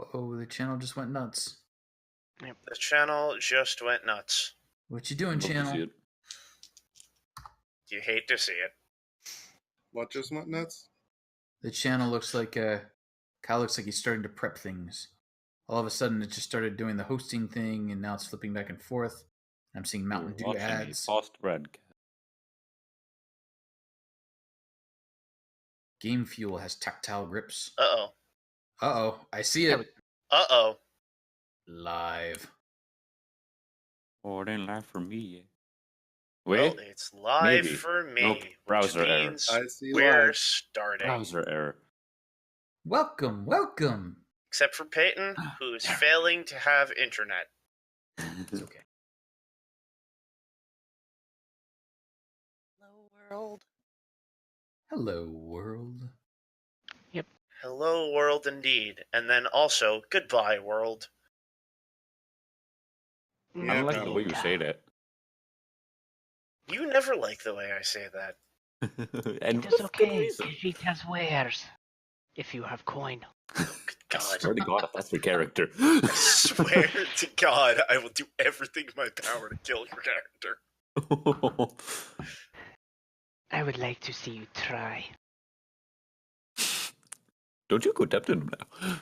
Uh-oh, the channel just went nuts. The channel just went nuts. What you doing, channel? You hate to see it. What just went nuts? The channel looks like Kyle looks like he's starting to prep things. All of a sudden, it just started doing the hosting thing, and now it's flipping back and forth. I'm seeing Mountain Dew ads. Game Fuel has tactile grips. Uh-oh. Uh-oh, I see it. Uh-oh. Live. Oh, it ain't live for me yet. Well, it's live Maybe. for me. Nope. Browser error. Means I see we're live. starting. Browser error. Welcome, welcome. Except for Peyton, who's failing to have internet. It's okay. Hello, world. Hello, world. Yep. Hello, world, indeed. And then also, goodbye, world. Yeah, I don't like the no. way you say that. You never like the way I say that. And It is okay. It has wares. If you have coin. God. I swear to God, if that's your character. I swear to God, I will do everything in my power to kill your character. I would like to see you try. Don't you go tempting him now.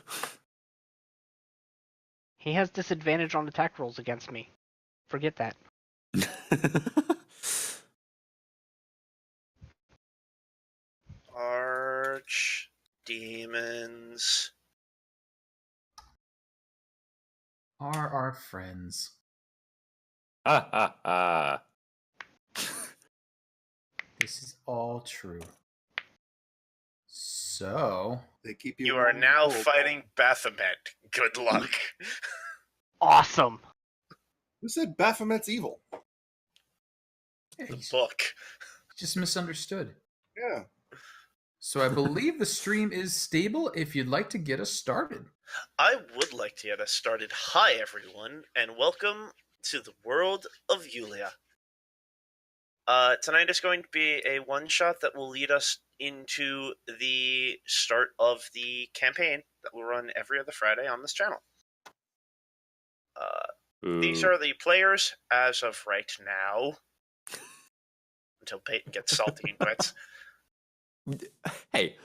He has disadvantage on attack rolls against me. Forget that. Arch demons. Are our friends. Ha ha ha. This is all true. So, They keep You are warm now and cold. fighting Baphomet. Good luck. Awesome. Who said Baphomet's evil? yeah, The he's book. just misunderstood. Yeah. So I believe the stream is stable if you'd like to get us started. I would like to get us started. Hi, everyone, and welcome to the world of Uilea. Tonight is going to be a one-shot that will lead us into the start of the campaign that will run every other Friday on this channel. These are the players as of right now, until Peyton gets salty and quits. Hey.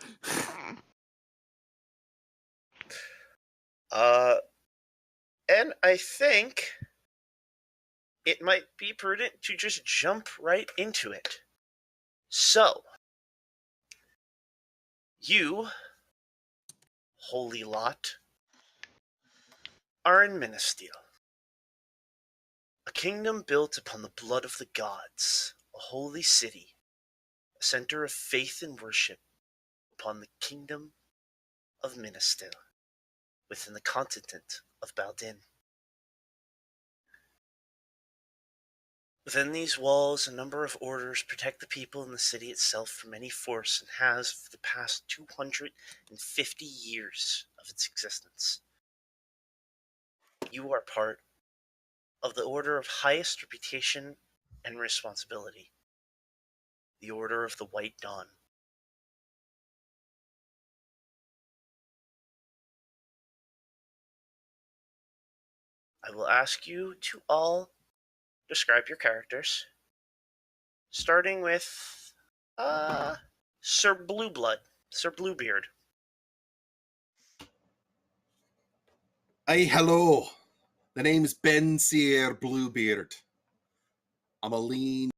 And I think it might be prudent to just jump right into it. So, you, holy lot, are in Ministel, a kingdom built upon the blood of the gods, a holy city, a center of faith and worship upon the kingdom of Ministel, within the continent of Baildin. Within these walls, a number of orders protect the people in the city itself from any force and has for the past 250 years of its existence. You are part of the order of highest reputation and responsibility, the Order of the White Dawn. I will ask you to all describe your characters, starting with Sir Blueblood, Sir Bluebeard. Aye, hello. The name's Ben Sear Bluebeard. I'm a lean,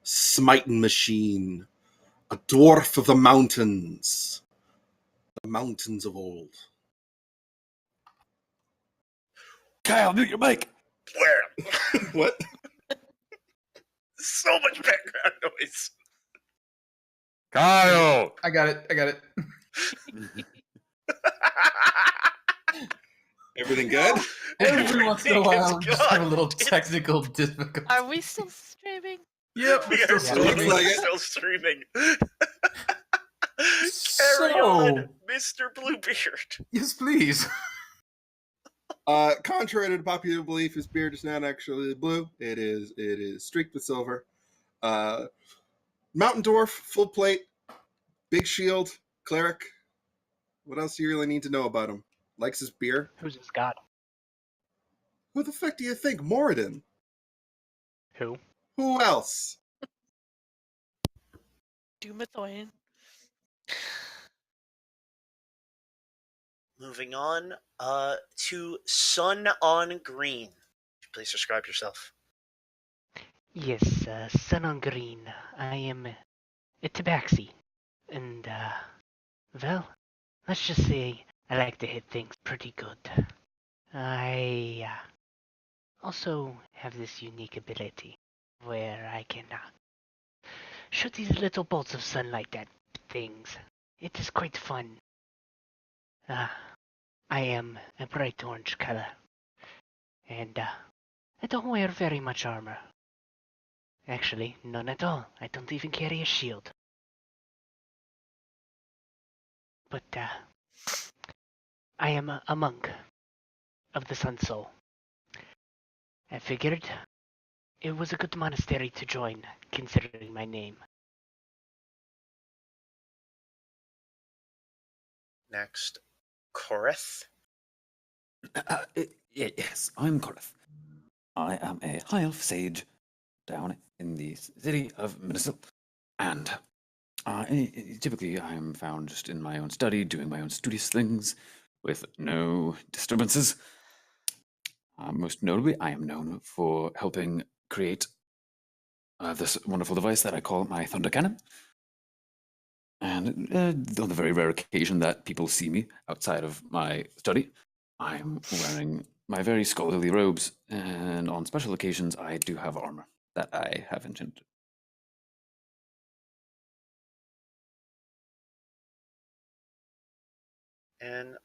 smiting machine. A dwarf of the mountains. The mountains of old. Kyle, mute your mic. Where? What? So much background noise. Kyle! I got it. Everything good? Every once in a while, we It's just have a good. little technical difficulty. Are we still streaming? Yep, We we're are still looks streaming. like it. still streaming. Carry So- on, Mr. Bluebeard. Yes, please. Contrary to popular belief, his beard is not actually blue. It is streaked with silver. Mountain dwarf, full plate, big shield, cleric. What else do you really need to know about him? likes his beer. Who's his god? Who the fuck do you think? Moradin. Who? Who else? Dumathoin. Moving on to Sun on Green. Please describe yourself. Yes, Sun on Green. I am a tabaxi. And, well, let's just say I like to hit things pretty good. I also have this unique ability where I can shoot these little bolts of sunlight at things. It is quite fun. I am a bright orange color. And I don't wear very much armor. Actually, none at all. I don't even carry a shield. But I am a monk of the Sun Soul. I figured it was a good monastery to join, considering my name. Next, Koreth. Yes, I'm Koreth. I am a high elf sage down in the city of Ministel, and typically I am found just in my own study, doing my own studious things, with no disturbances. Most notably, I am known for helping create this wonderful device that I call my thunder cannon. And on the very rare occasion that people see me outside of my study, I'm wearing my very scholarly robes, and on special occasions, I do have armor that I have enchanted. And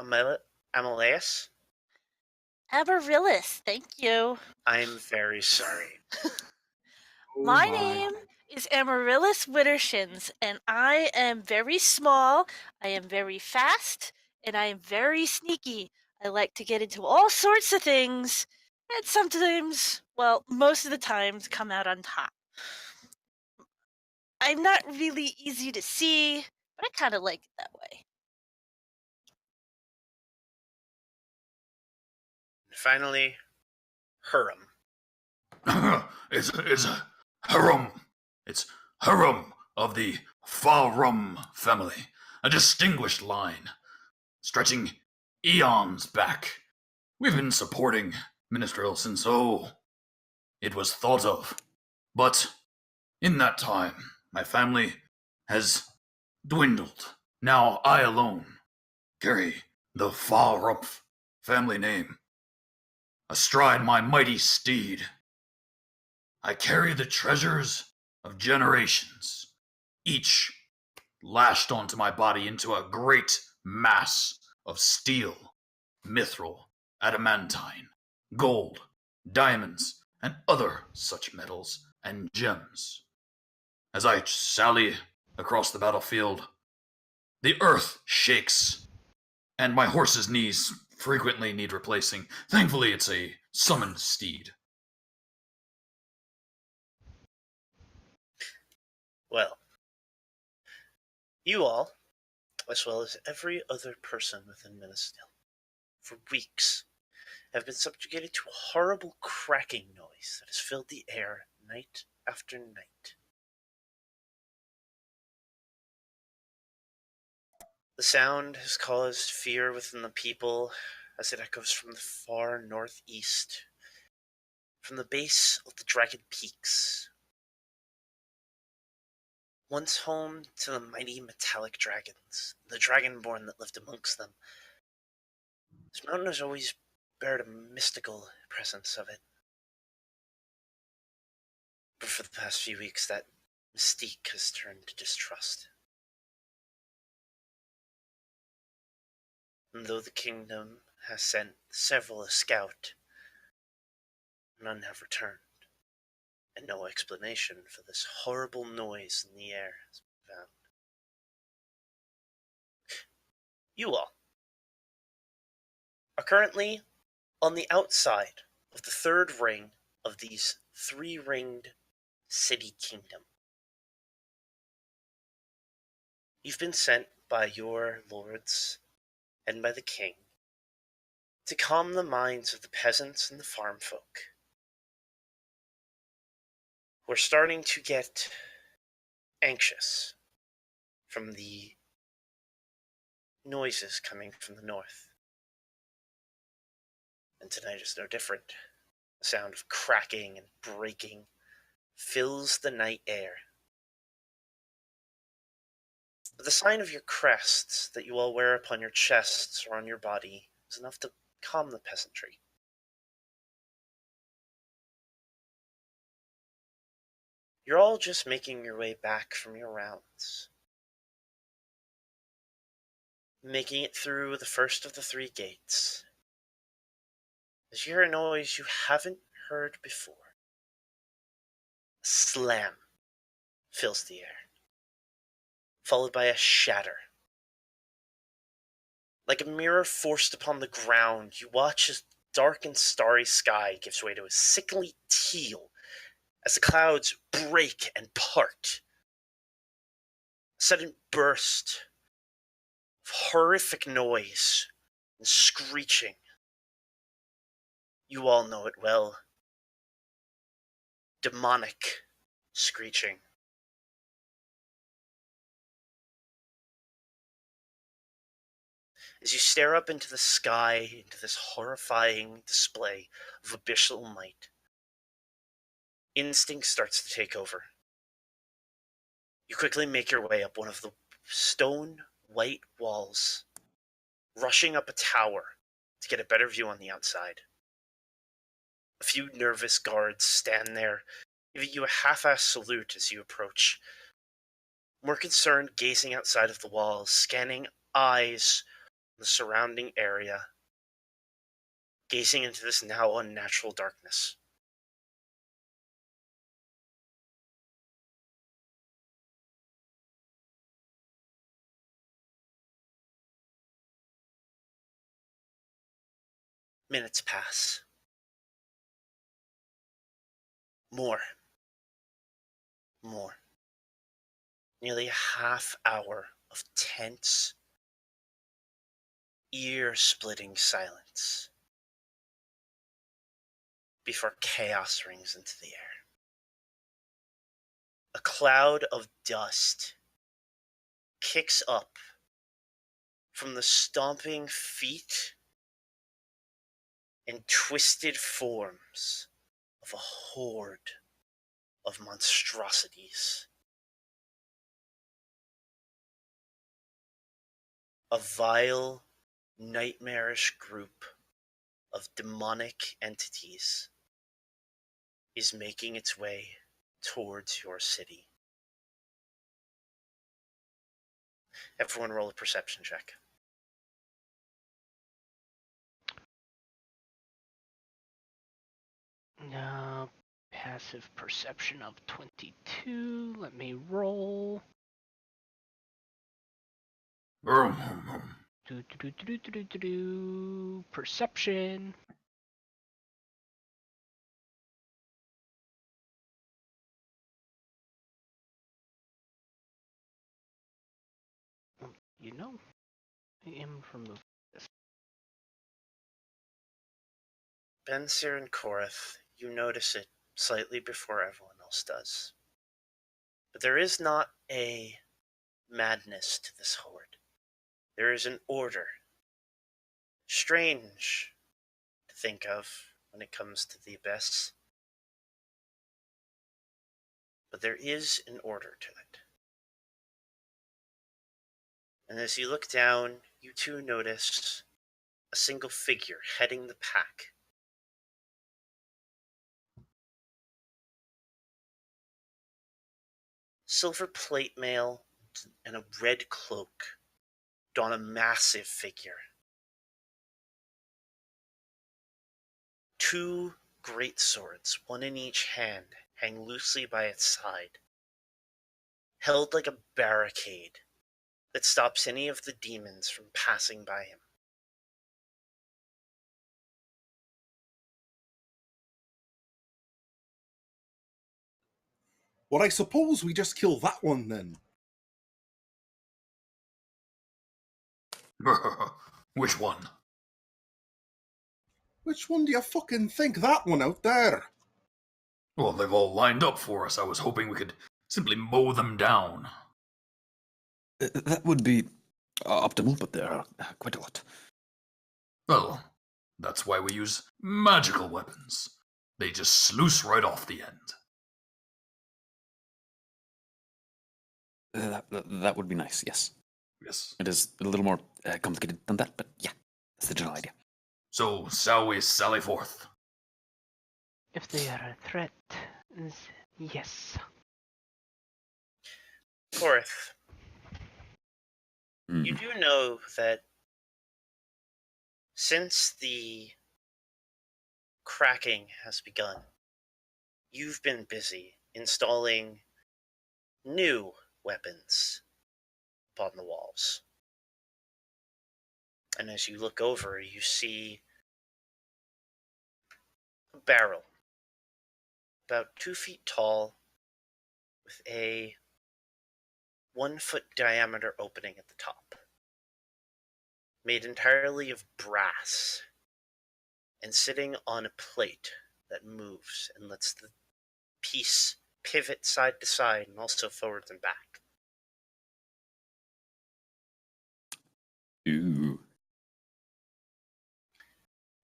Amaleus. Amaryllis, thank you. I'm very sorry. My name is Amaryllis Wittershins, and I am very small, I am very fast, and I am very sneaky. I like to get into all sorts of things, and sometimes, well, most of the times, come out on top. I'm not really easy to see, but I kind of like it that way. And finally, Hurum. It's a Hurum. It's Hurum of the Farum family, a distinguished line stretching eons back. We've been supporting Ministel since, it was thought of. But in that time, my family has dwindled. Now I alone carry the Farumph family name. Astride my mighty steed, I carry the treasures of generations, each lashed onto my body into a great mass of steel, mithril, adamantine, gold, diamonds, and other such metals and gems. As I sally across the battlefield, the earth shakes, and my horse's knees frequently need replacing. Thankfully, it's a summoned steed. Well, you all, as well as every other person within Ministel, for weeks have been subjugated to a horrible cracking noise that has filled the air night after night. The sound has caused fear within the people as it echoes from the far northeast, from the base of the Dragon Peaks, once home to the mighty metallic dragons, the dragonborn that lived amongst them. This mountain has always bared a mystical presence of it. But for the past few weeks, that mystique has turned to distrust. And though the kingdom has sent several a scout, none have returned, and no explanation for this horrible noise in the air has been found. You all are currently on the outside of the third ring of these three-ringed city kingdom. You've been sent by your lords and by the king to calm the minds of the peasants and the farm folk who are starting to get anxious from the noises coming from the north. And tonight is no different. The sound of cracking and breaking fills the night air. But the sign of your crests that you all wear upon your chests or on your body is enough to calm the peasantry. You're all just making your way back from your rounds. Making it through the first of the 3 gates. As you hear a noise you haven't heard before. A slam fills the air, followed by a shatter. Like a mirror forced upon the ground, you watch as dark and starry sky gives way to a sickly teal as the clouds break and part. A sudden burst of horrific noise and screeching. You all know it well. Demonic screeching. As you stare up into the sky, into this horrifying display of abyssal might, instinct starts to take over. You quickly make your way up one of the stone white walls, rushing up a tower to get a better view on the outside. A few nervous guards stand there, giving you a half-assed salute as you approach, more concerned gazing outside of the walls, scanning eyes on the surrounding area, gazing into this now unnatural darkness. Minutes pass. More. Nearly a half hour of tense, ear-splitting silence before chaos rings into the air. A cloud of dust kicks up from the stomping feet and twisted forms of a horde of monstrosities. A vile, nightmarish group of demonic entities is making its way towards your city. Everyone roll a perception check. Passive perception of 22. Let me roll. Perception. You know, I am from the... Bensir and Korath, you notice it slightly before everyone else does. But there is not a madness to this horde. There is an order. Strange to think of when it comes to the abyss. But there is an order to it. And as you look down, you too notice a single figure heading the pack. Silver plate mail and a red cloak don a massive figure. 2 great swords, one in each hand, hang loosely by its side, held like a barricade that stops any of the demons from passing by him. Well, I suppose we just kill that one then. Which one? Which one do you fucking think? That one out there. Well, they've all lined up for us. I was hoping we could simply mow them down. That would be optimal, but there are quite a lot. Well, that's why we use magical weapons. They just sluice right off the end. That would be nice, yes. Yes. It is a little more complicated than that, but yeah, that's the general idea. So, shall we sally forth? If they are a threat, yes. Korith, you do know that since the cracking has begun, you've been busy installing new weapons upon the walls. And as you look over, you see a barrel about 2 feet tall with a 1 foot diameter opening at the top, made entirely of brass and sitting on a plate that moves and lets the piece pivot side to side and also forwards and back. Ooh.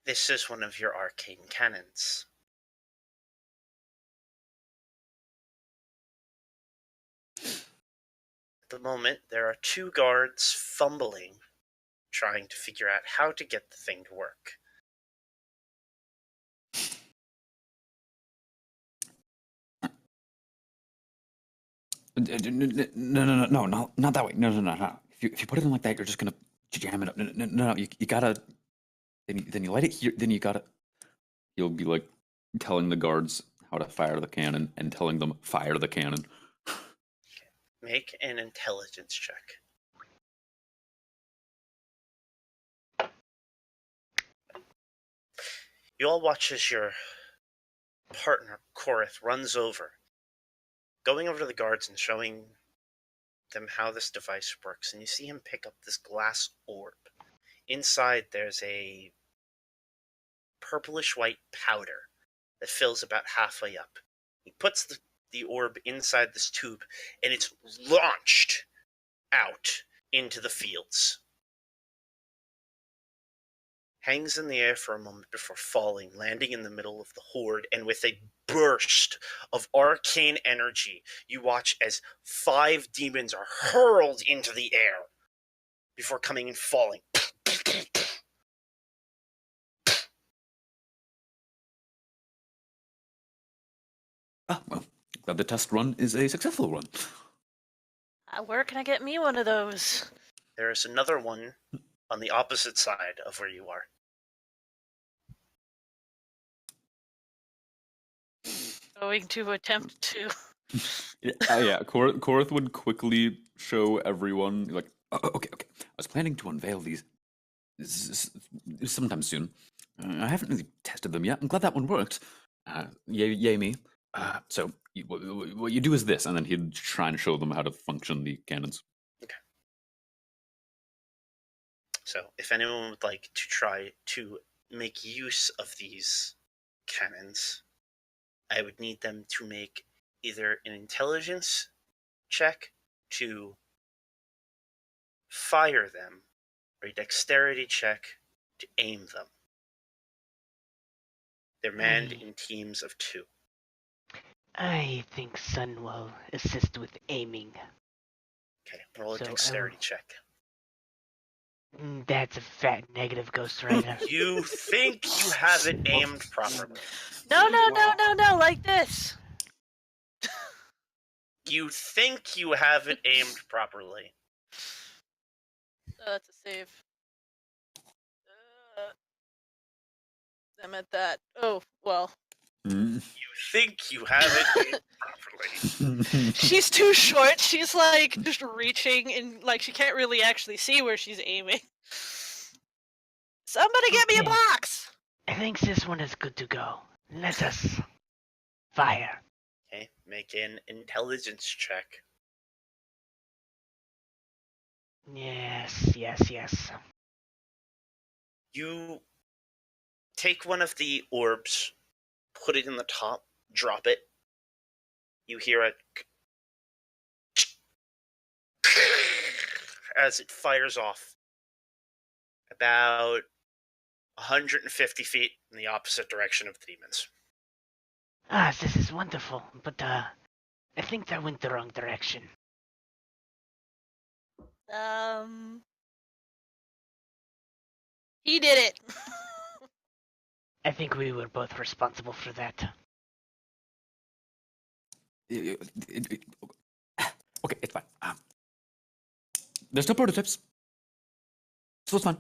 This is one of your arcane cannons. At the moment, there are 2 guards fumbling, trying to figure out how to get the thing to work. No, not that way. No. If you put it in like that, you're just gonna jam it up. No. You gotta. Then you light it here. Then you gotta. You'll be like telling the guards how to fire the cannon and telling them fire the cannon. Make an intelligence check. You all watch as your partner, Korith, runs over, going over to the guards and showing them how this device works. And you see him pick up this glass orb. Inside, there's a purplish-white powder that fills about halfway up. He puts the orb inside this tube, and it's launched out into the fields. Hangs in the air for a moment before falling, landing in the middle of the horde, and with a burst of arcane energy, you watch as 5 demons are hurled into the air before coming and falling. Well, glad the test run is a successful run. Where can I get me one of those? There is another one on the opposite side of where you are. Going to attempt to. Yeah. Korith would quickly show everyone, like, okay. I was planning to unveil these sometime soon. I haven't really tested them yet. I'm glad that one worked. Yay me. So what you do is this, and then he'd try and show them how to function the cannons. Okay. So if anyone would like to try to make use of these cannons, I would need them to make either an intelligence check to fire them, or a dexterity check to aim them. They're manned in teams of 2. I think Sun will assist with aiming. Okay, roll a dexterity check. That's a fat negative, Ghost Rider. You think you have it aimed properly. No, like this. You think you have it aimed properly. That's a save. I'm at that. Oh, well. You think you have it aimed properly. She's too short. She's like just reaching and like she can't really actually see where she's aiming. Somebody get me a box! I think this one is good to go. Let us fire. Okay, make an intelligence check. Yes. You take one of the orbs, put it in the top, drop it. You hear it as it fires off about 150 feet in the opposite direction of the demons. This is wonderful, but I think that went the wrong direction. He did it. I think we were both responsible for that. Okay, it's fine. There's still prototypes. So it's fine.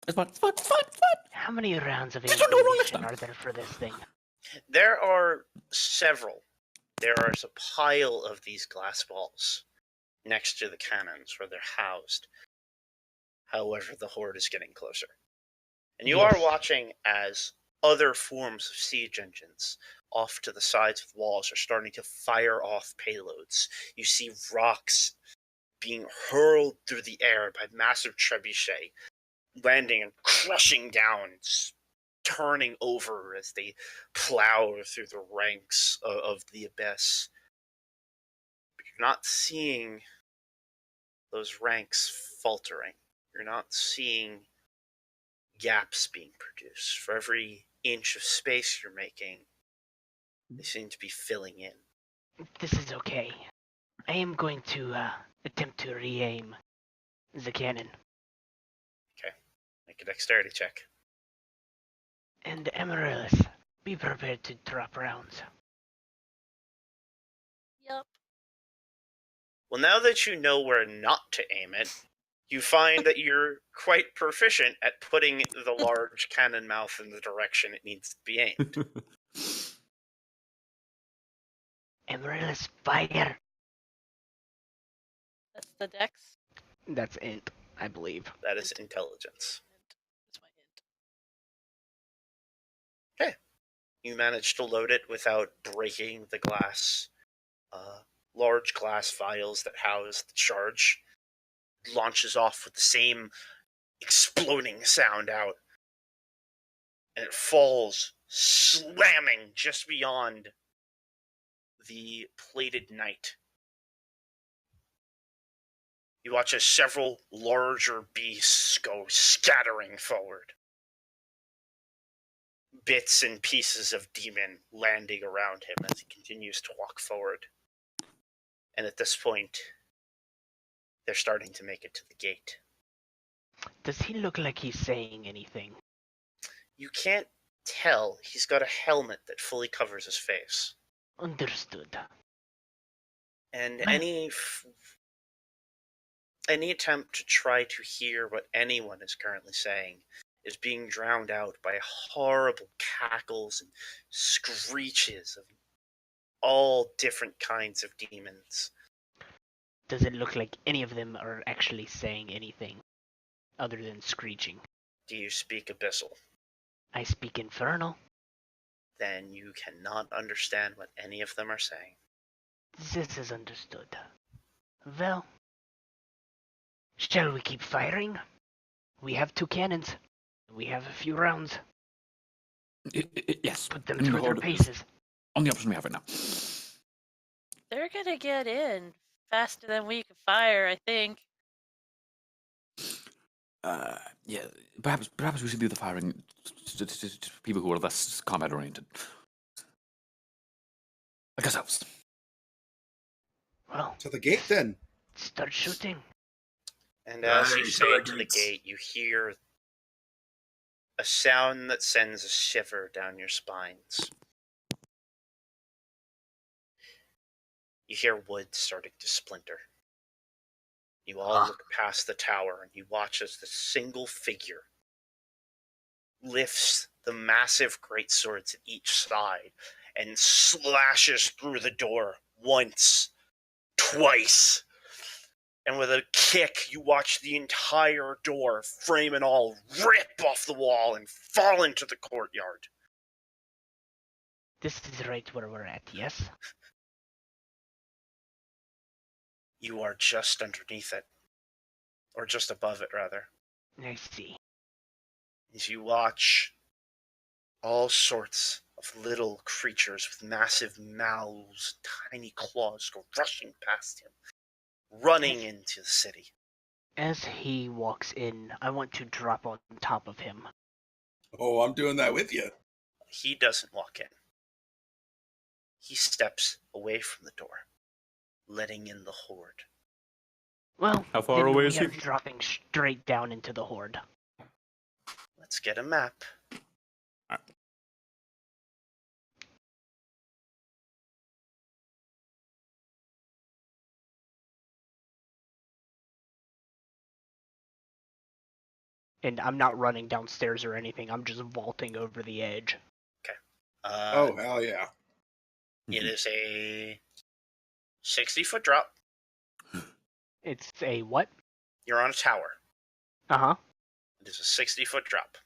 It's fine. It's fine. It's fine. It's fine. How many rounds of Just don't do it wrong next ammunition time. are there for this thing? There are several. There is a pile of these glass balls next to the cannons where they're housed. However, the horde is getting closer. And you are watching as other forms of siege engines off to the sides of the walls are starting to fire off payloads. You see rocks being hurled through the air by massive trebuchet, landing and crushing down, turning over as they plow through the ranks of the abyss. But you're not seeing those ranks faltering. You're not seeing gaps being produced. For every inch of space you're making, they seem to be filling in. This is okay. I am going to attempt to re-aim the cannon. Okay, make a dexterity check. And Amaryllis, be prepared to drop rounds. Yep. Well, now that you know where not to aim it, you find that you're quite proficient at putting the large cannon mouth in the direction it needs to be aimed. Amaryllis, fire! That's the dex. That's int, I believe. That is intelligence. That's my int. You managed to load it without breaking the glass, large glass vials that house the charge. Launches off with the same exploding sound out, and it falls slamming just beyond the plated knight. You watch as several larger beasts go scattering forward. Bits and pieces of demon landing around him as he continues to walk forward. And at this point, they're starting to make it to the gate. Does he look like he's saying anything? You can't tell. He's got a helmet that fully covers his face. Understood. And any attempt to try to hear what anyone is currently saying is being drowned out by horrible cackles and screeches of all different kinds of demons. Does it look like any of them are actually saying anything other than screeching? Do you speak Abyssal? I speak Infernal. Then you cannot understand what any of them are saying. This is understood. Well, shall we keep firing? We have 2 cannons. We have a few rounds. Yes. Put them through their paces. On the option we have right now. They're gonna get in faster than we can fire, I think. Yeah. Perhaps we should do the firing to people who are less combat oriented, like ourselves. Well, To the gate, then. start shooting. And as you Nice, say it to the targets. gate, you hear a sound that sends a shiver down your spines. You hear wood starting to splinter. You all look past the tower and you watch as the single figure lifts the massive greatswords at each side and slashes through the door once, twice. And with a kick, you watch the entire door, frame and all, rip off the wall and fall into the courtyard. This is right where we're at, yes? You are just underneath it. Or just above it, rather. I see. as you watch all sorts of little creatures with massive mouths, tiny claws go rushing past him, running into the city. As he walks in, I want to drop on top of him. Oh, I'm doing that with you. He doesn't walk in. He steps away from the door, letting in the horde. Well, How far then away we is he? are dropping straight down into the horde. Let's get a map. And I'm not running downstairs or anything. I'm just vaulting over the edge. Oh, hell yeah. It is a 60-foot drop. It's a what? You're on a tower. Uh-huh. It is a 60-foot drop.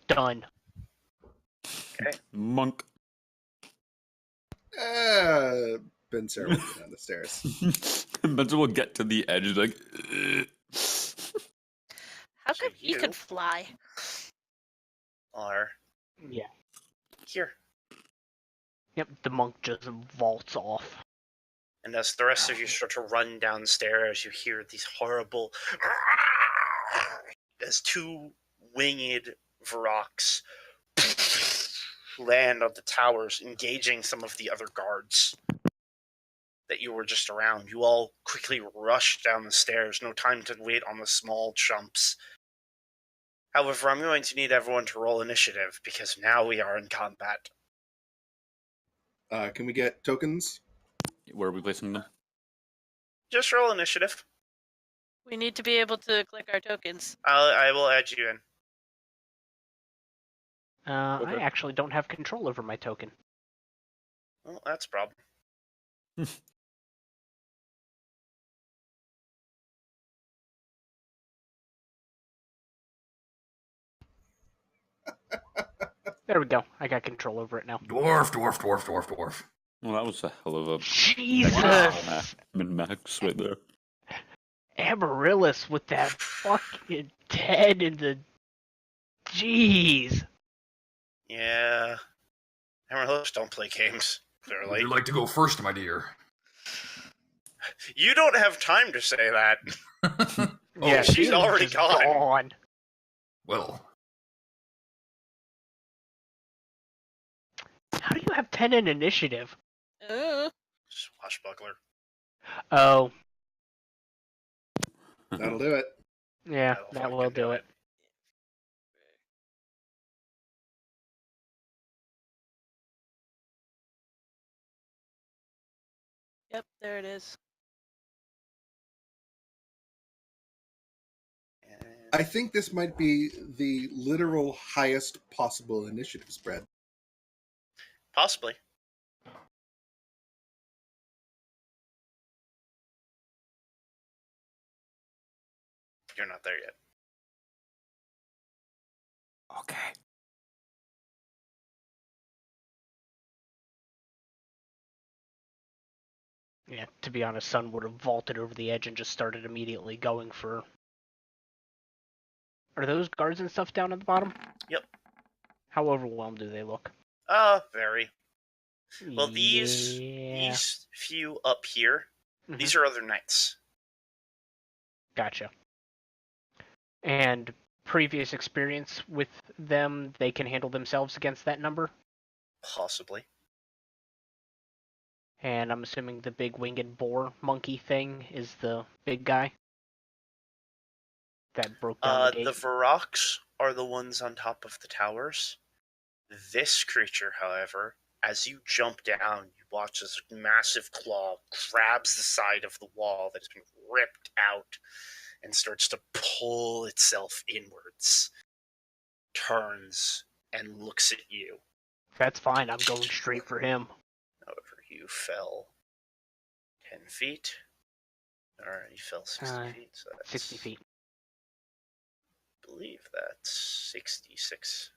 Done. Okay. Monk. Ben Sarah will get down the stairs. Spencer will get to the edge like. How So come you you- can fly? Are Yeah. here. Yep, the monk just vaults off. And as the rest of you start to run downstairs, you hear these horrible as two winged Varoks land on the towers, engaging some of the other guards that you were just around. You all quickly rush down the stairs, no time to wait on the small chumps. However, I'm going to need everyone to roll initiative, because now we are in combat. Can we get tokens? Where are we placing them? Just roll initiative. We need to be able to click our tokens. I will add you in. I actually don't have control over my token. Well, that's a problem. There we go. I got control over it now. Dwarf. Well, that was a hell of a Jesus! min-max right there. Amaryllis with that fucking 10 in the... Jeez! Yeah. Amaryllis don't play games, Would clearly. you like to go first, my dear? You don't have time to say that. Yeah, she's is already just gone. Well, How do you have 10 in initiative? Swashbuckler. Oh, That'll do it. yeah, That'll that fucking will do do it. it. Yep, there it is. And I think this might be the literal highest possible initiative spread. possibly. You're not there yet. Okay. Yeah, to be honest, Sun would have vaulted over the edge and just started immediately going for... Are those guards and stuff down at the bottom? Yep. How overwhelmed do they look? Very. Well, these few up here, Mhm. these are other knights. Gotcha. And previous experience with them, they can handle themselves against that number? Possibly. And I'm assuming the big winged boar monkey thing is the big guy that broke down the gate. The Varoks are the ones on top of the towers. This creature, however, as you jump down, you watch this massive claw grabs the side of the wall that has been ripped out and starts to pull itself inwards, turns, and looks at you. That's fine, I'm going straight for him. However, you fell 10 feet. Or you fell 60 feet. So that's, 60 feet. I believe that's 66.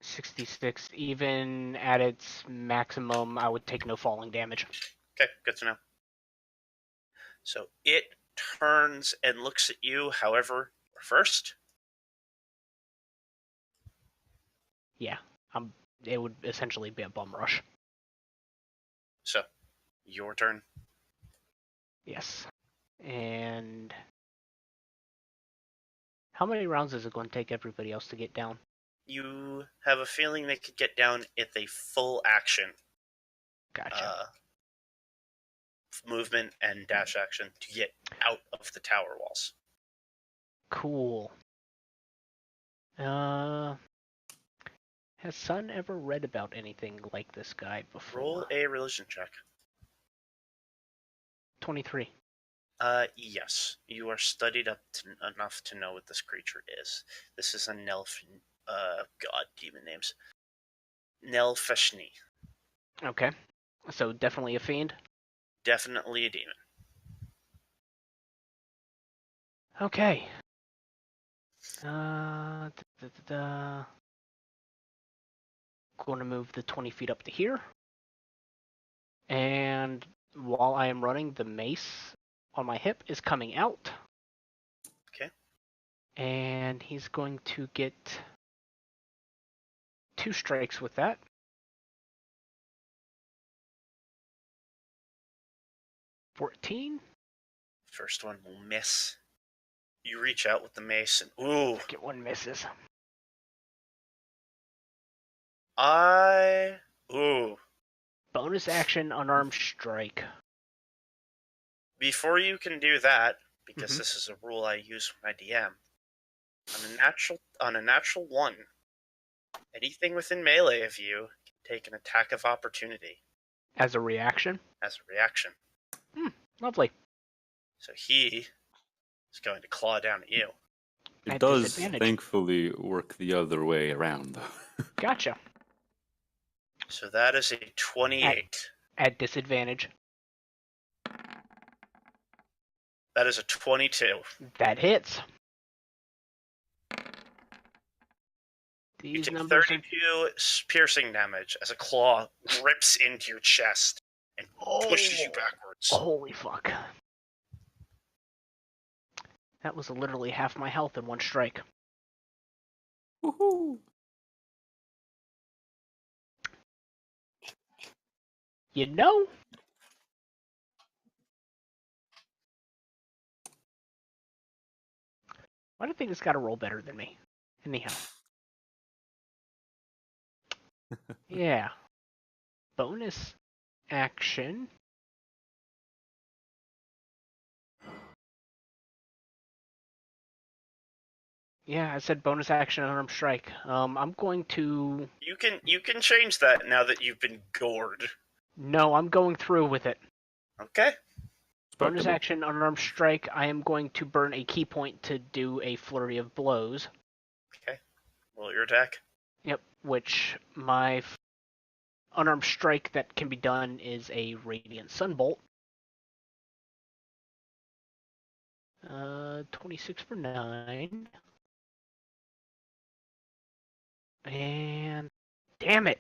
66, even at its maximum, I would take no falling damage. Okay, good to know. So it turns and looks at you. However, first. Yeah, it would essentially be a bum rush. So, your turn. Yes. And how many rounds is it going to take everybody else to get down? You have a feeling they could get down at a full action. Gotcha. Movement and dash action to get out of the tower walls. Cool. Has Sun ever read about anything like this guy before? Roll a religion check. 23. Yes. You are studied up enough to know what this creature is. This is a Nelf, god, demon names. Nelfeshni. Okay. So definitely a fiend? Definitely a demon. Okay. Going to move the 20 feet up to here. And while I am running, the mace on my hip is coming out. Okay. And he's going to get 2 strikes with that. 14. First one will miss. You reach out with the mace and ooh. Second one misses. Ooh. Bonus action unarmed strike. Before you can do that, because this is a rule I use when I DM, on a natural 1, anything within melee of you can take an attack of opportunity. As a reaction? As a reaction. Lovely. So he is going to claw down at you. It At does disadvantage. thankfully work the other way around, though. Gotcha. So that is a 28. At disadvantage. That is a 22. That hits. You These take numbers 32 piercing damage as a claw rips into your chest and pushes you backwards. Holy fuck. That was literally half my health in one strike. Woohoo! You know? Why do you think it's got to roll better than me? Anyhow. Yeah. Bonus action. Yeah, I said bonus action unarmed strike. I'm going to... You can change that now that you've been gored. No, I'm going through with it. Okay. Bonus action unarmed strike. I am going to burn a key point to do a flurry of blows. Okay. Roll your attack. Yep, which my unarmed strike that can be done is a Radiant Sunbolt. 26 for 9. And damn it.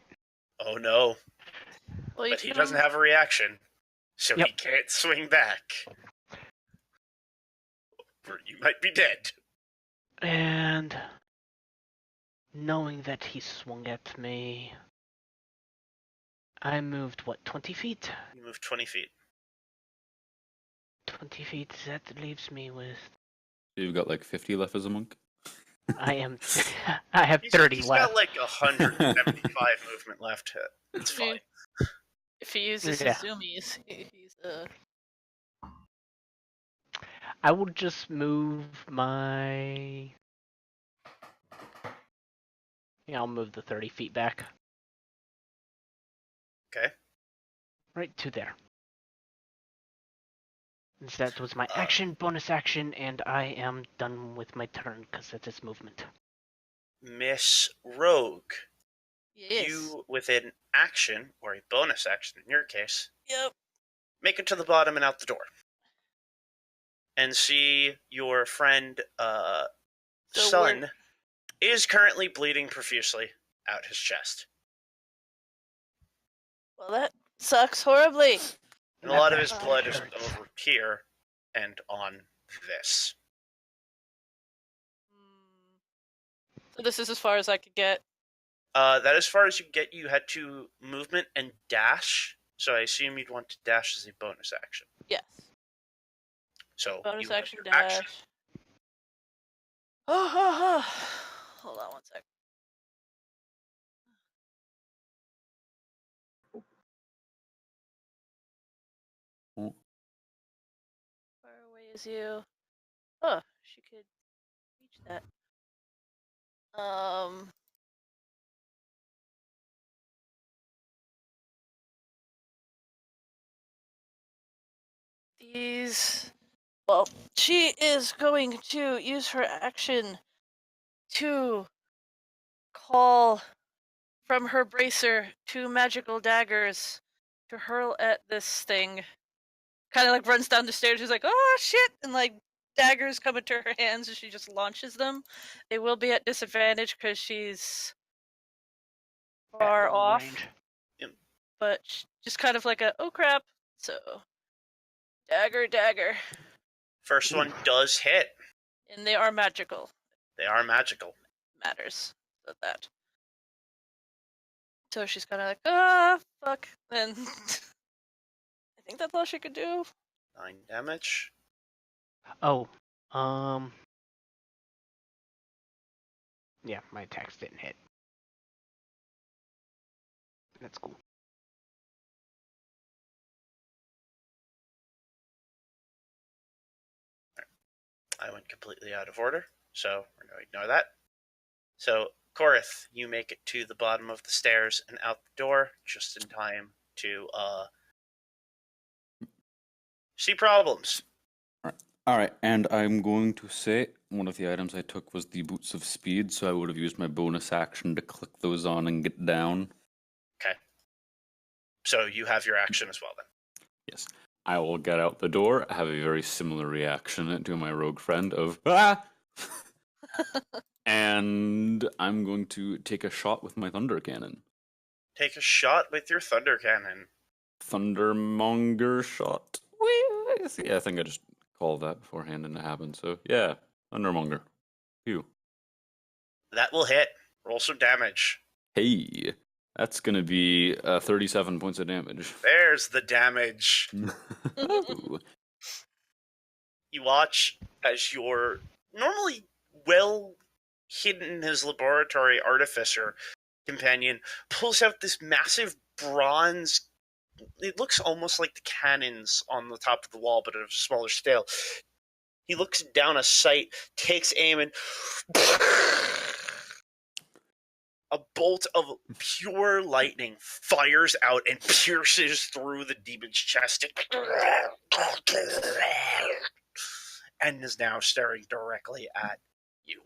Oh no. Well, But he doesn't have a reaction, so he can't swing back. Or you might be dead. And knowing that he swung at me, I moved, what, 20 feet? You move 20 feet. 20 feet, that leaves me with... You've got like 50 left as a monk? I have 30 he's left. got like 175 movement left. It's fine. If he uses his zoomies, he's I will just move my... Yeah, I'll move the 30 feet back. Okay. Right to there. That was my action, bonus action, and I am done with my turn because that's its movement. Miss Rogue. Yes. You, with an action, or a bonus action in your case, Yep. make it to the bottom and out the door. And see your friend, son, is currently bleeding profusely out his chest. Well, that sucks horribly. And a lot of his blood is over here. and on this. So this is as far as I could get. That as far as you get, you had to movement and dash. So I assume you'd want to dash as a bonus action. Yes. So Bonus you have action your dash. action. Hold on one sec. Far away is you? Oh, she could reach that. These. Well, she is going to use her action to call from her bracer 2 magical daggers to hurl at this thing. Kind of like runs down the stairs. She's like, "Oh shit!" and like daggers come into her hands, and she just launches them. They will be at disadvantage because she's far off. Range. But just kind of like a oh crap. So dagger, First one does hit. and they are magical. They are magical. Matters so that. So she's kind of like, ah, fuck. And I think that's all she could do. 9 damage. Oh, yeah, my attacks didn't hit. That's cool. I went completely out of order, so we're going to ignore that. So, Korith, you make it to the bottom of the stairs and out the door just in time to see problems. All right, and I'm going to say one of the items I took was the Boots of Speed, so I would have used my bonus action to click those on and get down. Okay. So you have your action as well then. Yes. I will get out the door, have a very similar reaction to my rogue friend of, ah! And I'm going to take a shot with my thunder cannon. Take a shot with your thunder cannon. Thundermonger shot. Yeah, I think I just called that beforehand and it happened, so yeah, Thundermonger. Phew. That will hit. Roll some damage. Hey, that's gonna be 37 points of damage. There's the damage. Ooh. You watch as your normally well hidden in his laboratory artificer companion pulls out this massive bronze. It looks almost like the cannons on the top of the wall, but at a smaller scale. He looks down a sight, takes aim, and a bolt of pure lightning fires out and pierces through the demon's chest and is now staring directly at you.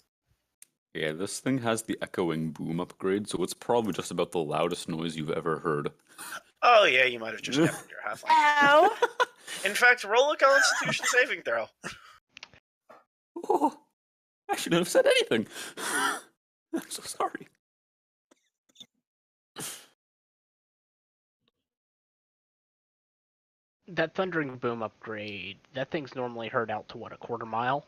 Yeah, this thing has the echoing boom upgrade, so it's probably just about the loudest noise you've ever heard. Oh yeah, you might have just kept your halfling. Ow! In fact, roll a Constitution saving throw. Oh, I shouldn't have said anything. I'm so sorry. That thundering boom upgrade, that thing's normally heard out to what, a quarter mile?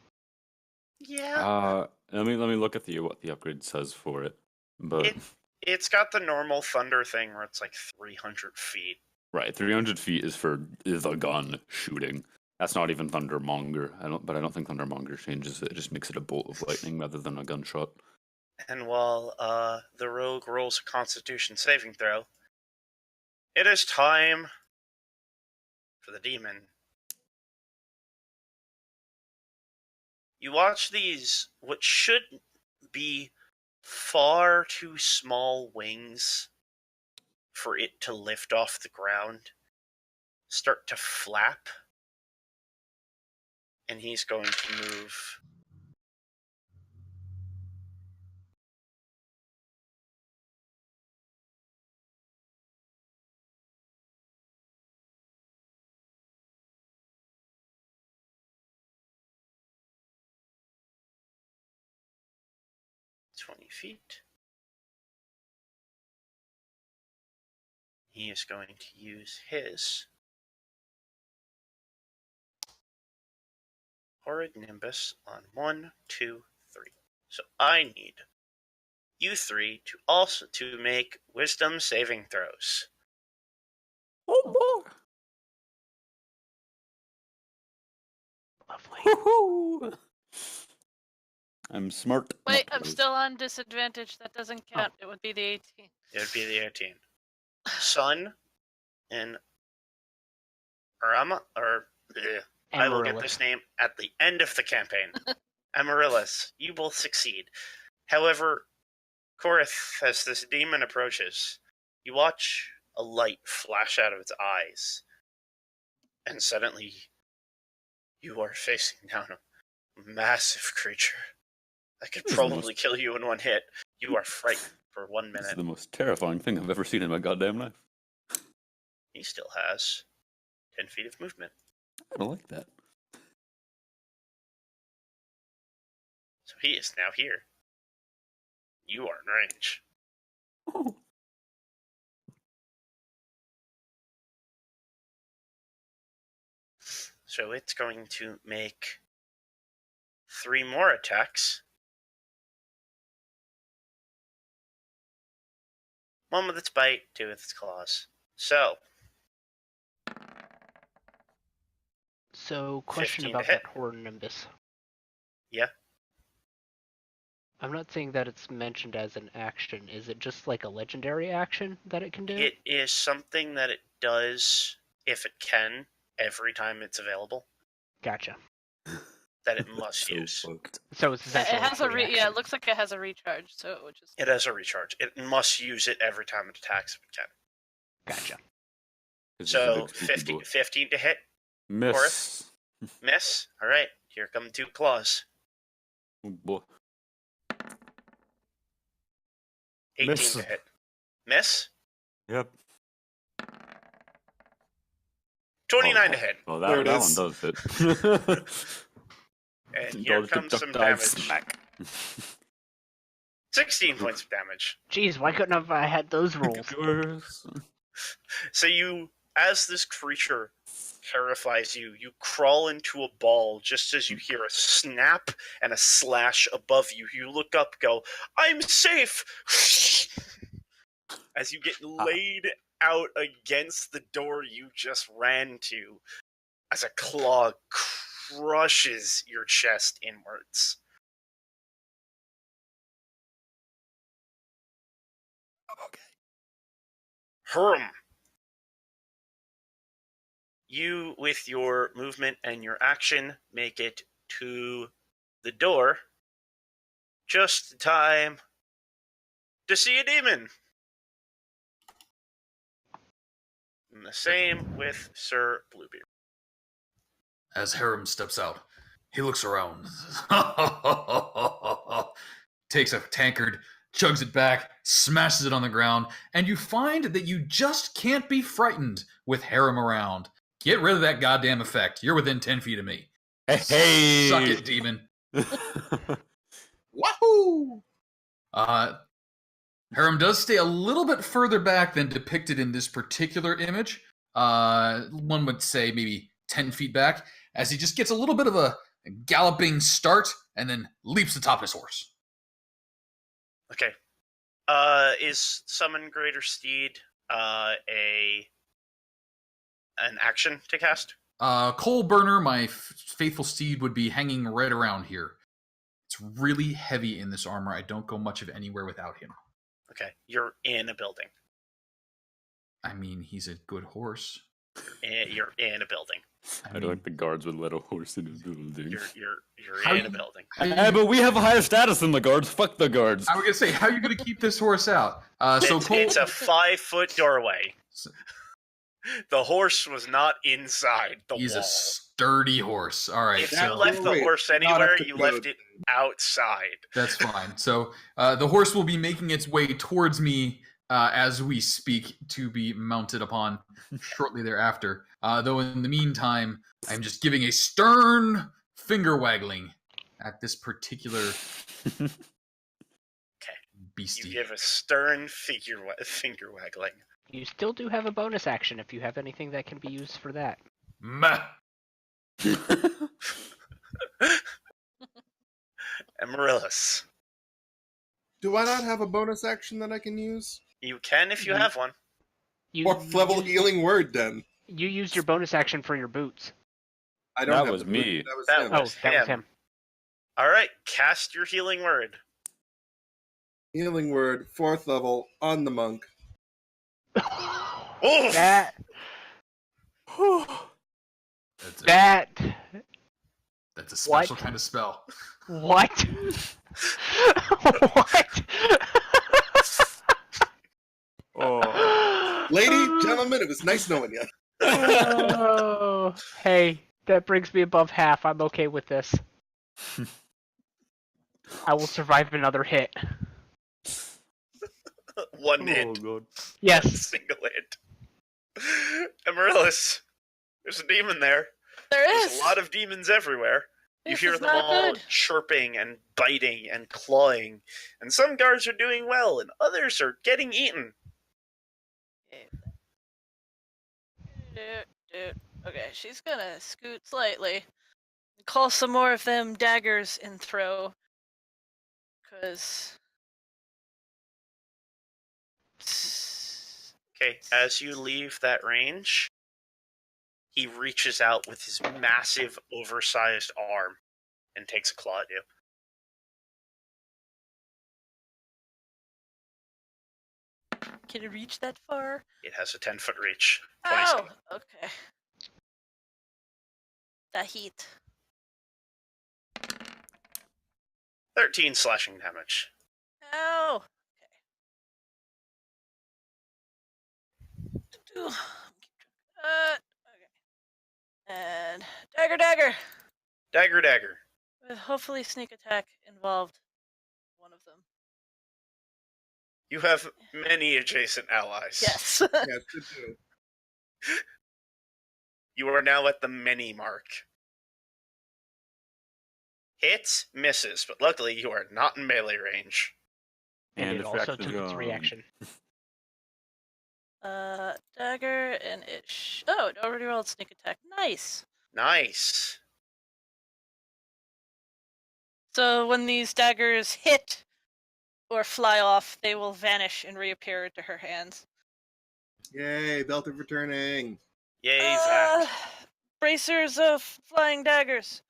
Yeah. Let me look at what the upgrade says for it. But It's got the normal thunder thing where it's like 300 feet. right, 300 feet is for the gun shooting. That's not even Thundermonger. I don't think Thundermonger changes it. It just makes it a bolt of lightning rather than a gunshot. And while the rogue rolls a Constitution saving throw, it is time for the demon. You watch these, what should be far too small wings for it to lift off the ground, start to flap. And he's going to move 20 feet. He is going to use his horrid nimbus on 1, 2, 3. So I need you three to also to make wisdom saving throws. Oh boy! Lovely. Woohoo! I'm smart. Wait, not I'm wise. still on disadvantage. That doesn't count. It would be the 18. It would be the 18. Sun and Arama, or I will get this name at the end of the campaign. Amaryllis, you both succeed. However, Korith, as this demon approaches, you watch a light flash out of its eyes, and suddenly you are facing down a massive creature that could This is the probably kill you in one hit. You are frightened for 1 This is minute. the most terrifying thing I've ever seen in my goddamn life. He still has 10 feet of movement. I don't like that. So he is now here. You are in range. Oh. So it's going to make 3 more attacks. One with its bite, 2 with its claws. So, Question 15 to about hit. that horror nimbus. Yeah. I'm not saying that it's mentioned as an action. Is it just like a legendary action that it can do? It is something that it does, if it can, every time it's available, Gotcha. that it must So use. fucked. So it's It essentially has a free yeah. It action. looks like it has a recharge, so it would just. It has a recharge. It must use it every time it attacks if it can. Gotcha. This is a So, big spooky boy. 15 to hit. Miss. Miss. Alright, here come 2 claws. Oh boy. 18 Miss. to hit. Miss. Yep. 29 to hit. Well, There that it one is. does hit. And here Dodge, comes duck, some dive, damage. smack. 16 points of damage. Jeez, why couldn't have I had those rolls? Yours. So you, as this creature terrifies you, you crawl into a ball just as you hear a snap and a slash above you. You look up, go, I'm safe! As you get laid out against the door you just ran to, as a claw crushes your chest inwards. Herm. You, with your movement and your action, make it to the door just in time to see a demon. And the same with Sir Bluebeard. As Harem steps out, he looks around. Takes a tankard, chugs it back, smashes it on the ground, and you find that you just can't be frightened with Harem around. Get rid of that goddamn effect. You're within 10 feet of me. Hey! Suck it, demon. Wahoo! Harem does stay a little bit further back than depicted in this particular image. One would say maybe 10 feet back, as he just gets a little bit of a galloping start and then leaps atop his horse. Okay. Is Summon Greater Steed an action to cast? Coal Burner, my faithful steed, would be hanging right around here. It's really heavy in this armor. I don't go much of anywhere without him. Okay, you're in a building. I mean, he's a good horse. You're in a building. I don't think the guards would let a horse in his building. You're How in a you- building. But we have a higher status than the guards. Fuck the guards. I was gonna say, how are you gonna keep this horse out? It's a 5-foot doorway. The horse was not inside the He's wall. a sturdy horse. All right, If so you left the Wait, horse not anywhere, up the you road. left it outside. that's fine. So the horse will be making its way towards me as we speak to be mounted upon shortly thereafter. Though in the meantime, I'm just giving a stern finger waggling at this particular beastie. You give a stern finger waggling. You still do have a bonus action if you have anything that can be used for that. Meh. Amaryllis. Do I not have a bonus action that I can use? You can if you have one. Fourth level healing word, then. You used your bonus action for your boots. I don't That have was the boot. me. That was That him. was- That was him. Alright, cast your healing word. Healing word, 4th level, on the monk. Oof! That That's, that a special kind of spell. what? What? Oh. Lady, gentlemen, it was nice knowing you. Oh, hey, that brings me above half. I'm okay with this. I will survive another hit. One hit. God. Yes. Single hit. Amaryllis, there's a demon there. There's There's a lot of demons everywhere. You This hear is them not all good. chirping and biting and clawing. And some guards are doing well, and others are getting eaten. Okay, she's gonna scoot slightly. Call some more of them daggers and throw. Cause Okay, as you leave that range, he reaches out with his massive, oversized arm and takes a claw at you. can it reach that far? It has a 10-foot reach. 20 Oh, seconds. okay. That heat. 13 slashing damage. Ow. Okay. Okay. And dagger. Dagger. With hopefully sneak attack involved. One of them. You have many adjacent allies. Yes. Yes, you do. You are now at the many mark. Hits, misses, but luckily you are not in melee range. And it also effect is took its gone. reaction. Dagger, and it. It already rolled sneak attack. Nice. Nice. So when these daggers hit or fly off, they will vanish and reappear into her hands. Yay, Belted returning. Yay, Zach. Bracers of flying daggers.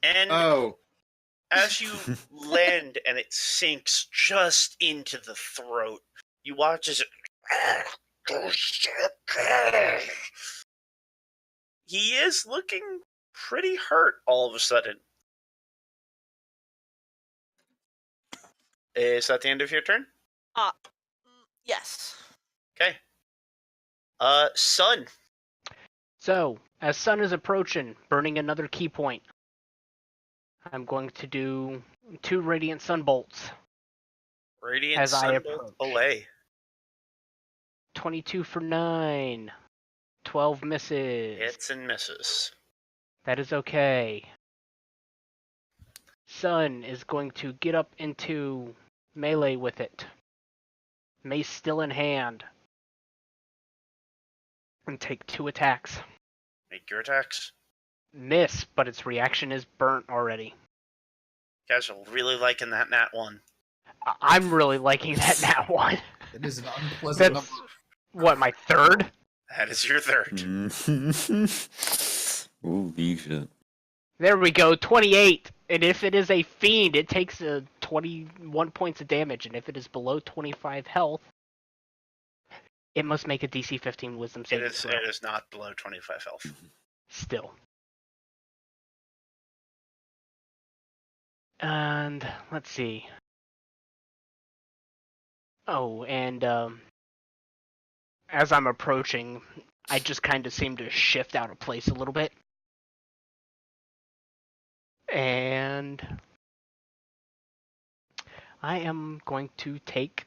And Oh, as you land and it sinks just into the throat, you watch as it. He is looking pretty hurt all of a sudden. Is that the end of your turn? Yes. Okay. Sun. So, as sun is approaching, burning another key point, I'm going to do 2 radiant sun bolts. Radiant As I Sunbolt approach. away. 22 for 9. 12 misses. Hits and misses. That is okay. Sun is going to get up into melee with it. Mace still in hand. And take 2 attacks. Make your attacks. Miss, but its reaction is burnt already. You guys are really liking that nat 1. I'm really liking that nat 1. It is an unpleasant That's, number. what, my third? That is your third. Holy shit. There we go, 28. And if it is a fiend, it takes 21 points of damage. And if it is below 25 health, it must make a DC 15 Wisdom saving throw. It is not below 25 health. Still. And let's see. Oh, and as I'm approaching, I just kind of seem to shift out of place a little bit. And I am going to take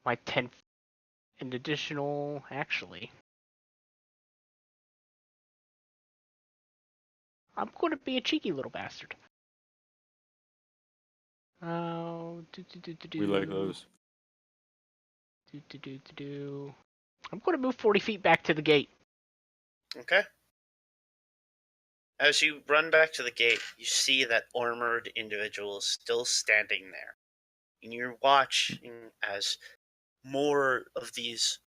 my 10th and additional, actually. I'm going to be a cheeky little bastard. Oh, We like those. I'm going to move 40 feet back to the gate. Okay. As you run back to the gate, you see that armored individual is still standing there. And you're watching as more of these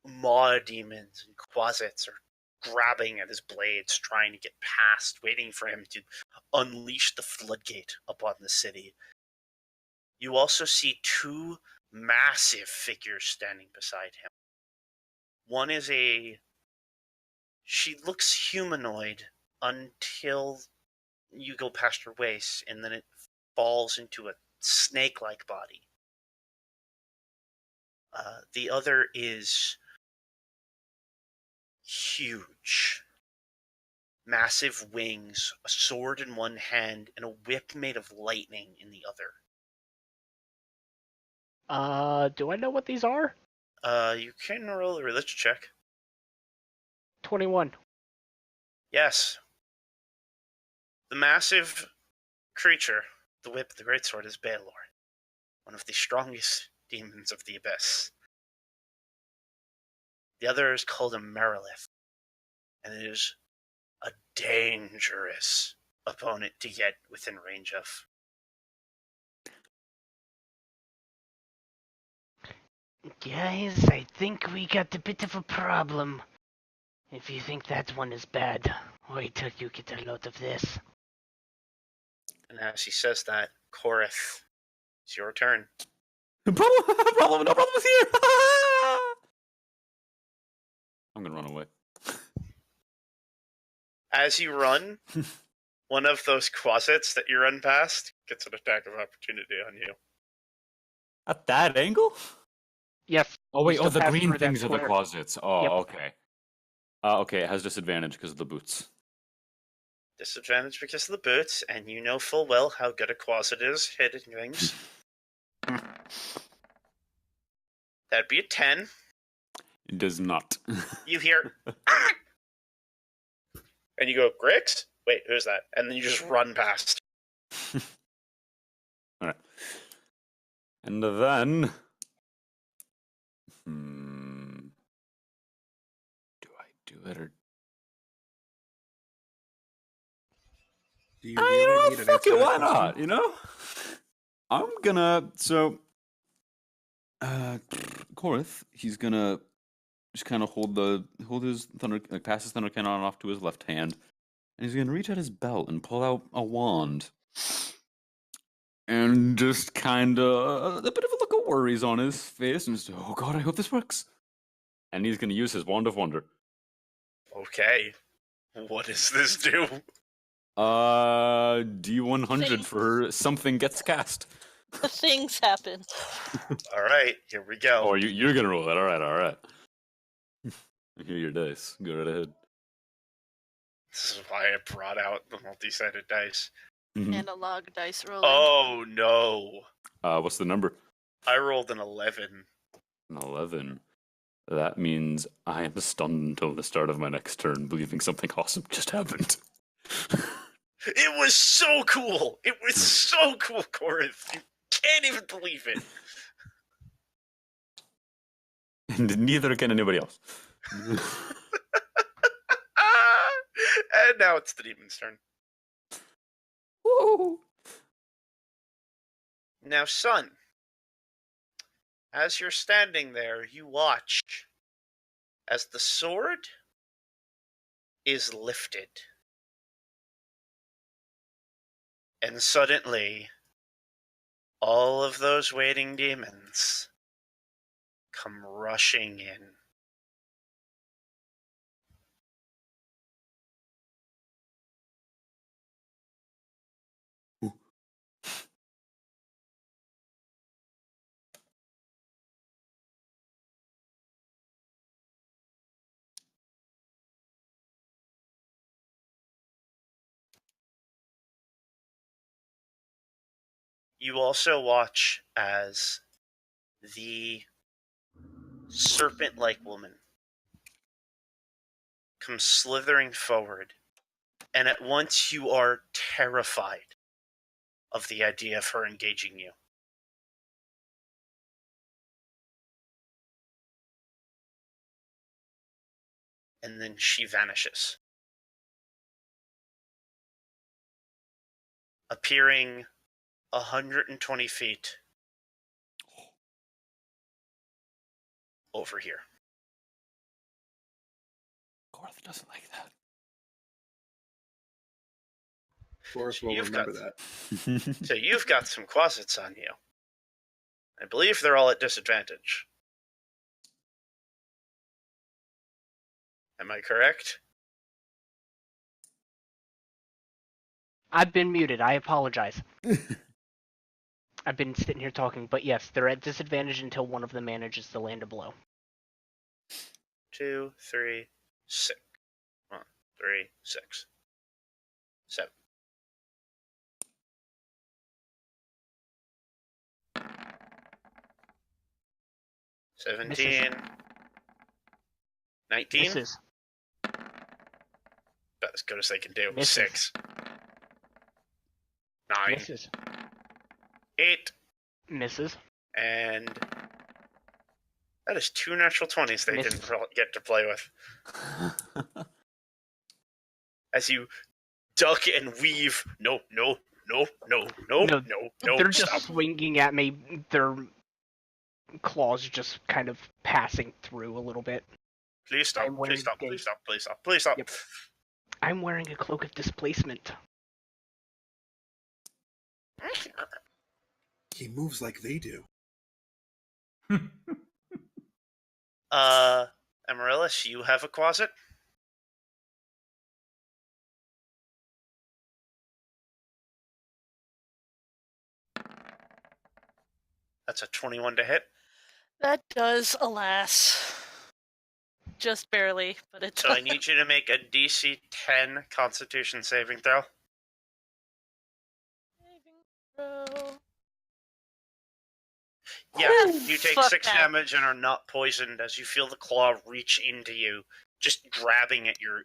maw demons and quasits are grabbing at his blades, trying to get past, waiting for him to unleash the floodgate upon the city. You also see two massive figures standing beside him. One is she looks humanoid until you go past her waist, and then it falls into a snake-like body. The other is huge. Massive wings, a sword in one hand, and a whip made of lightning in the other. Do I know what these are? You can roll a religion check. 21. Yes. The massive creature, the whip, the greatsword, is Baelor, one of the strongest demons of the abyss. The other is called a Merilith, and it is a dangerous opponent to get within range of. Guys, I think we got a bit of a problem. If you think that one is bad, wait till you get a lot of this. And as he says that, Korith, it's your turn. No problems here. I'm gonna run away. As you run, one of those quasits that you run past gets an attack of opportunity on you. At that angle? Yes. Oh wait, still the pass green through that things are the square. closets. Oh, Yep. okay. Okay, it has disadvantage because of the boots. Disadvantage because of the boots, and you know full well how good a quasit is hitting things. That'd be a 10. It does not. You hear, "Ah!" And you go, Grix? Wait, who's that? And then you just run past. Alright. And then... Do I do it or... Do you really need an fuck answer it, to that why question? not, you know? I'm gonna... So... Korith, he's gonna just kind of hold his thunder, like pass his thunder cannon off to his left hand, and he's gonna reach out his belt and pull out a wand, and just kind of a bit of a look of worries on his face, and just, oh god, I hope this works. And he's gonna use his wand of wonder. Okay. What does this do? D100 for something gets cast. Things happen. Alright, here we go. Oh, you're gonna roll that. All right. I hear your dice. Go right ahead. This is why I brought out the multi-sided dice. Analog dice rolling. Oh no. What's the number? I rolled an 11. An 11. That means I am stunned until the start of my next turn, believing something awesome just happened. It was so cool! It was so cool, Corinth. You can't even believe it. And neither can anybody else. And now it's the demon's turn. Woo! Now, son, as you're standing there, you watch as the sword is lifted. And suddenly, all of those waiting demons come rushing in. You also watch as the serpent-like woman comes slithering forward, and at once you are terrified of the idea of her engaging you. And then she vanishes. appearing 120 feet over here. Gorth doesn't like that. Boris will remember that. So you've got some quasits on you. I believe they're all at disadvantage. Am I correct? I've been muted. I apologize. I've been sitting here talking, but yes, they're at disadvantage until one of them manages to land a blow. 2, 3, 6. 1, 3, 6. 7. Misses. 17. 19. Misses. About as good as they can do. Misses. 6. 9. Misses. 8. Misses. And that is 2 natural 20s they Misses. didn't get to play with. As you duck and weave. No. They're just Stop. swinging at me. Their claws just kind of passing through a little bit. Please stop. I'm wearing Please stop. Yep. I'm wearing a cloak of displacement. He moves like they do. Amaryllis, you have a quasit? That's a 21 to hit. That does, alas. Just barely, but it So does. I need you to make a DC 10 Constitution saving throw. Yeah, you take Fuck 6 that. damage and are not poisoned as you feel the claw reach into you, just grabbing at your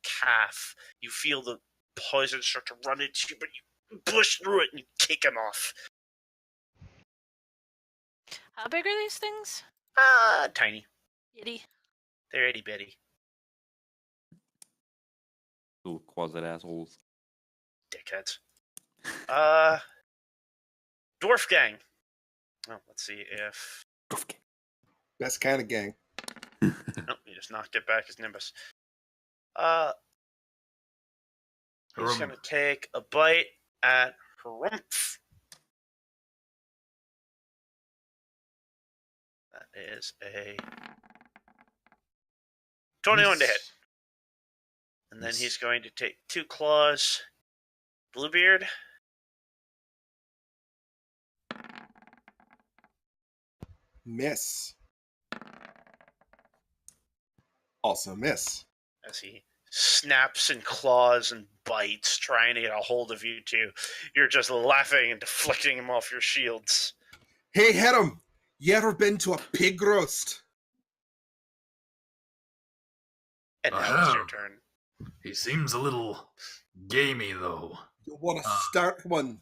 calf. You feel the poison start to run into you, but you push through it and you kick him off. How big are these things? Tiny. Itty. They're itty bitty. Little quasit assholes. Dickheads. Dwarf gang. Oh, let's see if... Best kind of gang. Nope, he just knocked it back as Nimbus. He's going to take a bite at Harumph. That is a 21 to hit. And then he's going to take 2 claws. Bluebeard. Miss. Also miss. As he snaps and claws and bites, trying to get a hold of you two. You're just laughing and deflecting him off your shields. Hey, Herum, you ever been to a pig roast? And now it's your turn. He seems a little gamey, though. You want to start one?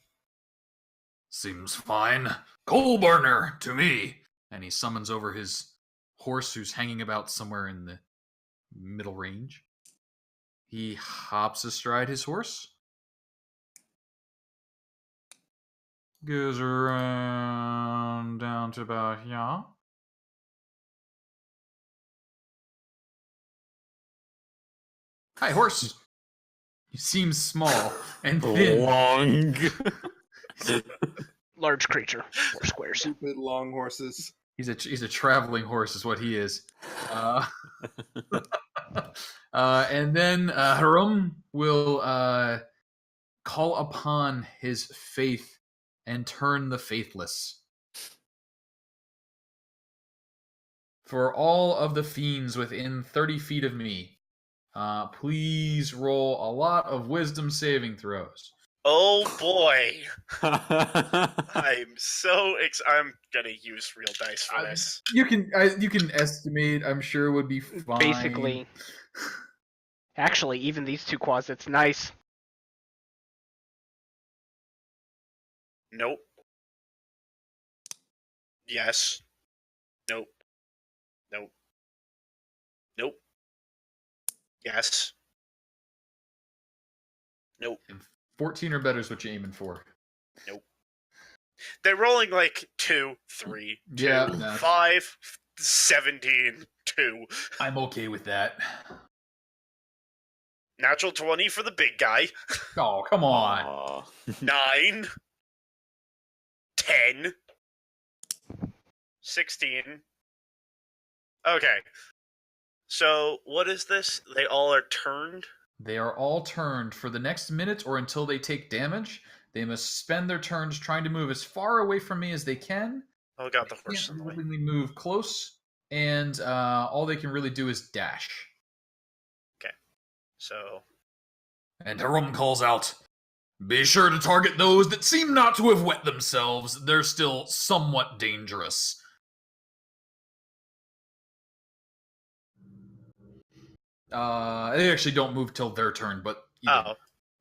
Seems fine. Coal burner to me. And he summons over his horse, who's hanging about somewhere in the middle range. He hops astride his horse. Goes around down to about here. Hi, horse. He seems small and thin. Long. Large creature. 4 squares. Stupid long horses. He's a traveling horse, is what he is. And then Harum will call upon his faith and turn the faithless. For all of the fiends within 30 feet of me, please roll a lot of wisdom saving throws. Oh boy. I'm gonna use real dice for this. You can estimate. I'm sure would be fine. Basically. Actually, even these 2 quasits, nice. Nope. Yes. Nope. Nope. Nope. Yes. Nope. 14 or better is what you're aiming for. Nope. They're rolling like 2, 3, 2, Yeah, no. 5, 17, 2. I'm okay with that. Natural 20 for the big guy. Oh, come on. Aw. 9, 10, 16. Okay. So, what is this? They all are turned? They are all turned for the next minute or until they take damage. They must spend their turns trying to move as far away from me as they can. Oh god, the They horse can't in the way. willingly move close, and all they can really do is dash. So, And Harum calls out, "Be sure to target those that seem not to have wet themselves. They're still somewhat dangerous." They actually don't move till their turn, but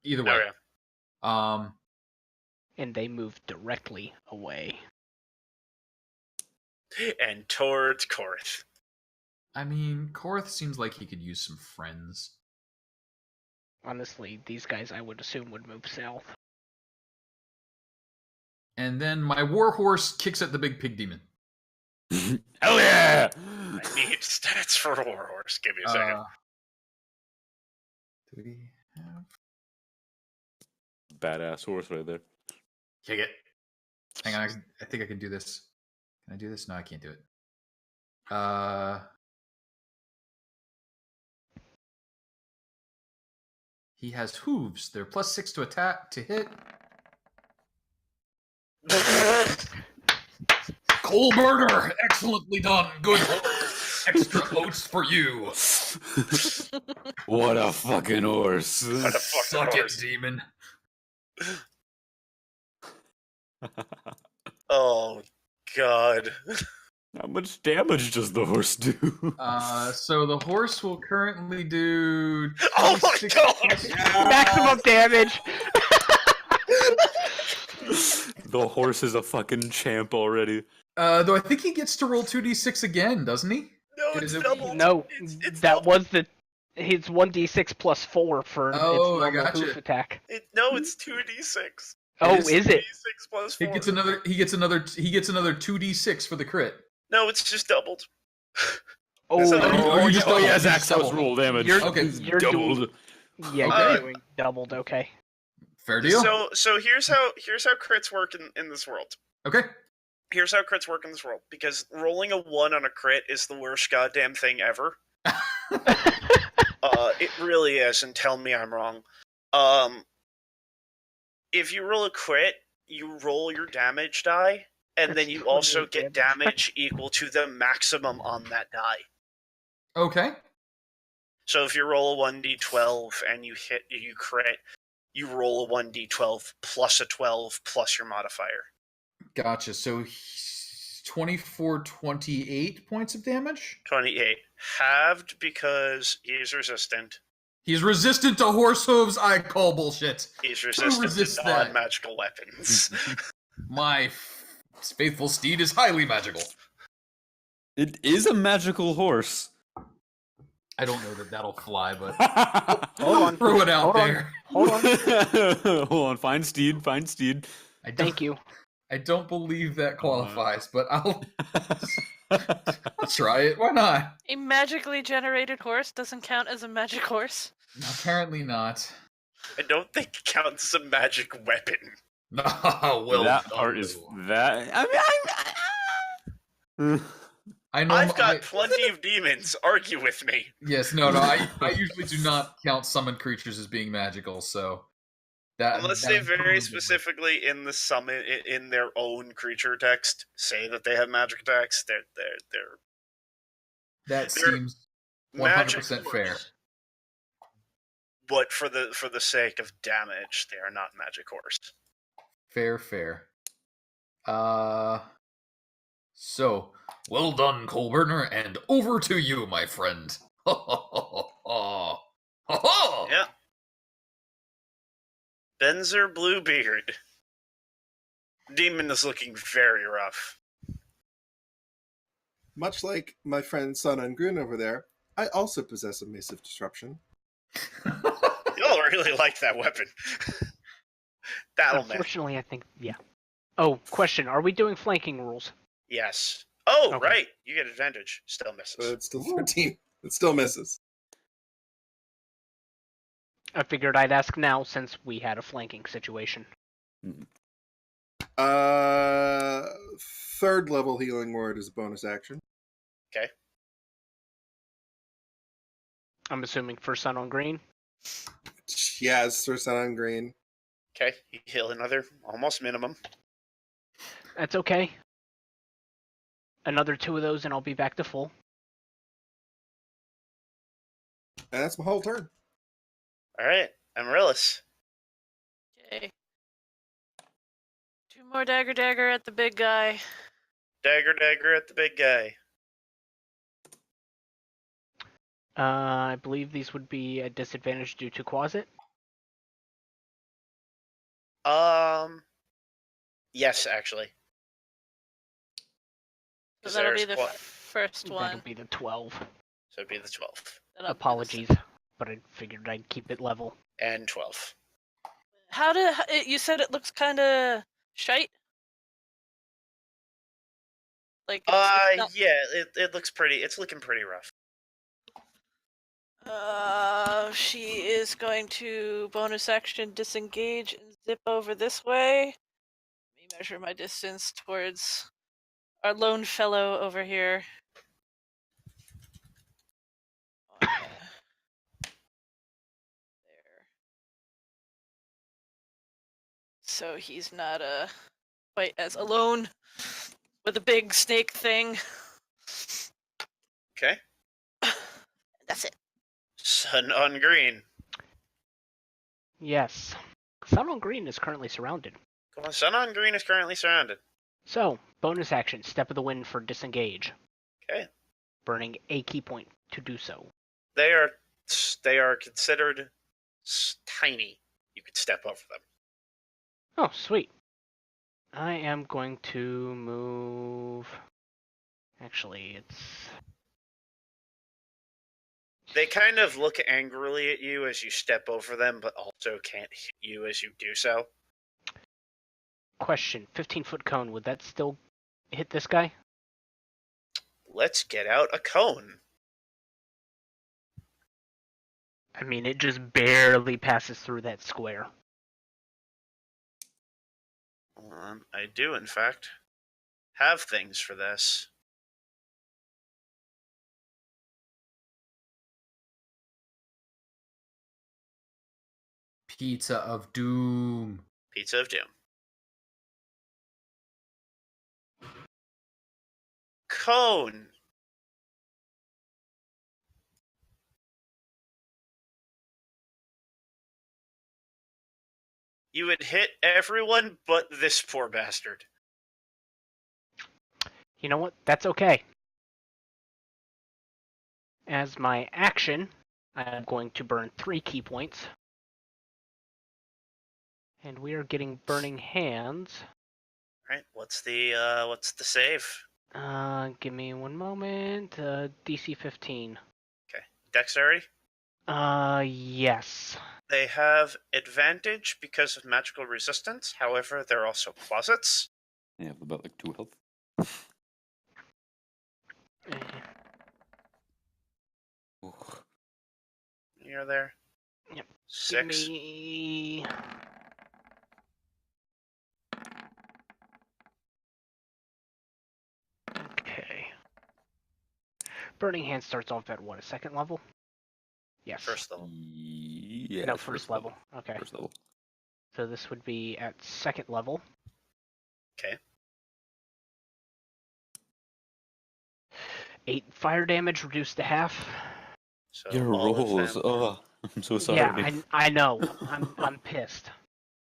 either way. okay. And they move directly away. And towards Korth. I mean, Korth seems like he could use some friends. Honestly, these guys I would assume would move south. And then my warhorse kicks at the big pig demon. Hell yeah! I need stats for a warhorse. Give me a second. Do we have... Badass horse right there. Kick it. Hang on, I think I can do this. Can I do this? No, I can't do it. He has hooves. They're +6 to attack, to hit. Coal burner! Excellently done. Good. Extra oats for you. What a fucking horse. What a fucking Suck horse. it, demon. Oh, God. How much damage does the horse do? So the horse will currently do... Oh my 26 God! plus- Maximum damage! The horse is a fucking champ already. Though I think he gets to roll 2d6 again, doesn't he? No, Is it's it- doubled. No, It's that doubled. was the... It's 1d6 plus 4 for its Oh, I normal gotcha. hoof attack. No, it's 2d6. Oh, is is it? 2d6 plus He 4. gets another 2d6 for the crit. No, it's just doubled. Oh, So- Oh, you just doubled- yeah, you Zach's just doubled. roll damage. You're- Okay. you're doubled. yeah, Okay. you're doing doubled, okay. Fair deal. So here's how crits work in this world. Okay. Here's how crits work in this world. Because rolling a 1 on a crit is the worst goddamn thing ever. It really is, and tell me I'm wrong. If you roll a crit, you roll your damage die, and then That's you also 28 get damage equal to the maximum on that die. Okay. So if you roll a 1d12 and you crit, you roll a 1d12 plus a 12 plus your modifier. Gotcha. So 24, 28 points of damage? 28. Halved because he's resistant. He's resistant to horse hooves. I call bullshit. He's resistant resists to that? non-magical weapons. My faithful steed is highly magical. It is a magical horse. I don't know that that'll fly, but Hold on. throw it out Hold on. there. Hold on. Hold on, find steed, find steed. I don't, Thank you. I don't believe that qualifies, but I'll try it. Why not? A magically generated horse doesn't count as a magic horse. Apparently not. I don't think it counts as a magic weapon. Well that done, part is though. that. I mean, I know. I've got plenty of demons. Argue with me. Yes, no. I usually do not count summoned creatures as being magical, so that Unless that they is very probably- specifically in the summon in their own creature text say that they have magic attacks, they're That they're seems magic 100% fair. horse. But for the sake of damage, they are not magic horse. Fair. So Well done, Coalburner, and over to you, my friend. Yeah. Benzer Bluebeard. Demon is looking very rough. Much like my friend Sun Ungrun over there, I also possess a mace of disruption. Y'all really like that weapon. Battlements. Unfortunately, I think Oh, question: are we doing flanking rules? Yes. Oh, Okay. right. You get advantage. Still misses. But it's still 13. It still misses. I figured I'd ask now since we had a flanking situation. Third level healing word is a bonus action. Okay. I'm assuming for Sun on Green. Yes, for Sun on Green. Okay. You heal another almost minimum. That's okay. Another 2 of those and I'll be back to full. And that's my whole turn. All right. Amaryllis. Okay. 2 more dagger at the big guy. Dagger at the big guy. I believe these would be a disadvantage due to Quasit. Yes, actually. So that'll be There's the first one. That'll be the 12. So it'd be the 12. Apologies, but I figured I'd keep it level. And 12. You said it looks kind of shite? Like it's not... Yeah, it looks pretty. It's looking pretty rough. She is going to bonus action disengage and zip over this way. Let me measure my distance towards our lone fellow over here. Oh, yeah. There. So he's not quite as alone with a big snake thing. Okay. That's it. Sun on Green. Yes. Sun on Green is currently surrounded. Come on, Sun on Green is currently surrounded. So, bonus action, Step of the Wind for disengage. Okay. Burning a key point to do so. They are considered tiny. You could step over them. Oh, sweet. I am going to move... Actually, it's... They kind of look angrily at you as you step over them, but also can't hit you as you do so. Question, 15-foot cone, would that still hit this guy? Let's get out a cone. I mean, it just barely passes through that square. I do, in fact, have things for this. Pizza of Doom. Pizza of Doom. Cone. You would hit everyone but this poor bastard. You know what? That's okay. As my action, I'm going to burn 3 key points. And we are getting Burning Hands. Right, what's the save? Give me one moment. DC 15. Okay. Dexterity? Yes. They have advantage because of magical resistance. However, they're also closets. They have about like 2 health. You're there. Yep. 6. Give me... Okay. Burning Hand starts off at what, a second level? Yes. First level. Yeah. No, first level. Okay. First level. So this would be at second level. Okay. 8 fire damage reduced to half. So Your all of rolls. them- Oh, I'm so sorry. Yeah, I know. I'm pissed.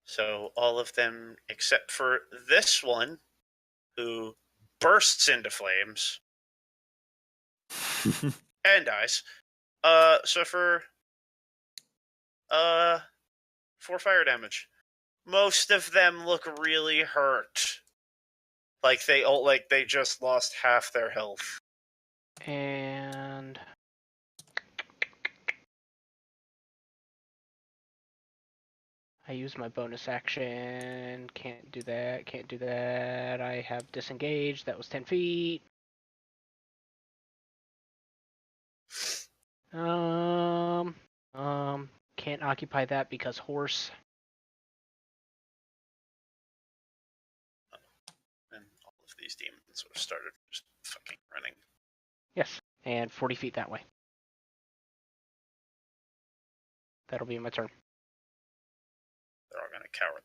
So all of them except for this one, who bursts into flames and dies. Suffer 4 fire damage. Most of them look really hurt. Like they just lost half their health. And I use my bonus action. Can't do that. Can't do that. I have disengaged. That was 10 feet. Can't occupy that because horse. And all of these demons sort of started just fucking running. Yes, and 40 feet that way. That'll be my turn. They're all gonna cower.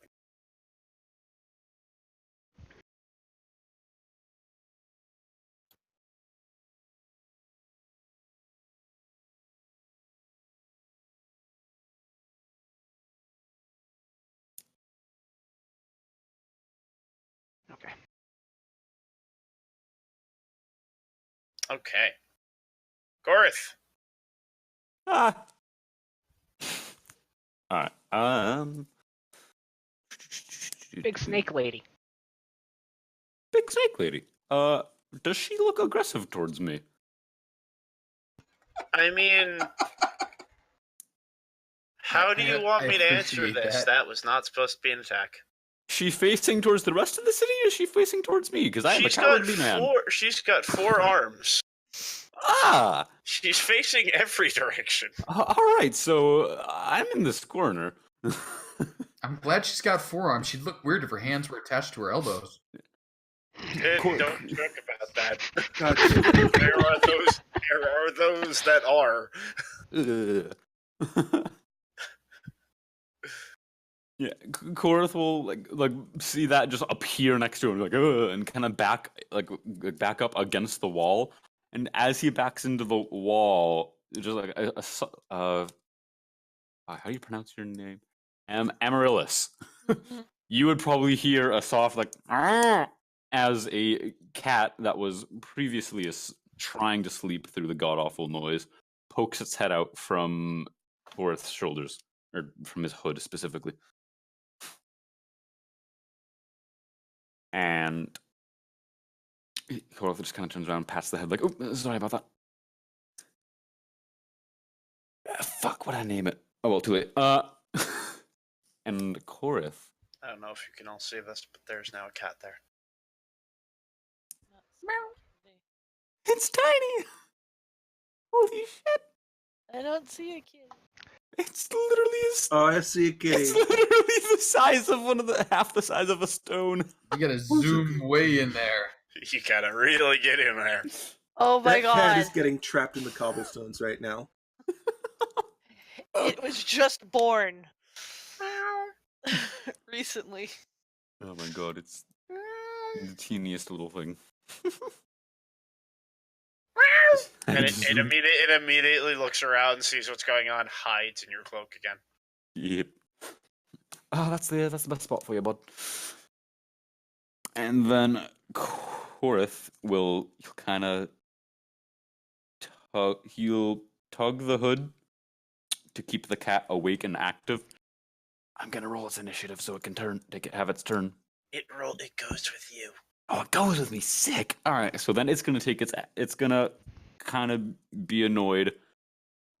Okay. Okay. Gorith. Ah. All right. Big snake lady. Big snake lady. Does she look aggressive towards me? I mean, how do you want I me to answer appreciate this? that. That was not supposed to be an attack. She facing towards the rest of the city, or is she facing towards me? Because I am a cowardly man. She's got 4 arms. Ah! She's facing every direction. All right, so I'm in this corner. I'm glad she's got 4 arms. She'd look weird if her hands were attached to her elbows. Don't joke about that. God, There are those that are. Yeah, Korth will like see that just appear next to him, like and kind of back up against the wall. And as he backs into the wall, just like how do you pronounce your name? Amaryllis. You would probably hear a soft like as a cat that was previously trying to sleep through the god awful noise pokes its head out from Korth's shoulders, or from his hood specifically. And Korth just kind of turns around and pats the head like, oh, sorry about that. Fuck, what did I name it? Oh, well, too late. And Korth. I don't know if you can all see this, but there's now a cat there. It's tiny! Holy shit! I don't see a kid. It's literally oh, I see a kitty. It's literally the size of half the size of a stone. You gotta zoom way in there. You gotta really get in there. Oh my That cat god. is getting trapped in the cobblestones right now. It was just born. Recently. Oh my god, it's the teeniest little thing. And it immediately looks around and sees what's going on, hides in your cloak again. Yep. Oh, that's the best spot for you, bud. And then Korth will kind of he'll tug the hood to keep the cat awake and active. I'm gonna roll its initiative so it can have its turn. It goes with you. Oh, it goes with me. Sick. All right, so then it's gonna kind of be annoyed,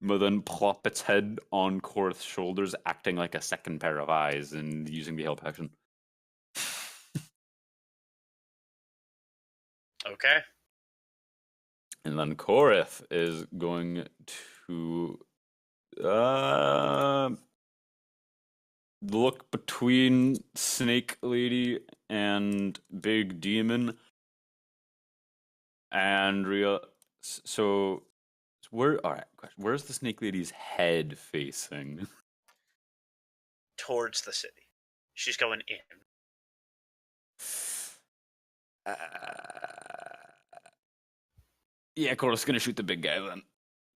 but then plop its head on Korth's shoulders, acting like a second pair of eyes and using the help action. Okay. And then Korth is going to look between Snake Lady and Big Demon and so where's the Snake Lady's head facing? Towards the city. She's going in. Yeah, Korth's gonna shoot the big guy then.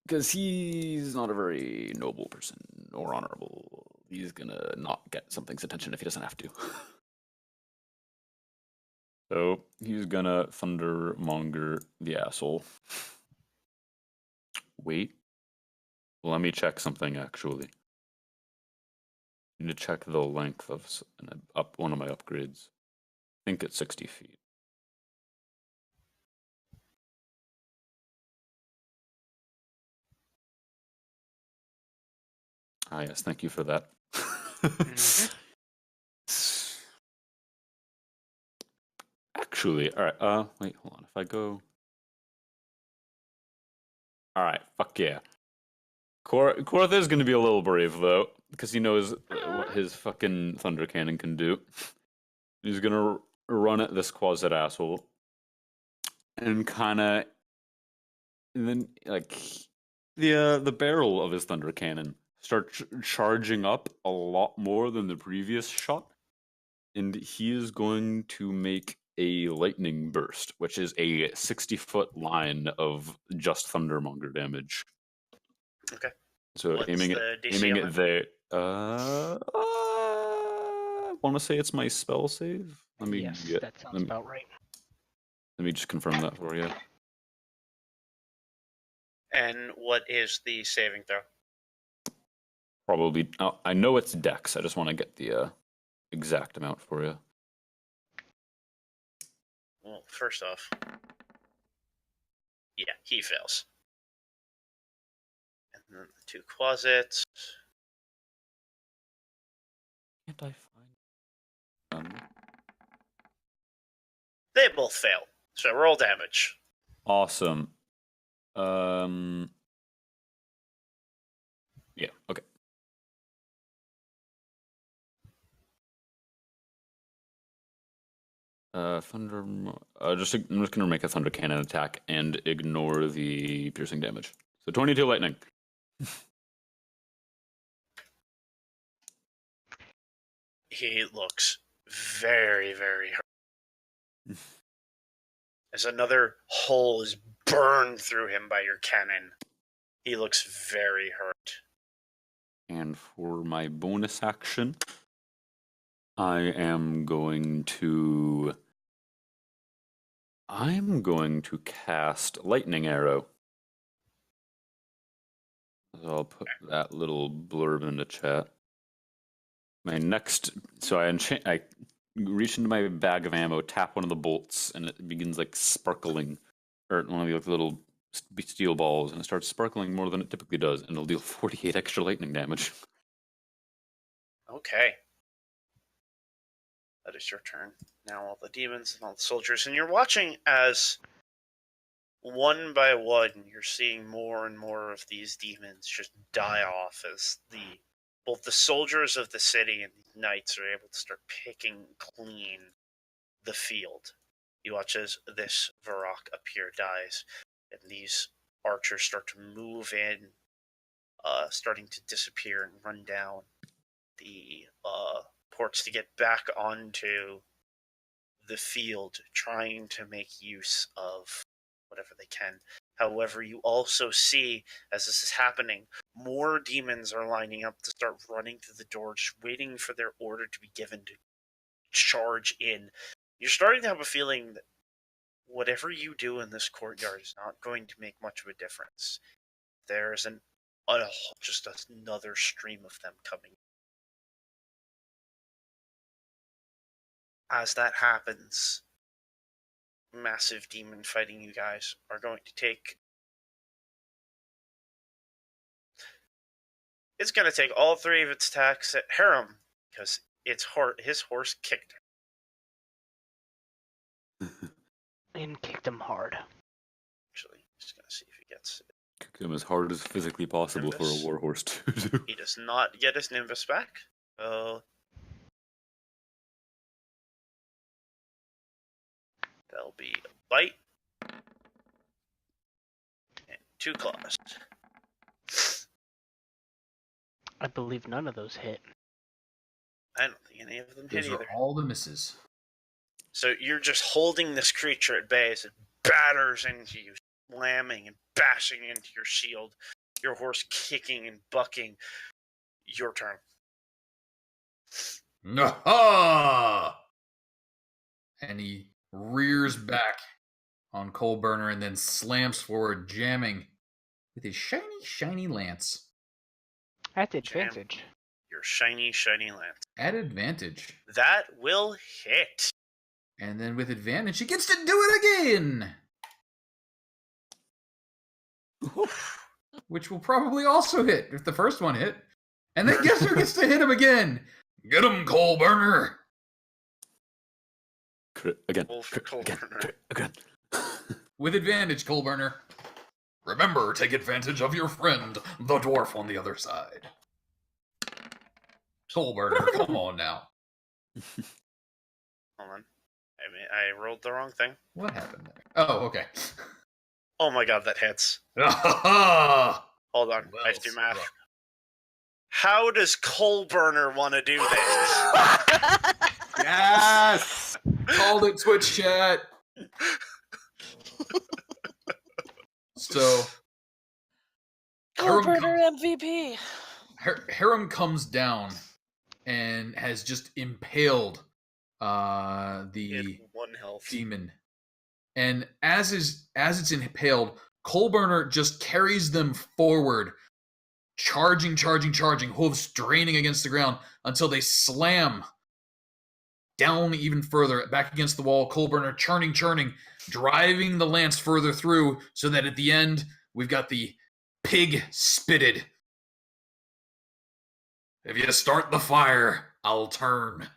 Because he's not a very noble person or honorable. He's gonna not get something's attention if he doesn't have to. So he's gonna Thundermonger the asshole. Wait. Let me check something actually. I need to check the length of one of my upgrades. I think it's 60 feet. Ah, yes, thank you for that. Actually, all right. Wait, hold on. If I go, all right. Fuck yeah. Korth is going to be a little brave though, because he knows what his fucking thunder cannon can do. He's gonna run at this Quasit asshole, and kind of, and then like the barrel of his thunder cannon starts charging up a lot more than the previous shot, and he is going to make a lightning burst, which is a 60-foot line of just thundermonger damage. Okay. So What's aiming the DC aiming on it there. I want to say it's my spell save. Let me Yes, get. that sounds Let me, about right. let me just confirm that for you. And what is the saving throw? Probably. Oh, I know it's Dex. I just want to get the exact amount for you. Well, first off, yeah, he fails. And then the two Quasits. Can't I find? They both fail. So roll damage. Awesome. Yeah. Okay. Thunder. I'm just gonna make a thunder cannon attack and ignore the piercing damage. So 22 lightning. He looks very, very hurt. As another hole is burned through him by your cannon. He looks very hurt. And for my bonus action, I am going to cast Lightning Arrow. So I'll put that little blurb in the chat. My next, so I reach into my bag of ammo, tap one of the bolts, and it begins like sparkling, or one of the like, little steel balls, and it starts sparkling more than it typically does, and it'll deal 48 extra lightning damage. Okay. That is your turn. Now all the demons and all the soldiers, and you're watching as one by one you're seeing more and more of these demons just die off as both the soldiers of the city and the knights are able to start picking clean the field. You watch as this Varrock up here dies, and these archers start to move in, starting to disappear and run down the ports to get back onto the field, trying to make use of whatever they can. However, you also see, as this is happening, more demons are lining up to start running through the door, just waiting for their order to be given to charge in. You're starting to have a feeling that whatever you do in this courtyard is not going to make much of a difference. There's just another stream of them coming. As that happens, massive demon fighting you guys are going to take. It's going to take all three of its attacks at Harem because his horse kicked her. And kicked him hard. Actually, just going to see if he gets it. Kick him as hard as physically possible Nimbus. for a warhorse to do. He does not get his Nimbus back. That'll be a bite and 2 claws. I believe none of those hit. I don't think any of them hit Those are either. all the misses. So you're just holding this creature at bay as it batters into you, slamming and bashing into your shield. Your horse kicking and bucking. Your turn. Aha! And he rears back on Coal Burner and then slams forward, jamming with his shiny, shiny lance. At advantage. Your shiny, shiny lance. At advantage. That will hit. And then with advantage, he gets to do it again! Which will probably also hit if the first one hit. And then guess who gets to hit him again? Get him, coal burner! Again. Roll for coal burner. Again. With advantage, coal burner. Remember, take advantage of your friend, the dwarf on the other side. Coal burner, come on now. Hold on. I rolled the wrong thing. What happened there? Oh, okay. Oh my god, that hits. Well Hold on, I have to do math. struck. How does coal burner want to do this? Yes! Called it, Twitch chat. So, Coal Harem burner MVP. Harem comes down and has just impaled He had the 1 health. demon. And as it's impaled, Coalburner just carries them forward, charging, hooves draining against the ground until they slam down even further, back against the wall. Coalburner churning, driving the lance further through so that at the end, we've got the pig spitted. If you start the fire, I'll turn.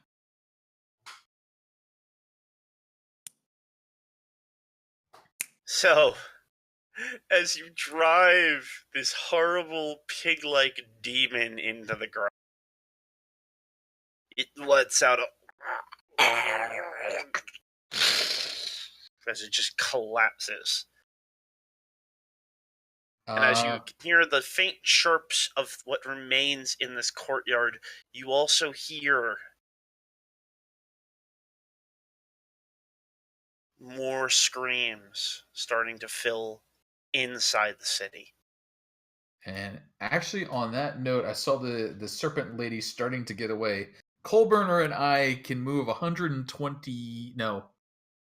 So, as you drive this horrible pig-like demon into the ground, it lets out a as it just collapses. And as you hear the faint chirps of what remains in this courtyard, you also hear more screams starting to fill inside the city. And actually, on that note, I saw the serpent lady starting to get away. Coalburner and I can move 120. No,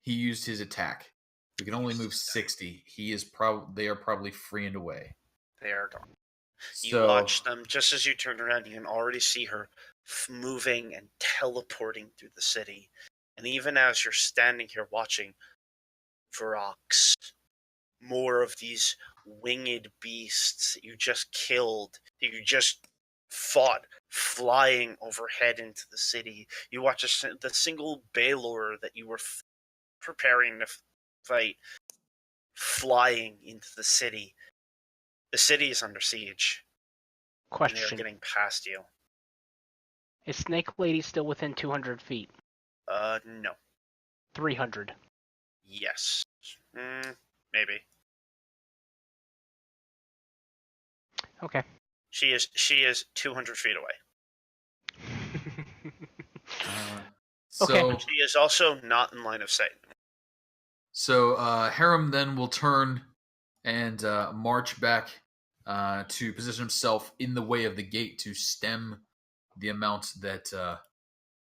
he used his attack. We can only move 60. They are probably free and away. They are gone. You So, watch them just as you turn around. You can already see her moving and teleporting through the city. And even as you're standing here watching, Vrox, more of these winged beasts that you just killed, that you just fought, flying overhead into the city. You watch the single Baylor that you were preparing to fight, flying into the city. The city is under siege. And they're Question. getting past you. Is Snake Lady still within 200 feet? No. 300. Yes. Maybe. Okay. She is 200 feet away. so, Okay. She is also not in line of sight. So Harem then will turn and march back to position himself in the way of the gate to stem the amount that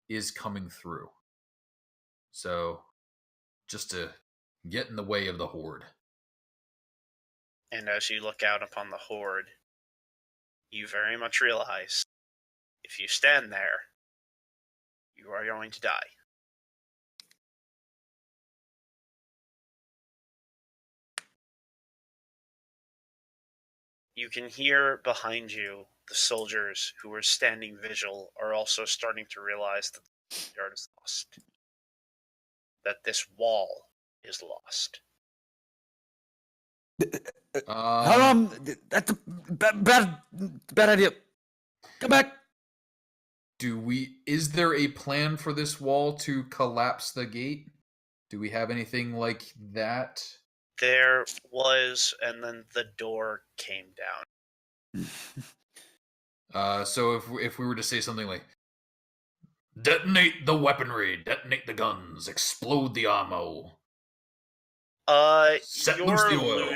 is coming through. So just to get in the way of the horde. And as you look out upon the horde, you very much realize if you stand there, you are going to die. You can hear behind you the soldiers who are standing vigil are also starting to realize that the yard is lost. That this wall is lost. Haram, that's a bad idea. Come back. Is there a plan for this wall to collapse the gate? Do we have anything like that? There was, and then the door came down. So if we were to say something like, Detonate the weaponry, detonate the guns, explode the ammo. Set loose the oil.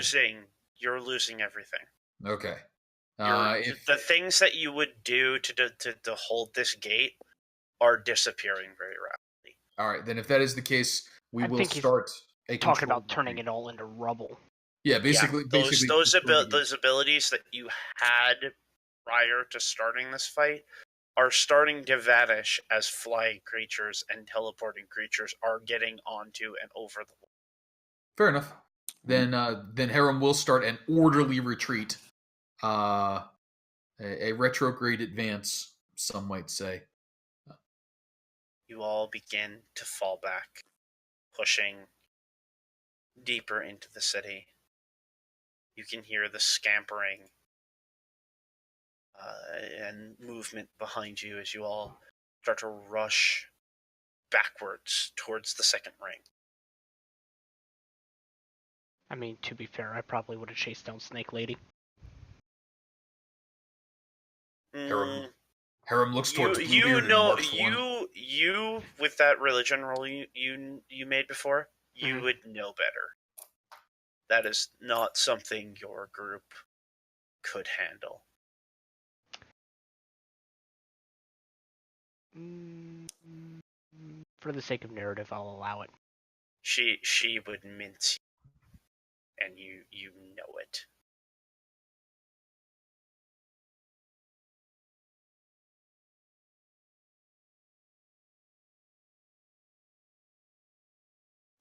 You're losing everything. okay. The things that you would do to hold this gate are disappearing very rapidly. All right, then if that is the case, we I will think he's start a Talking control about turning group. it all into rubble. Yeah, basically, those abilities that you had prior to starting this fight are starting to vanish as flying creatures and teleporting creatures are getting onto and over the wall. Fair enough. Then Harem will start an orderly retreat, a retrograde advance, some might say, you all begin to fall back, pushing deeper into the city. You can hear the scampering and movement behind you as you all start to rush backwards towards the second ring. I mean, to be fair, I probably would have chased down Snake Lady. Harem looks towards Bluebeard and marks one. You with that religion roll you made before, you would know better. That is not something your group could handle. For the sake of narrative, I'll allow it. She would mince you, and you know it.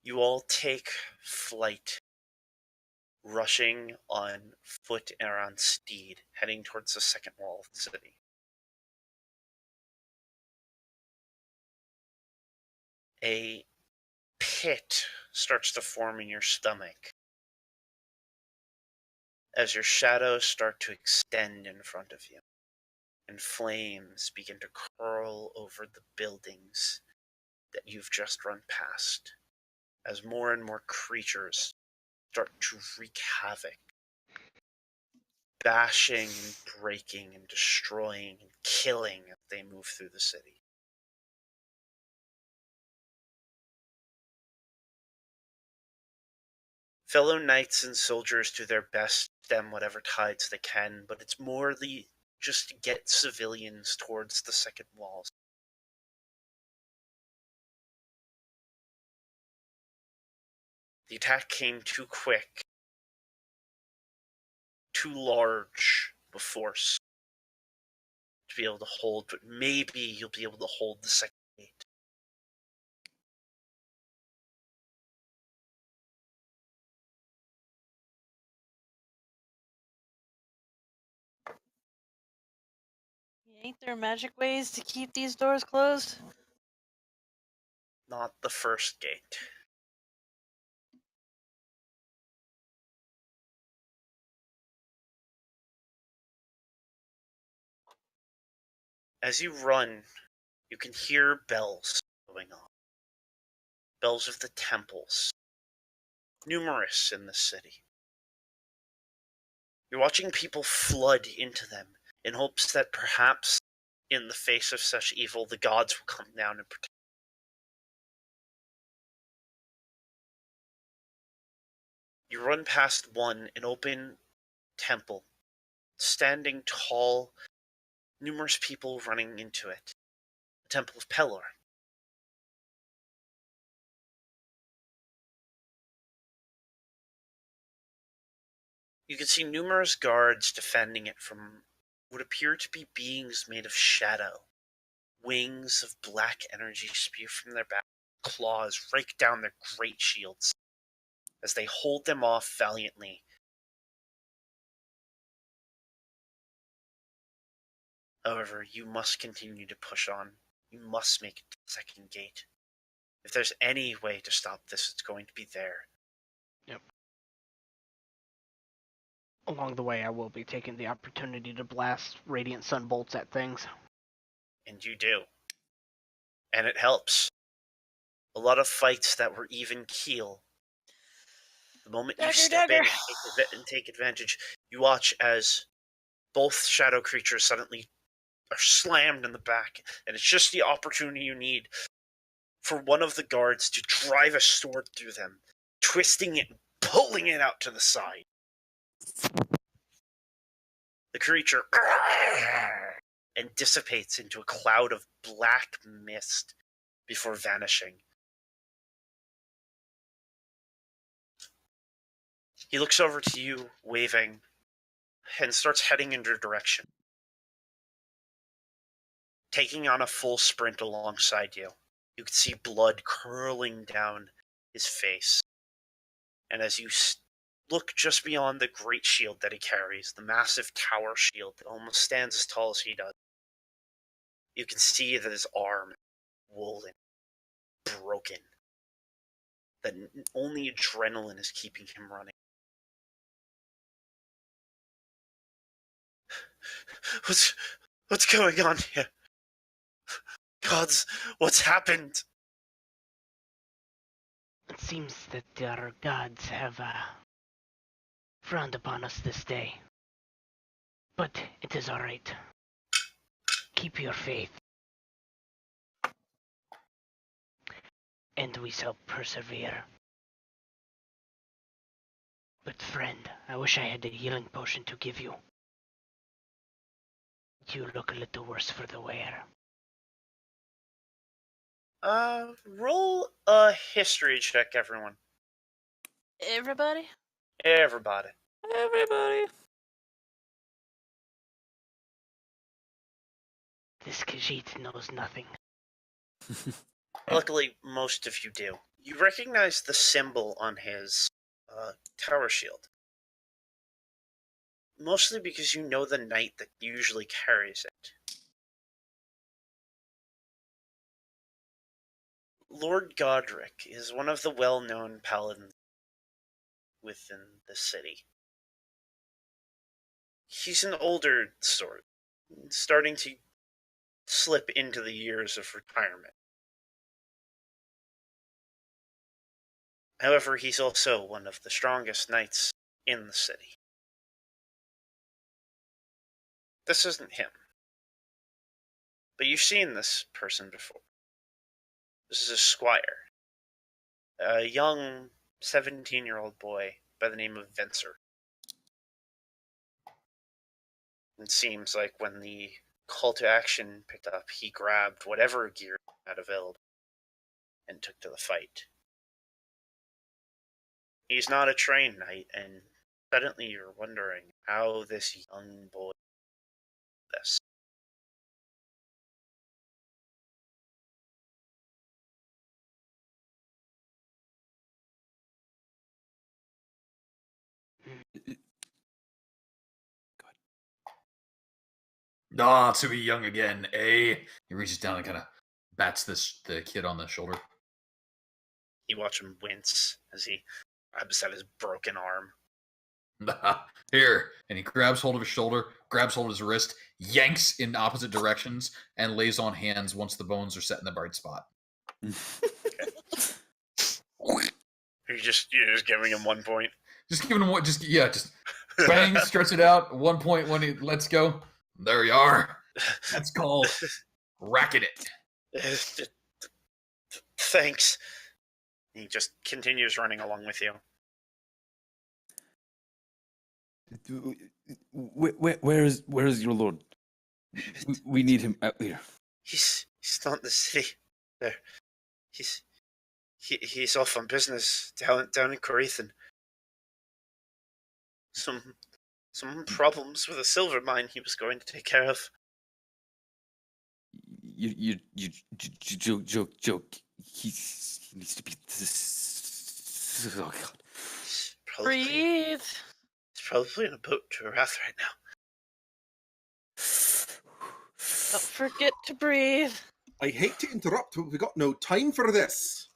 You all take flight, rushing on foot or on steed, heading towards the second wall of the city. A pit starts to form in your stomach as your shadows start to extend in front of you, and flames begin to curl over the buildings that you've just run past, as more and more creatures start to wreak havoc, bashing and breaking and destroying and killing as they move through the city. Fellow knights and soldiers do their best to stem whatever tides they can, but it's morely just to get civilians towards the second walls. The attack came too quick, too large of a force to be able to hold, but maybe you'll be able to hold the second gate. Ain't there magic ways to keep these doors closed? Not the first gate. As you run, you can hear bells going on. Bells of the temples, numerous in the city. You're watching people flood into them in hopes that perhaps, in the face of such evil, the gods will come down and protect. You run past an open temple, standing tall, numerous people running into it. The Temple of Pelor. You can see numerous guards defending it from what appear to be beings made of shadow. Wings of black energy spew from their back, claws rake down their great shields as they hold them off valiantly. However, you must continue to push on. You must make it to the second gate. If there's any way to stop this, it's going to be there. Yep. Along the way, I will be taking the opportunity to blast radiant sun bolts at things. And you do. And it helps. A lot of fights that were even keel. The moment you step in and take advantage, you watch as both shadow creatures suddenly are slammed in the back, and it's just the opportunity you need for one of the guards to drive a sword through them, twisting it and pulling it out to the side. The creature and dissipates into a cloud of black mist before vanishing. He looks over to you, waving, and starts heading in your direction, taking on a full sprint alongside you. You can see blood curling down his face. And as you look just beyond the great shield that he carries, the massive tower shield that almost stands as tall as he does, you can see that his arm is swollen, broken. That only adrenaline is keeping him running. What's going on here? Gods, what's happened? It seems that our gods have frowned upon us this day. But it is alright. Keep your faith. And we shall persevere. But friend, I wish I had a healing potion to give you. You look a little worse for the wear. Roll a history check, everyone. Everybody? Everybody. Everybody. This Khajiit knows nothing. Luckily, most of you do. You recognize the symbol on his tower shield. Mostly because you know the knight that usually carries it. Lord Godric is one of the well-known paladins within the city. He's an older sort, starting to slip into the years of retirement. However, he's also one of the strongest knights in the city. This isn't him. But you've seen this person before. This is a squire. A young 17-year-old boy by the name of Venser. It seems like when the call to action picked up, he grabbed whatever gear he had available and took to the fight. He's not a trained knight, and suddenly you're wondering how this young boy did this. Ah, to be young again, eh? He reaches down and kind of bats the kid on the shoulder. You watch him wince as he grabs at his broken arm. Here, and he grabs hold of his shoulder, grabs hold of his wrist, yanks in opposite directions, and lays on hands once the bones are set in the right spot. You're just giving him 1 point. Just giving him just bang, stretch it out. 1 point when he lets go. There you are. That's called racking it. Thanks. He just continues running along with you. Where is your lord? We need him out here. He's not in the city. There. He's off on business down in Corethan. Some problems with a silver mine he was going to take care of. You joke. He needs to be. Oh God. Breathe. He's probably in a boat to Wrath right now. Don't forget to breathe. I hate to interrupt, but we've got no time for this.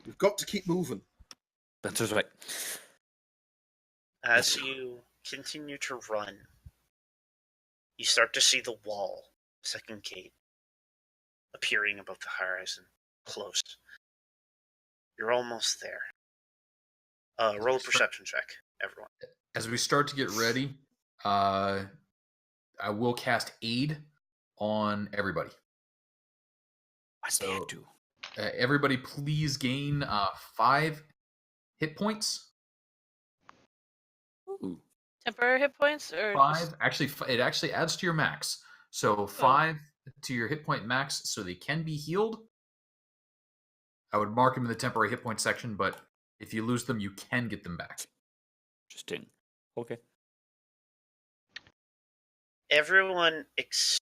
We've got to keep moving. That's right. As you continue to run, you start to see the wall, second gate, appearing above the horizon, close. You're almost there. Roll a perception check, everyone. As we start to get ready, I will cast aid on everybody. What's the head do? Everybody, please gain 5 hit points. Ooh. Temporary hit points or 5. just... Actually, it actually adds to your max. So 5 to your hit point max, so they can be healed. I would mark them in the temporary hit point section, but if you lose them, you can get them back. Interesting. Okay. Everyone except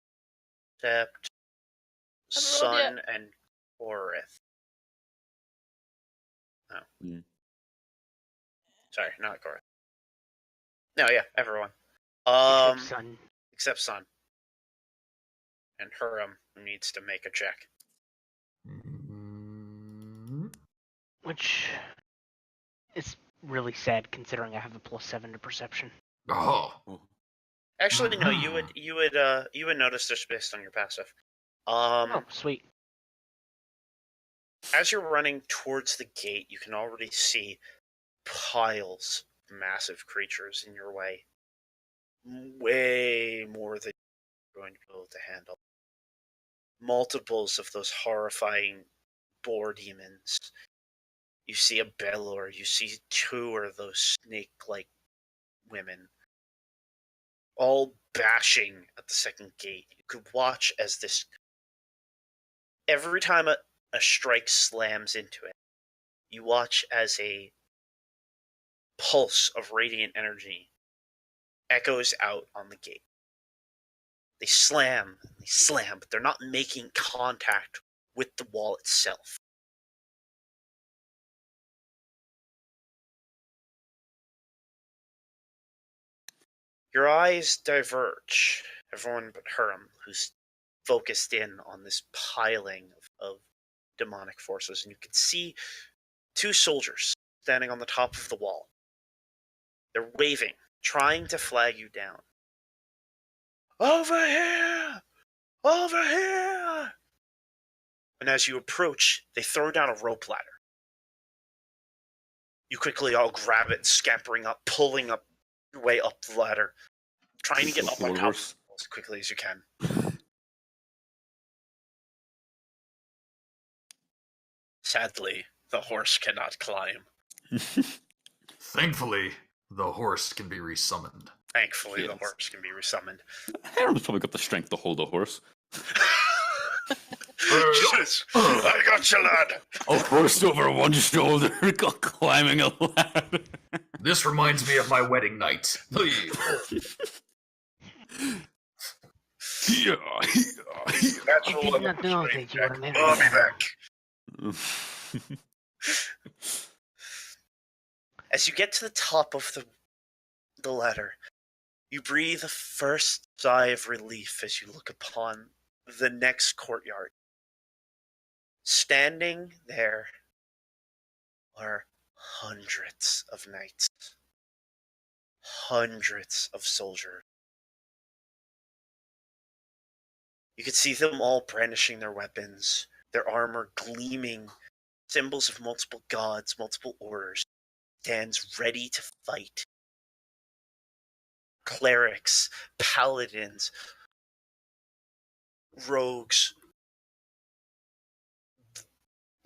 Sun and Orith. Oh. Mm. Sorry, not Korith. No, yeah, everyone. Except Sun. Except Sun. And Huram needs to make a check. which is really sad considering I have a +7 to perception. Oh. Actually, no. You would notice this based on your passive. Oh, sweet. As you're running towards the gate, you can already see piles of massive creatures in your way. Way more than you're going to be able to handle. Multiples of those horrifying boar demons. You see a Bellor, you see 2 of those snake-like women. All bashing at the second gate. You could watch as this... Every time a strike slams into it, you watch as a pulse of radiant energy echoes out on the gate. They slam, but they're not making contact with the wall itself. Your eyes diverge, everyone but Hurum, who's focused in on this piling of demonic forces, and you can see 2 soldiers standing on the top of the wall. They're waving, trying to flag you down. Over here! Over here! And as you approach, they throw down a rope ladder. You quickly all grab it, scampering up, pulling up your way up the ladder, trying to get up on top of it as quickly as you can. Sadly, the horse cannot climb. Thankfully, the horse can be resummoned. Thankfully, Yes. the horse can be resummoned. Harem's probably got the strength to hold a horse. Yes, I got you, lad. A horse over one shoulder climbing a ladder. This reminds me of my wedding night. Yeah. I did not know that you were married. I'll be back. As you get to the top of the ladder, you breathe a first sigh of relief as you look upon the next courtyard. Standing there are hundreds of knights, hundreds of soldiers. You can see them all brandishing their weapons, their armor gleaming, symbols of multiple gods, multiple orders, stands ready to fight. Clerics, paladins, rogues,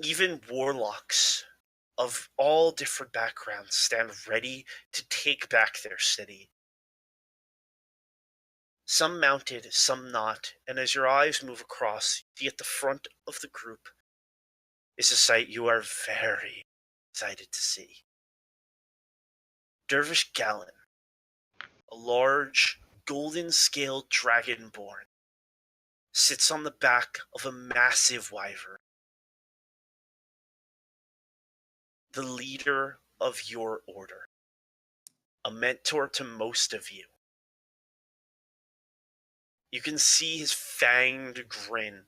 even warlocks of all different backgrounds stand ready to take back their city. Some mounted, some not, and as your eyes move across, you see at the front of the group is a sight you are very excited to see. Dervish Galen, a large, golden-scaled dragonborn, sits on the back of a massive wyvern. The leader of your order, a mentor to most of you. You can see his fanged grin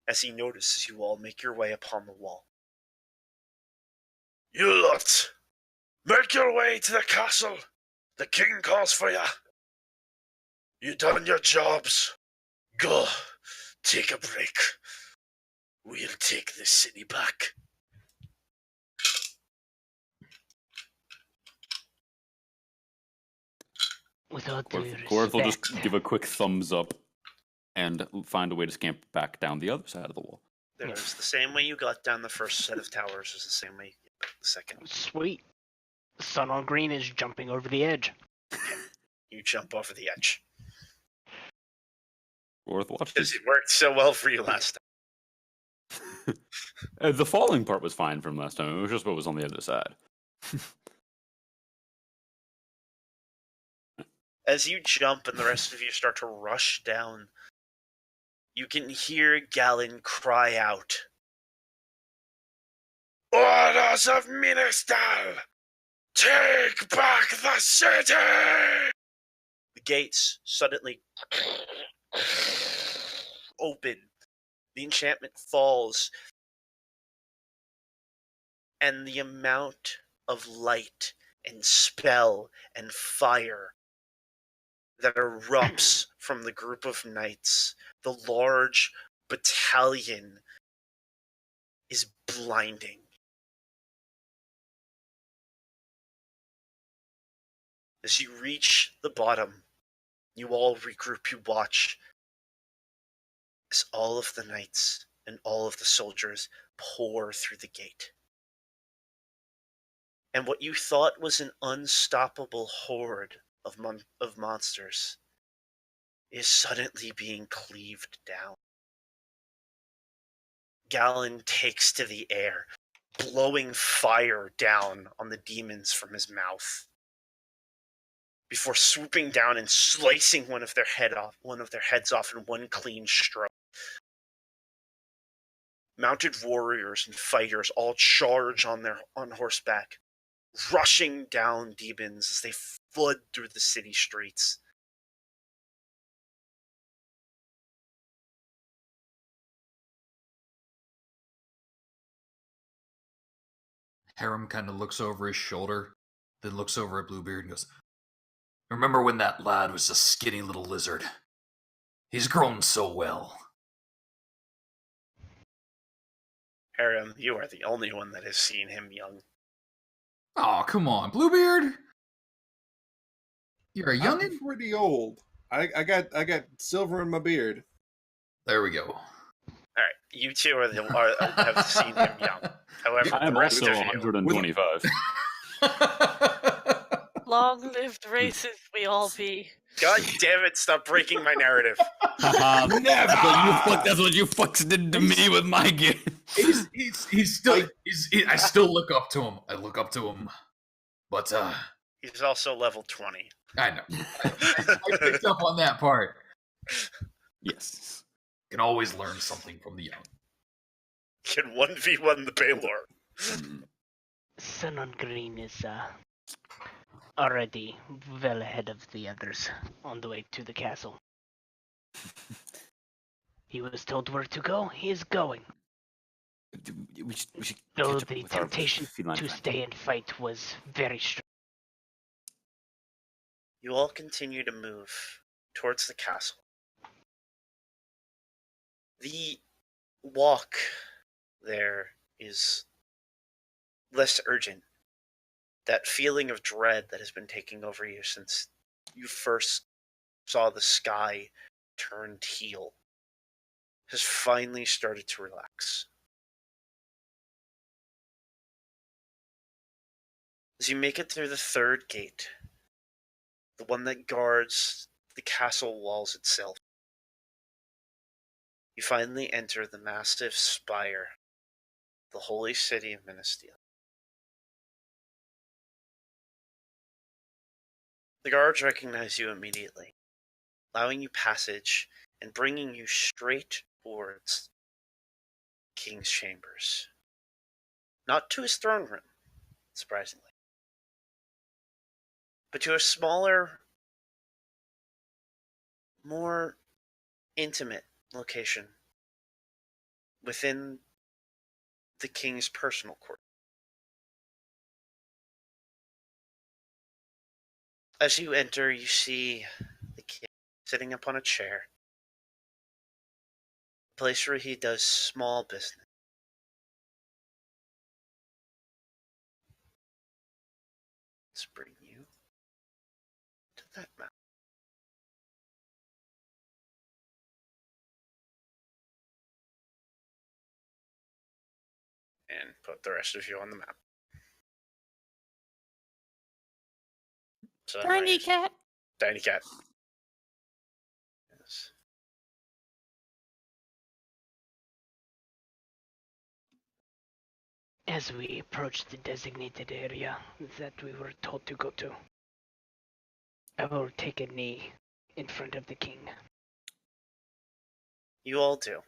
as he notices you all make your way upon the wall. You lot, make your way to the castle. The king calls for ya. You done your jobs. Go, take a break. We'll take this city back. Without due Korth will just respect. give a quick thumbs up and find a way to scamper back down the other side of the wall. There's the same way you got down the first set of towers is the same way you got the second. Sweet. Sun on Green is jumping over the edge. You jump over the edge. Korth watched Because it. it worked so well for you last time. The falling part was fine from last time. It was just what was on the other side. As you jump and the rest of you start to rush down, you can hear Galen cry out, "Orders of Ministel! Take back the city!" The gates suddenly open. The enchantment falls. and the amount of light and spell and fire that erupts from the group of knights, the large battalion, is blinding. As you reach the bottom, you all regroup, you watch as all of the knights and all of the soldiers pour through the gate. And what you thought was an unstoppable horde of monsters is suddenly being cleaved down. Galen takes to the air, blowing fire down on the demons from his mouth, before swooping down and slicing one of their heads off in one clean stroke. Mounted warriors and fighters all charge on horseback, rushing down demons as they flood through the city streets. Harem kind of looks over his shoulder, then looks over at Bluebeard and goes, "Remember when that lad was a skinny little lizard? He's grown so well." Harem, you are the only one that has seen him young. Oh, come on, Bluebeard! You're a I'm youngin'? pretty old. I got silver in my beard. There we go. All right, you two have seen him young. However, I am the rest also of you, 125. Long-lived races we all be. God damn it! Stop breaking my narrative. Never! That's what you fucks did to me with my game. He's still. I still look up to him. I look up to him, but He's also level 20. I know. I picked up on that part. Yes. Can always learn something from the young. Can 1v1 the Baylor. Sun on Green is already well ahead of the others on the way to the castle. He was told where to go. He is going. We should Though catch up the with our temptation feline to friend. stay and fight was very strong. You all continue to move towards the castle. The walk there is less urgent. That feeling of dread that has been taking over you since you first saw the sky turn teal has finally started to relax. As you make it through the third gate, the one that guards the castle walls itself, you finally enter the massive spire, the holy city of Ministel. The guards recognize you immediately, allowing you passage and bringing you straight towards the king's chambers. Not to his throne room, surprisingly, but to a smaller, more intimate location within the king's personal court. As you enter, you see the king sitting upon a chair, a place where he does small business. Let's bring you to that map. And put the rest of you on the map. So Tiny cat. Tiny cat. Yes. As we approach the designated area that we were told to go to, I will take a knee in front of the king. You all do.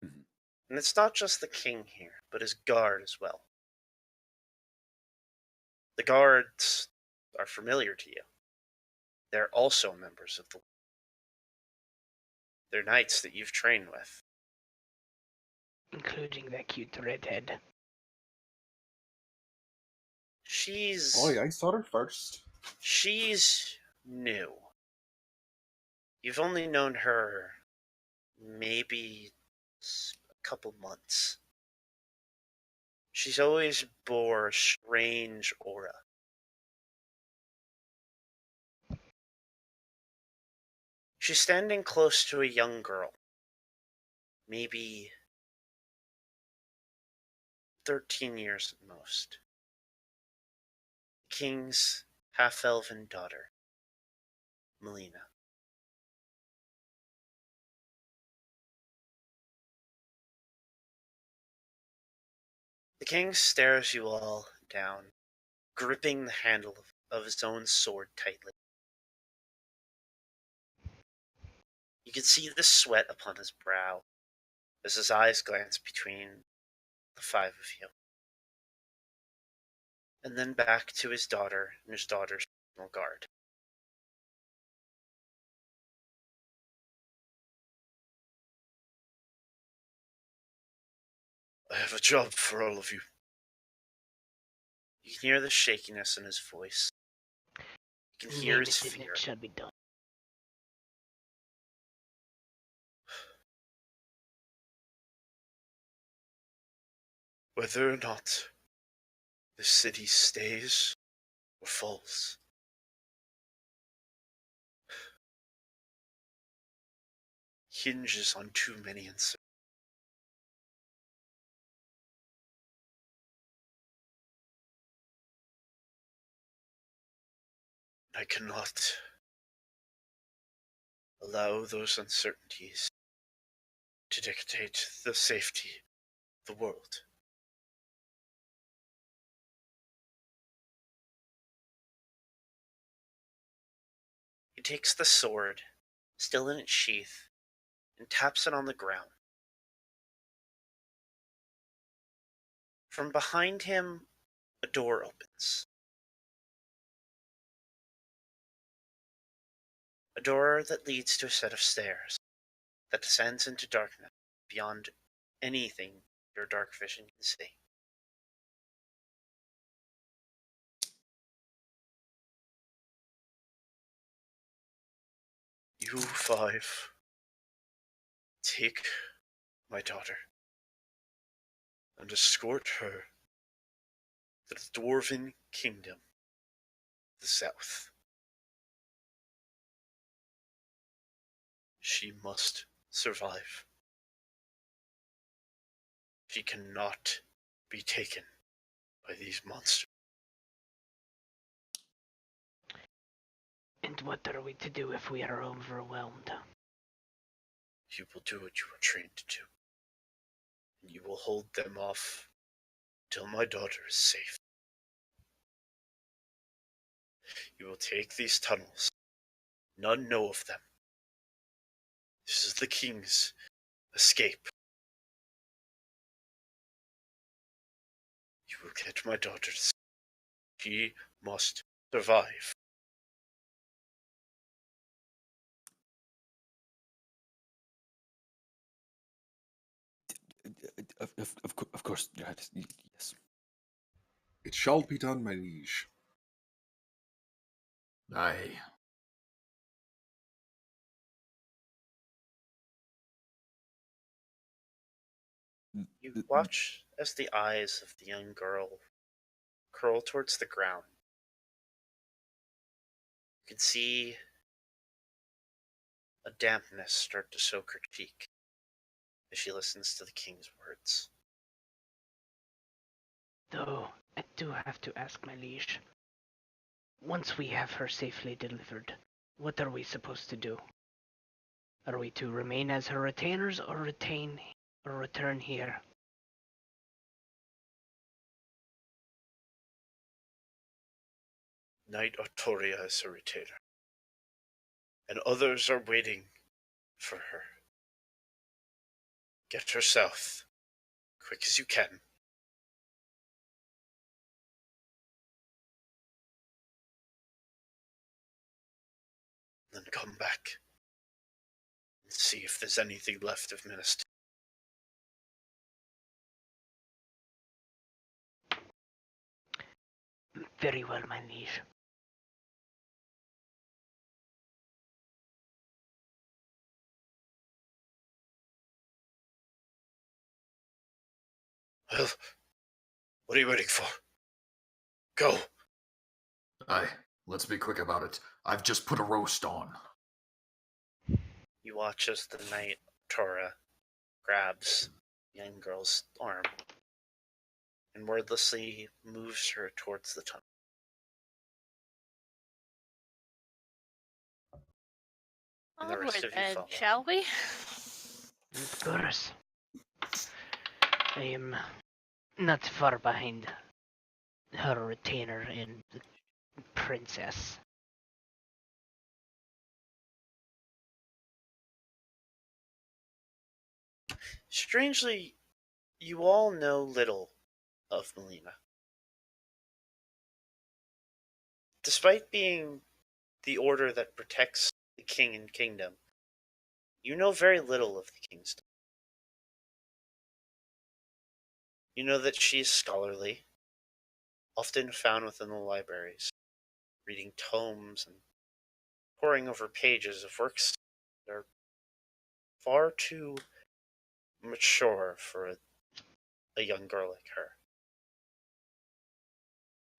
Mhm. And it's not just the king here, but his guard as well. The guards are familiar to you. They're also members of the... They're knights that you've trained with. Including that cute redhead. She's I saw her first. she's new. You've only known her maybe a couple months. She's always bore a strange aura. She's standing close to a young girl, maybe 13 years at most. The king's half-elven daughter, Melina. The king stares you all down, gripping the handle of his own sword tightly. You can see the sweat upon his brow as his eyes glance between the five of you, and then back to his daughter and his daughter's personal guard. I have a job for all of you. You can hear the shakiness in his voice. You can hear his fear. It shall be done. Whether or not the city stays or falls, hinges on too many uncertainties. I cannot allow those uncertainties to dictate the safety of the world. He takes the sword, still in its sheath, and taps it on the ground. From behind him, a door opens. A door that leads to a set of stairs that descends into darkness beyond anything your dark vision can see. You five, take my daughter and escort her to the Dwarven Kingdom, the south. She must survive. She cannot be taken by these monsters. And what are we to do if we are overwhelmed? You will do what you are trained to do. And you will hold them off till my daughter is safe. You will take these tunnels. None know of them. This is the king's escape. You will get my daughter. She must survive. Of course, Your Highness. Yes. It shall be done, my liege. Aye. You watch as the eyes of the young girl curl towards the ground. You can see a dampness start to soak her cheek as she listens to the king's words. Though, I do have to ask, my liege. Once we have her safely delivered, what are we supposed to do? Are we to remain as her retainers or return here? Knight Artoria is her retainer, and others are waiting for her. Get her south, quick as you can. Then come back and see if there's anything left of Ministel. Very well, my liege. Well, what are you waiting for? Go. Aye, let's be quick about it. I've just put a roast on. You watch as the knight, Tora, grabs the young girl's arm and wordlessly moves her towards the tunnel. And the rest Onward of you then, follow. shall we? Of course. I am not far behind her retainer and the princess. Strangely, you all know little of Melina. Despite being the order that protects the king and kingdom, you know very little of the king's daughter. You know that she is scholarly, often found within the libraries, reading tomes and poring over pages of works that are far too mature for a young girl like her.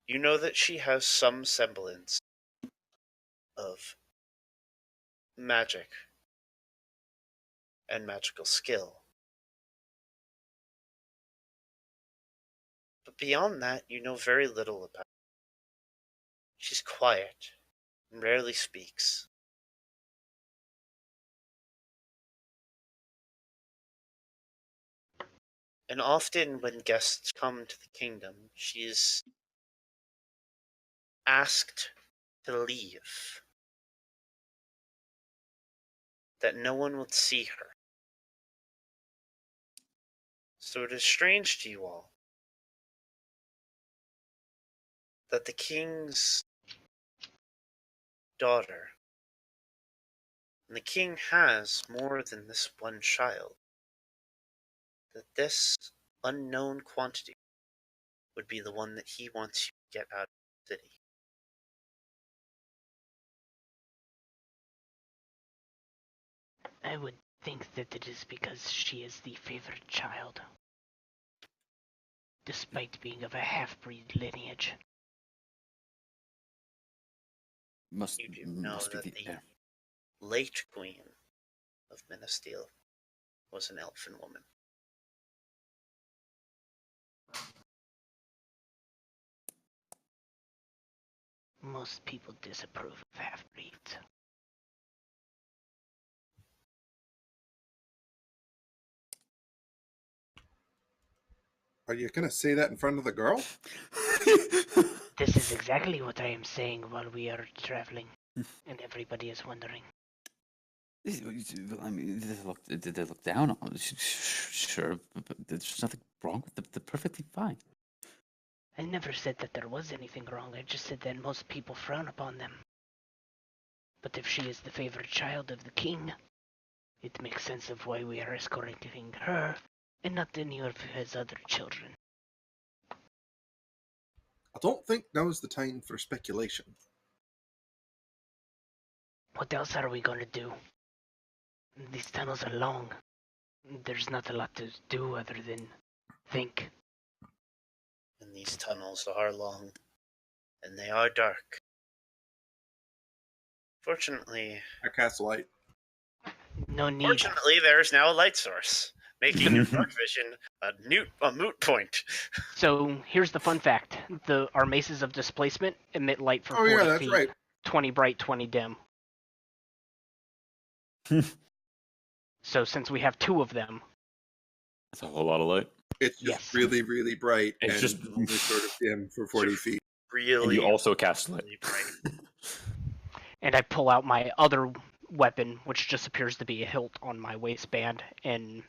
You know that she has some semblance of magic and magical skill. But beyond that, you know very little about her. She's quiet and rarely speaks. And often when guests come to the kingdom, she is asked to leave, that no one would see her. So it is strange to you all that the king's daughter, and the king has more than this one child, that this unknown quantity would be the one that he wants you to get out of the city. I would think that it is because she is the favorite child, despite being of a half-breed lineage. Must You do know be that the the heir. late queen of Ministel was an elfin woman. Most people disapprove of half-breeds. Are you going to say that in front of the girl? This is exactly what I am saying while we are traveling, and everybody is wondering. I mean, did they look down on? Sure, but there's nothing wrong with them. They're perfectly fine. I never said that there was anything wrong, I just said that most people frown upon them. But if she is the favorite child of the king, it makes sense of why we are escorting her, and not any of his other children. I don't think now's the time for speculation. What else are we gonna do? These tunnels are long. There's not a lot to do other than think. And these tunnels are long, and they are dark. Fortunately, I cast light. No need. Fortunately, there is now a light source, making your dark vision a moot point. So here's the fun fact: our maces of displacement emit light for Oh 40 yeah, that's feet. right. 20 bright, 20 dim. So since we have two of them, That's a whole lot of light. It's just Yes. really, really bright It's and just- only sort of dim for 40 feet. Really, And you also cast light. really bright. and I pull out my other weapon, which just appears to be a hilt on my waistband, and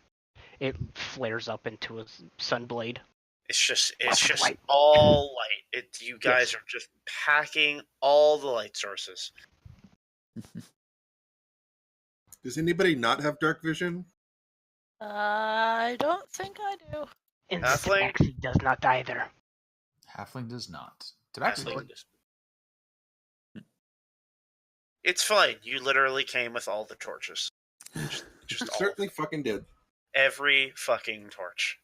it flares up into a sunblade. It's just light. all light. You guys Yes. are just packing all the light sources. Does anybody not have dark vision? I don't think I do. And Halfling? Tabaxi does not either. Halfling does not. Tabaxi. Casting It's fine. You literally came with all the torches. Just all. Certainly fucking did. Every fucking torch.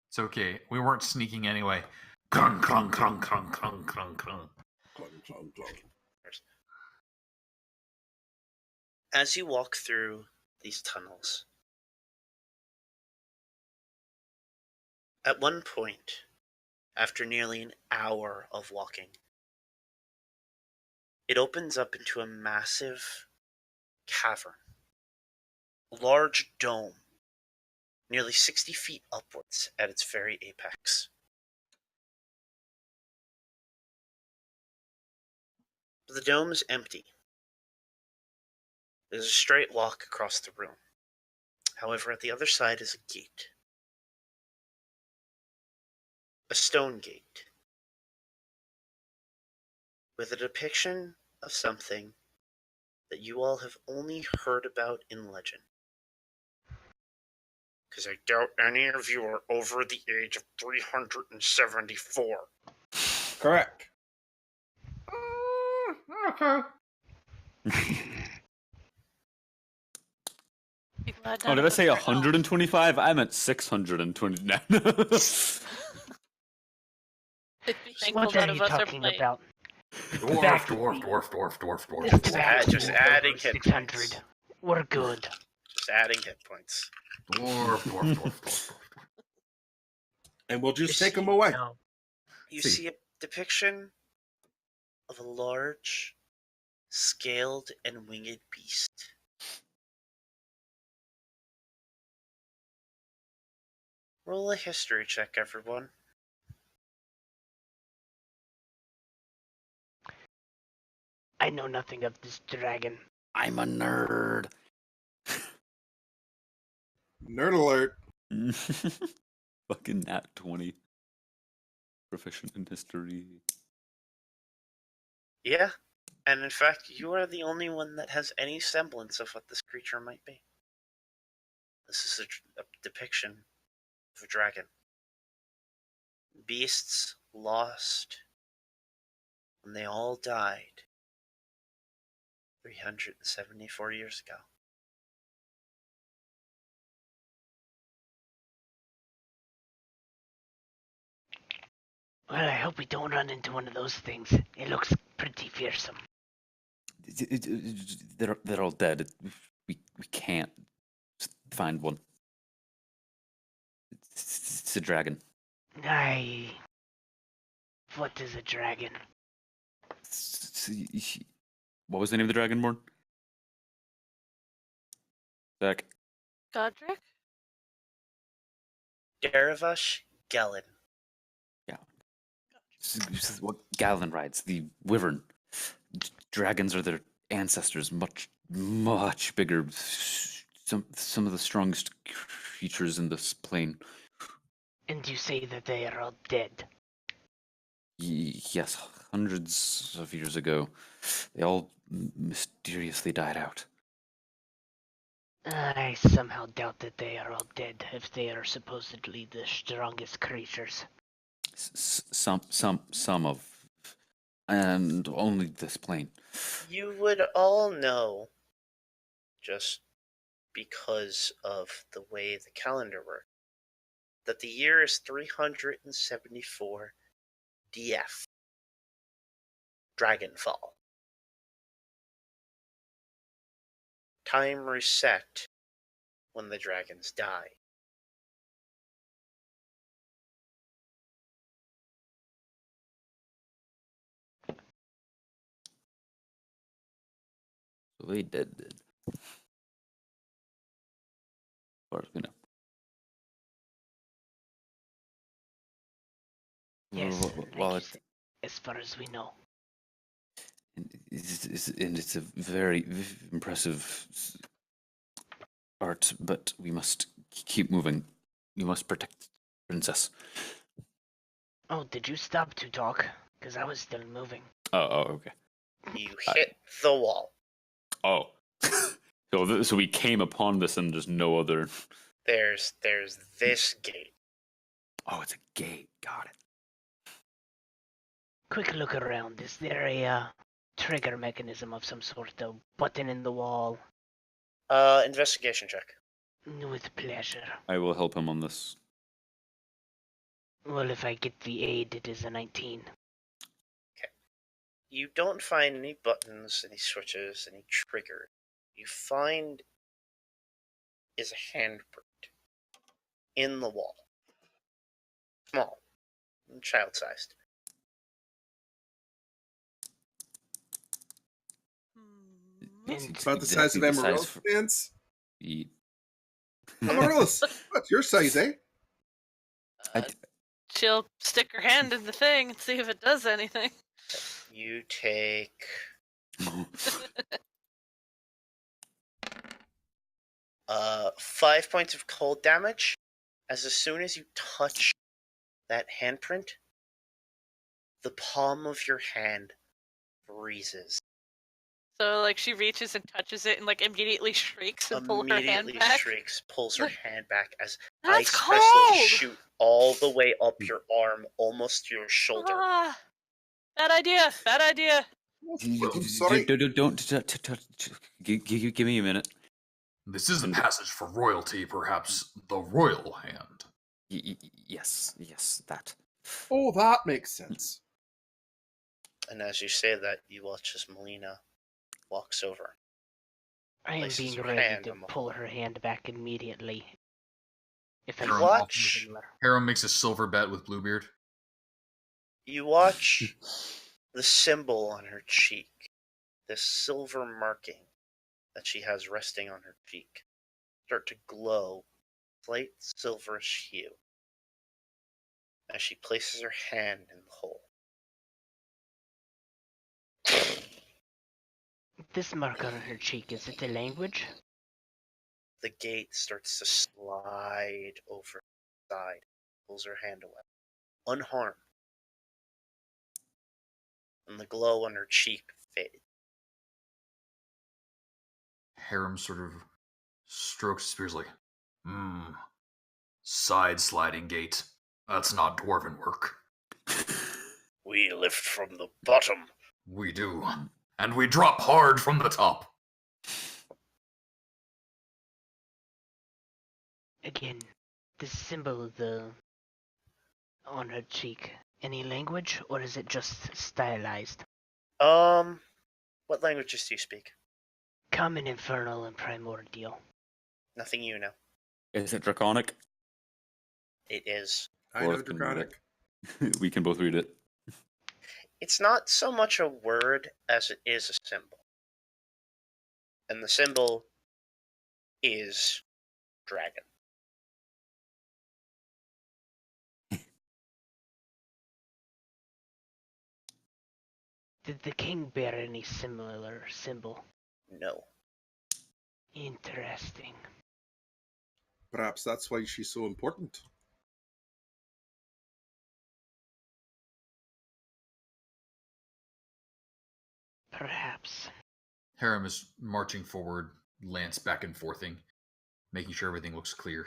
It's okay. We weren't sneaking anyway. Crunk, crunk, crunk, crunk, crunk, crunk, crunk. Clunk, clunk, clunk. As you walk through these tunnels, at one point, after nearly an hour of walking, it opens up into a massive cavern, a large dome, nearly 60 feet upwards at its very apex. The dome is empty. There's a straight walk across the room. However, at the other side is a gate. A stone gate. With a depiction of something that you all have only heard about in legend. Because I doubt any of you are over the age of 374. Correct. Okay. Be glad Oh, none did of I us say are elves. 125? I meant 629. Be thankful What none are of you us are talking playing. about? Dwarf, dwarf, dwarf, dwarf, dwarf, dwarf. This dwarf. Just adding hit 600. points. We're good. Just adding hit points. Dwarf, dwarf, dwarf, dwarf. And we'll just You take them see- away. No. You See. see a depiction of a large, scaled and winged beast. Roll a history check, everyone. I know nothing of this dragon. I'm a nerd. Nerd alert. Fucking nat 20. Proficient in history. Yeah, and in fact, you are the only one that has any semblance of what this creature might be. This is a depiction of a dragon. Beasts lost when they all died 374 years ago. Well, I hope we don't run into one of those things. It looks pretty fearsome. They're all dead. We can't find one. It's a dragon. What is a dragon? What was the name of the dragonborn? Zach. Godric? Daravash Gellin. This is what Galen rides, the wyvern. Dragons are their ancestors, much bigger. Some of the strongest creatures in this plane. And you say that they are all dead. Yes, hundreds of years ago, they all mysteriously died out. I somehow doubt that they are all dead if they are supposedly the strongest creatures. Some of, and only this plane. You would all know, just because of the way the calendar works, that the year is 374 DF. Dragonfall. Time reset when the dragons die. So they dead. As far as we know. Yes, Well, like you said, as far as we know. it's a very impressive art, but we must keep moving. We must protect the princess. Oh, did you stop to talk? Because I was still moving. Oh, okay. You hit the wall. Oh. So we came upon this and there's no other... There's this gate. Oh, it's a gate. Got it. quick look around. Is there a trigger mechanism of some sort, a button in the wall? Investigation check. With pleasure. I will help him on this. Well, if I get the aid, it is a 19. You don't find any buttons, any switches, any triggers. You find is a handprint in the wall. Small. Child-sized. And About the size of Exactly the Amarillo's for- pants. Ye- Amarillo's, what's your size, eh? She'll stick her hand in the thing and see if it does anything. You take 5 points of cold damage as soon as you touch that handprint, the palm of your hand freezes. So, like, she reaches and touches it and, like, immediately shrieks and pulls her hand Immediately back. shrieks, pulls her hand back as That's ice cold! crystals shoot all the way up your arm, almost to your shoulder. Ah, bad idea. Bad idea. I'm sorry. Don't give me a minute. This is a passage for royalty, perhaps the royal hand. Yes, that. Oh, that makes sense. And as you say that, you watch as Melina walks over. I am Places being her ready hand to on the pull her hand back immediately. If Harem anything watch- similar. Harem makes a silver bet with Bluebeard. You watch the symbol on her cheek, this silver marking that she has resting on her cheek, start to glow, slight silverish hue, as she places her hand in the hole. This mark on her cheek, is it a language? The gate starts to slide over the side, pulls her hand away, unharmed, and the glow on her cheek fades. Harem sort of strokes his spears like, side sliding gate. That's not dwarven work. We lift from the bottom. We do. And we drop hard from the top. Again, the symbol on her cheek. Any language, or is it just stylized? What languages do you speak? Common, infernal, and primordial. Nothing you know. Is it draconic? It is. I know Worf can read Draconic. it. We can both read it. It's not so much a word as it is a symbol. And the symbol is dragon. Did the king bear any similar symbol? No. Interesting. Perhaps that's why she's so important. Perhaps. Harem is marching forward, lance back and forthing, making sure everything looks clear.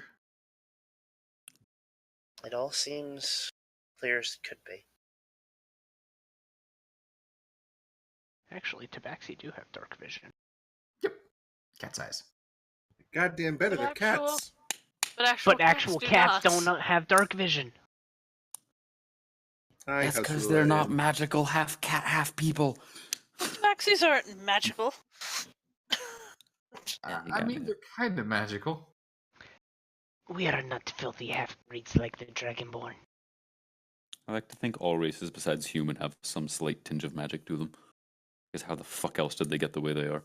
It all seems clear as it could be. Actually, Tabaxi do have dark vision. Yep. Cat's eyes. Goddamn better But than actual- cats. But actual cats do not. don't have dark vision. That's because they're not magical half cat, half people. Taxis aren't magical. Yeah, you I got mean, me. they're kind of magical. We are not filthy half-breeds like the Dragonborn. I like to think all races besides human have some slight tinge of magic to them. Because how the fuck else did they get the way they are?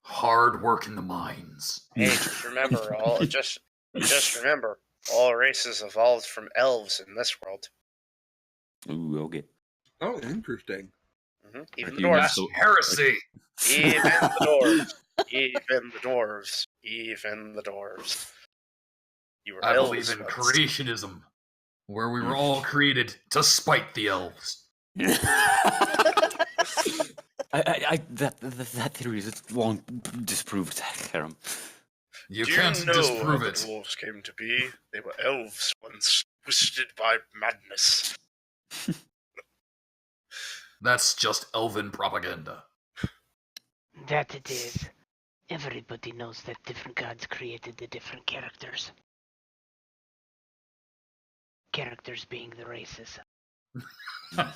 Hard work in the mines. Hey, just remember, just remember, all races evolved from elves in this world. Ooh, okay. Oh, interesting. Even Are the humans dwarves. so- Heresy! Even the dwarves. Even the dwarves. Even the dwarves. You were I elves believe in once. creationism, where we were all created to spite the elves. That theory is long disproved, Harem. You Do can't you know disprove how it. the dwarves came to be? They were elves once, twisted by madness. That's just elven propaganda. That it is. Everybody knows that different gods created the different characters. Characters being the races. I'm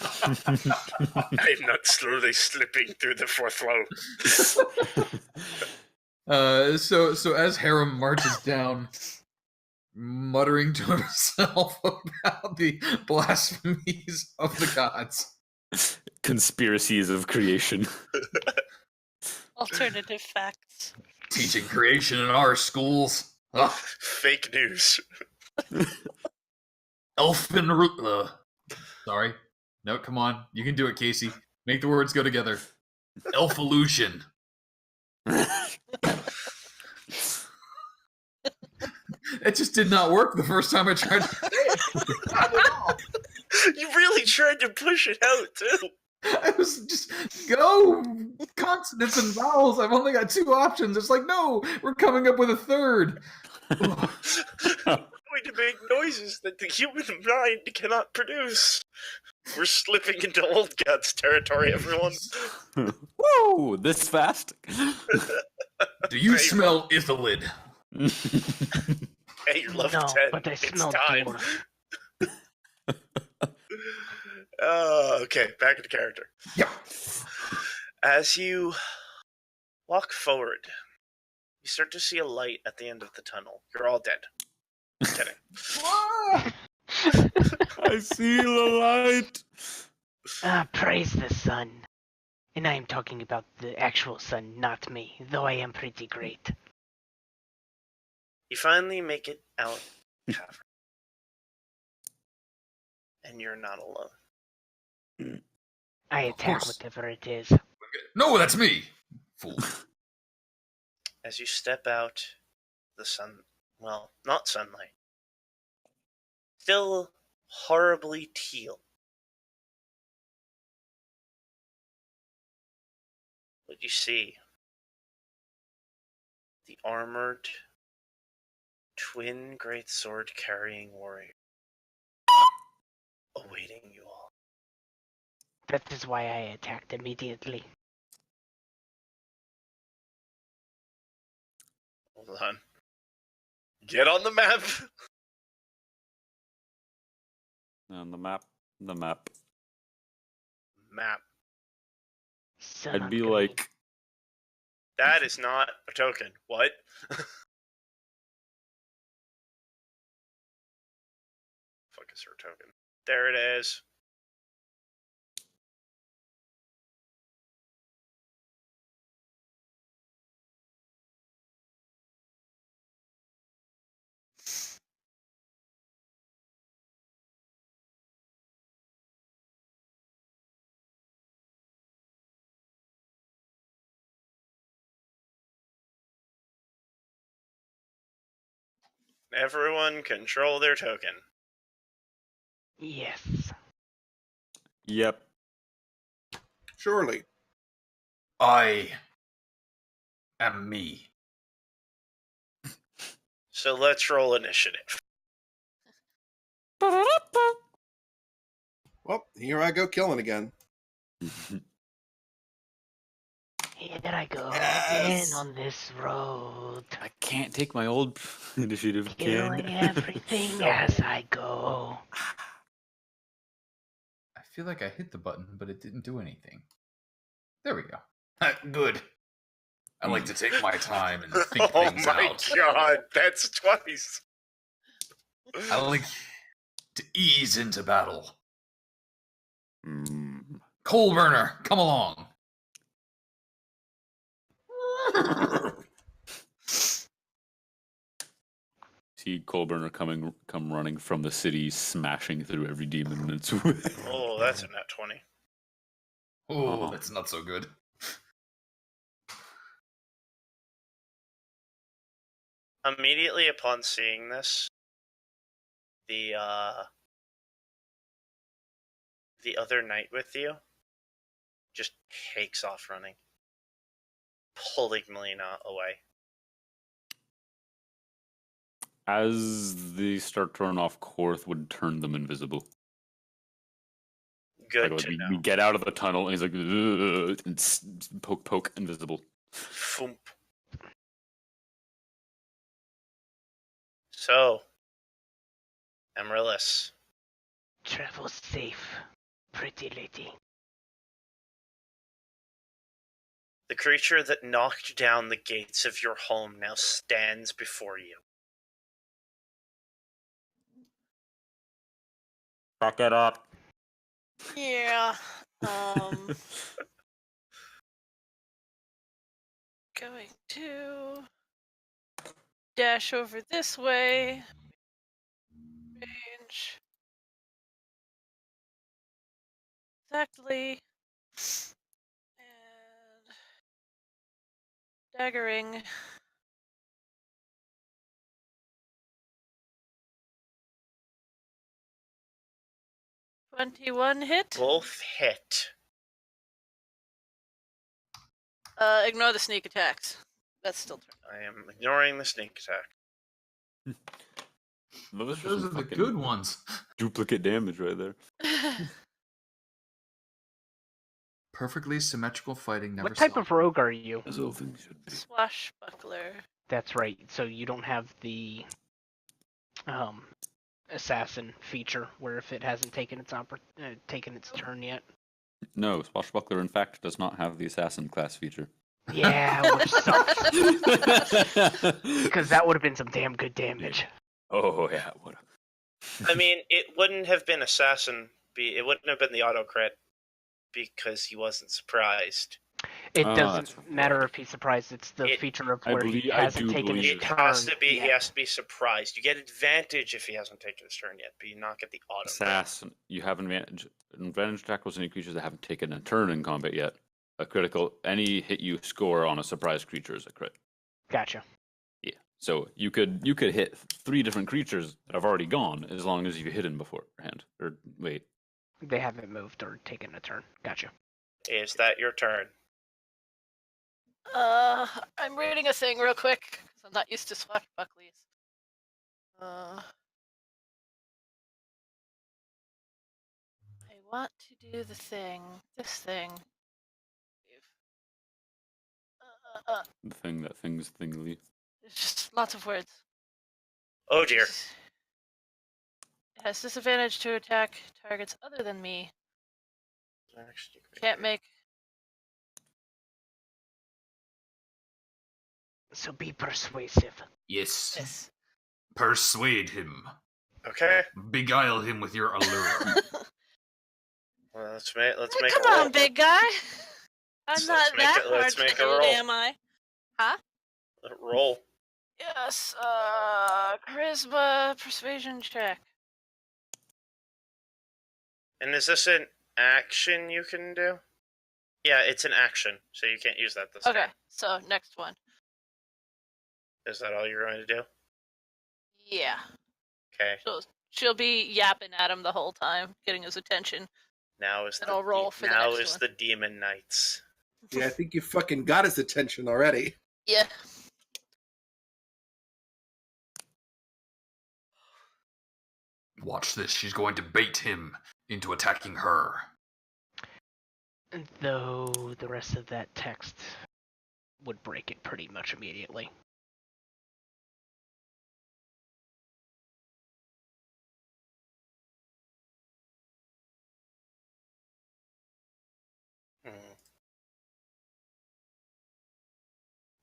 not slowly slipping through the fourth row. So as Harem marches down, muttering to himself about the blasphemies of the gods. Conspiracies of creation. Alternative facts. Teaching creation in our schools. Ugh. Fake news. Elfin Sorry. No, come on. You can do it, Casey. Make the words go together. Elfolution. It just did not work the first time I tried to say it. Not at all. You really tried to push it out, too. I was just, go! Consonants and vowels. I've only got 2 options. It's like, no, we're coming up with a third. Going to make noises that the human mind cannot produce. We're slipping into old gods territory, everyone. Whoa, this fast? Do you smell Ithalid? Hey, you're level No, 10. but I It's smell time. dwarf. Okay, back into character. Yeah. As you walk forward, you start to see a light at the end of the tunnel. You're all dead. I'm kidding. I see the light. Praise the sun. And I am talking about the actual sun, not me, though I am pretty great. You finally make it out the cavern. And you're not alone. I Of attack course. whatever it is. No, that's me. Fool. As you step out, the sun, well, not sunlight, still horribly teal. What you see? The armored, twin great sword carrying warrior awaiting you all. That is why I attacked immediately. Hold on. Get on the map! On the map. The map. Map. Sun I'd on be green. like, That is not a token. What? Fuck is her token? There it is. Everyone control their token. Yes. yep. Surely. I am me. So let's roll initiative. Well, here I go killing again. Here I go Yes. again on this road. I can't take my old initiative Killing again. everything as I go. I feel like I hit the button, but it didn't do anything. There we go. Good. I like to take my time and think Oh things my out. god, that's twice. I like to ease into battle. Mm. Coal burner, come along. See Colburner come running from the city, smashing through every demon in its way. Oh, that's a nat 20. Oh, that's not so good. Immediately upon seeing this, the other knight with you just takes off running, pulling Melina away. As they start to run off, Korth would turn them invisible. Good Like, to we know. get out of the tunnel, and he's like, "Ugh," and poke, invisible. Foomp. So, Amaryllis, Travel safe, pretty lady. the creature that knocked down the gates of your home now stands before you. Fuck it up. Yeah. Going to dash over this way. Range. Exactly. And daggering. $21 hit. Both hit. Ignore the sneak attacks. That's still turn. I am ignoring the sneak attack. Those Those are the good ones. Duplicate damage right there. Perfectly symmetrical fighting never What type stopped. of rogue are you? As all things should be. Swashbuckler. That's right. So you don't have the assassin feature, where if it hasn't taken its turn yet. No, Swashbuckler, in fact, does not have the assassin class feature. Yeah, which sucks. Because that would have been some damn good damage. Oh, yeah, it would have. I mean, it wouldn't have been assassin. It wouldn't have been the auto crit because he wasn't surprised. It Oh, doesn't that's matter right. if he's surprised. It's the feature of I where he believe- I hasn't do taken his believe It turn. has to be. He yet. has to be surprised. You get advantage if he hasn't taken his turn yet, but you not get the auto crit. Assassin, you have advantage. Advantage attack was any creatures that haven't taken a turn in combat yet. A critical, any hit you score on a surprise creature is a crit. Gotcha. Yeah. So you could hit 3 different creatures that have already gone as long as you hit them beforehand. Or wait. They haven't moved or taken a turn. Gotcha. Is that your turn? I'm reading a thing real quick because I'm not used to swashbucklies. I want to do this thing. The thing that things thingly. There's just lots of words. Oh dear. It has disadvantage to attack targets other than me. Can't make. So be persuasive. Yes. This. Persuade him. Okay. Beguile him with your allure. Well, let's make Come a roll. on, big guy. I'm So not let's make that it- let's hard make to a read, roll. am I? Huh? Roll. Yes. Charisma persuasion check. And is this an action you can do? Yeah, it's an action, so you can't use that this Okay. turn. So next one. Is that all you're going to do? Yeah. Okay. She'll be yapping at him the whole time, getting his attention. Now is Then I'll roll for the next one. the Demon Knights. Yeah, I think you fucking got his attention already. Yeah. Watch this. She's going to bait him into attacking her. Though the rest of that text would break it pretty much immediately.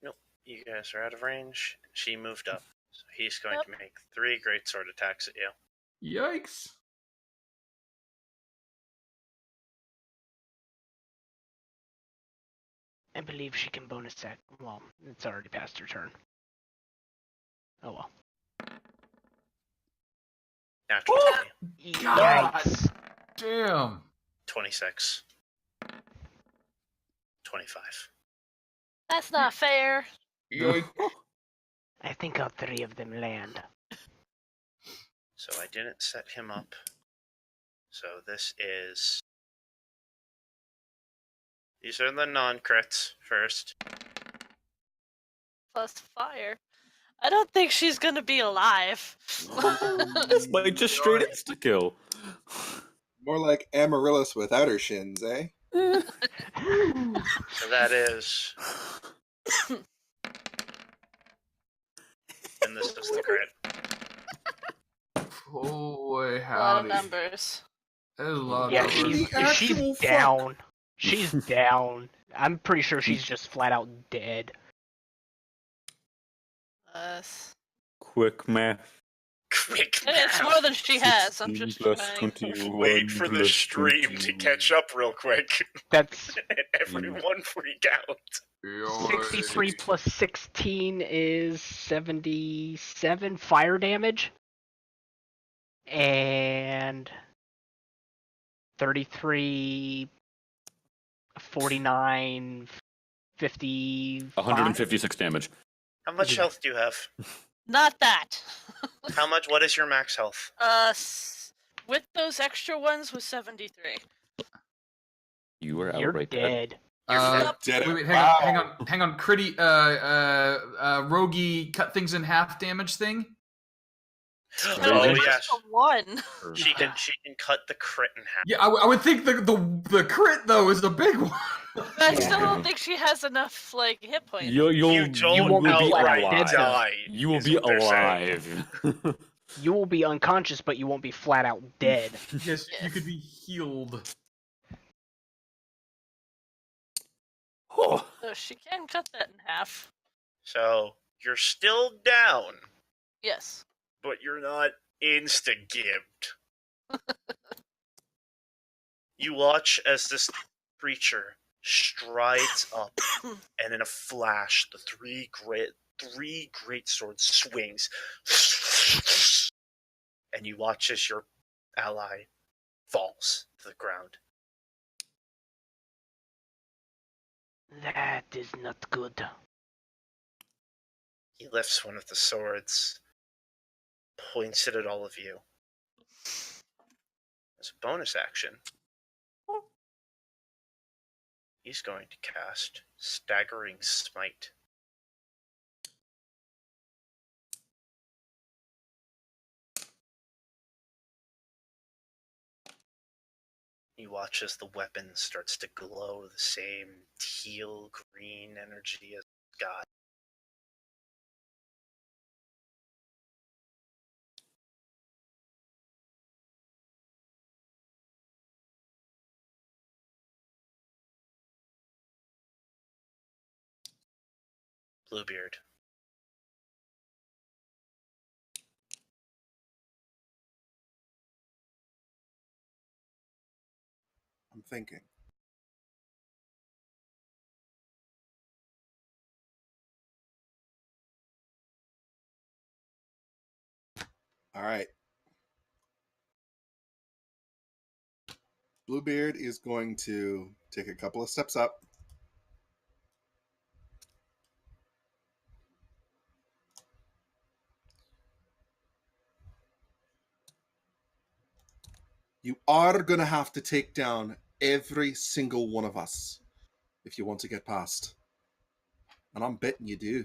Nope. You guys are out of range. She moved up. So he's going to make 3 greatsword attacks at you. Yikes. I believe she can bonus attack. Well, it's already past her turn. Oh well. Natural 20. Yikes. Damn. 26. 25. That's not fair. I think all 3 of them land. So I didn't set him up. So this is... These are the non-crits first. Plus fire. I don't think she's gonna be alive. This might just straight insta kill. More like Amaryllis without her shins, eh? So that is. And this is the crit. Oh boy, A lot of howdy. numbers. There's a lot Yeah, of Holy numbers. she's actual fuck. down. She's down. I'm pretty sure she's just flat out dead. Quick math. Quick It's math. more than she has. I'm 16 just plus trying. 21 Wait for the plus stream 22. to catch up real quick. That's And everyone freak out. 63 plus 16 is 77 fire damage. And 33, 49, 50. 156 damage. How much health do you have? Not that. How much? What is your max health? With those extra ones was 73. You are You're outright dead. dead. Did Wait, it. hang Wow. on, hang on. Critty, roguey cut things in half damage thing. No, Oh just yes, the one. she can cut the crit in half. Yeah, I would think the crit though is the big one. I still don't think she has enough hit points. You don't won't be outright alive. die. You will is be what they're saying. alive. You will be unconscious, but you won't be flat out dead. Yes, you could be healed. Oh. So she can cut that in half. So you're still down, Yes. but you're not insta-gibbed. You watch as this creature strides up, and in a flash, the three great swords swings, and you watch as your ally falls to the ground. That is not good. He lifts one of the swords, points it at all of you. As a bonus action, he's going to cast Staggering Smite. You watch as the weapon starts to glow the same teal-green energy as God. Bluebeard. I'm thinking. All right. Bluebeard is going to take a couple of steps up. You are going to have to take down every single one of us if you want to get past. And I'm betting you do.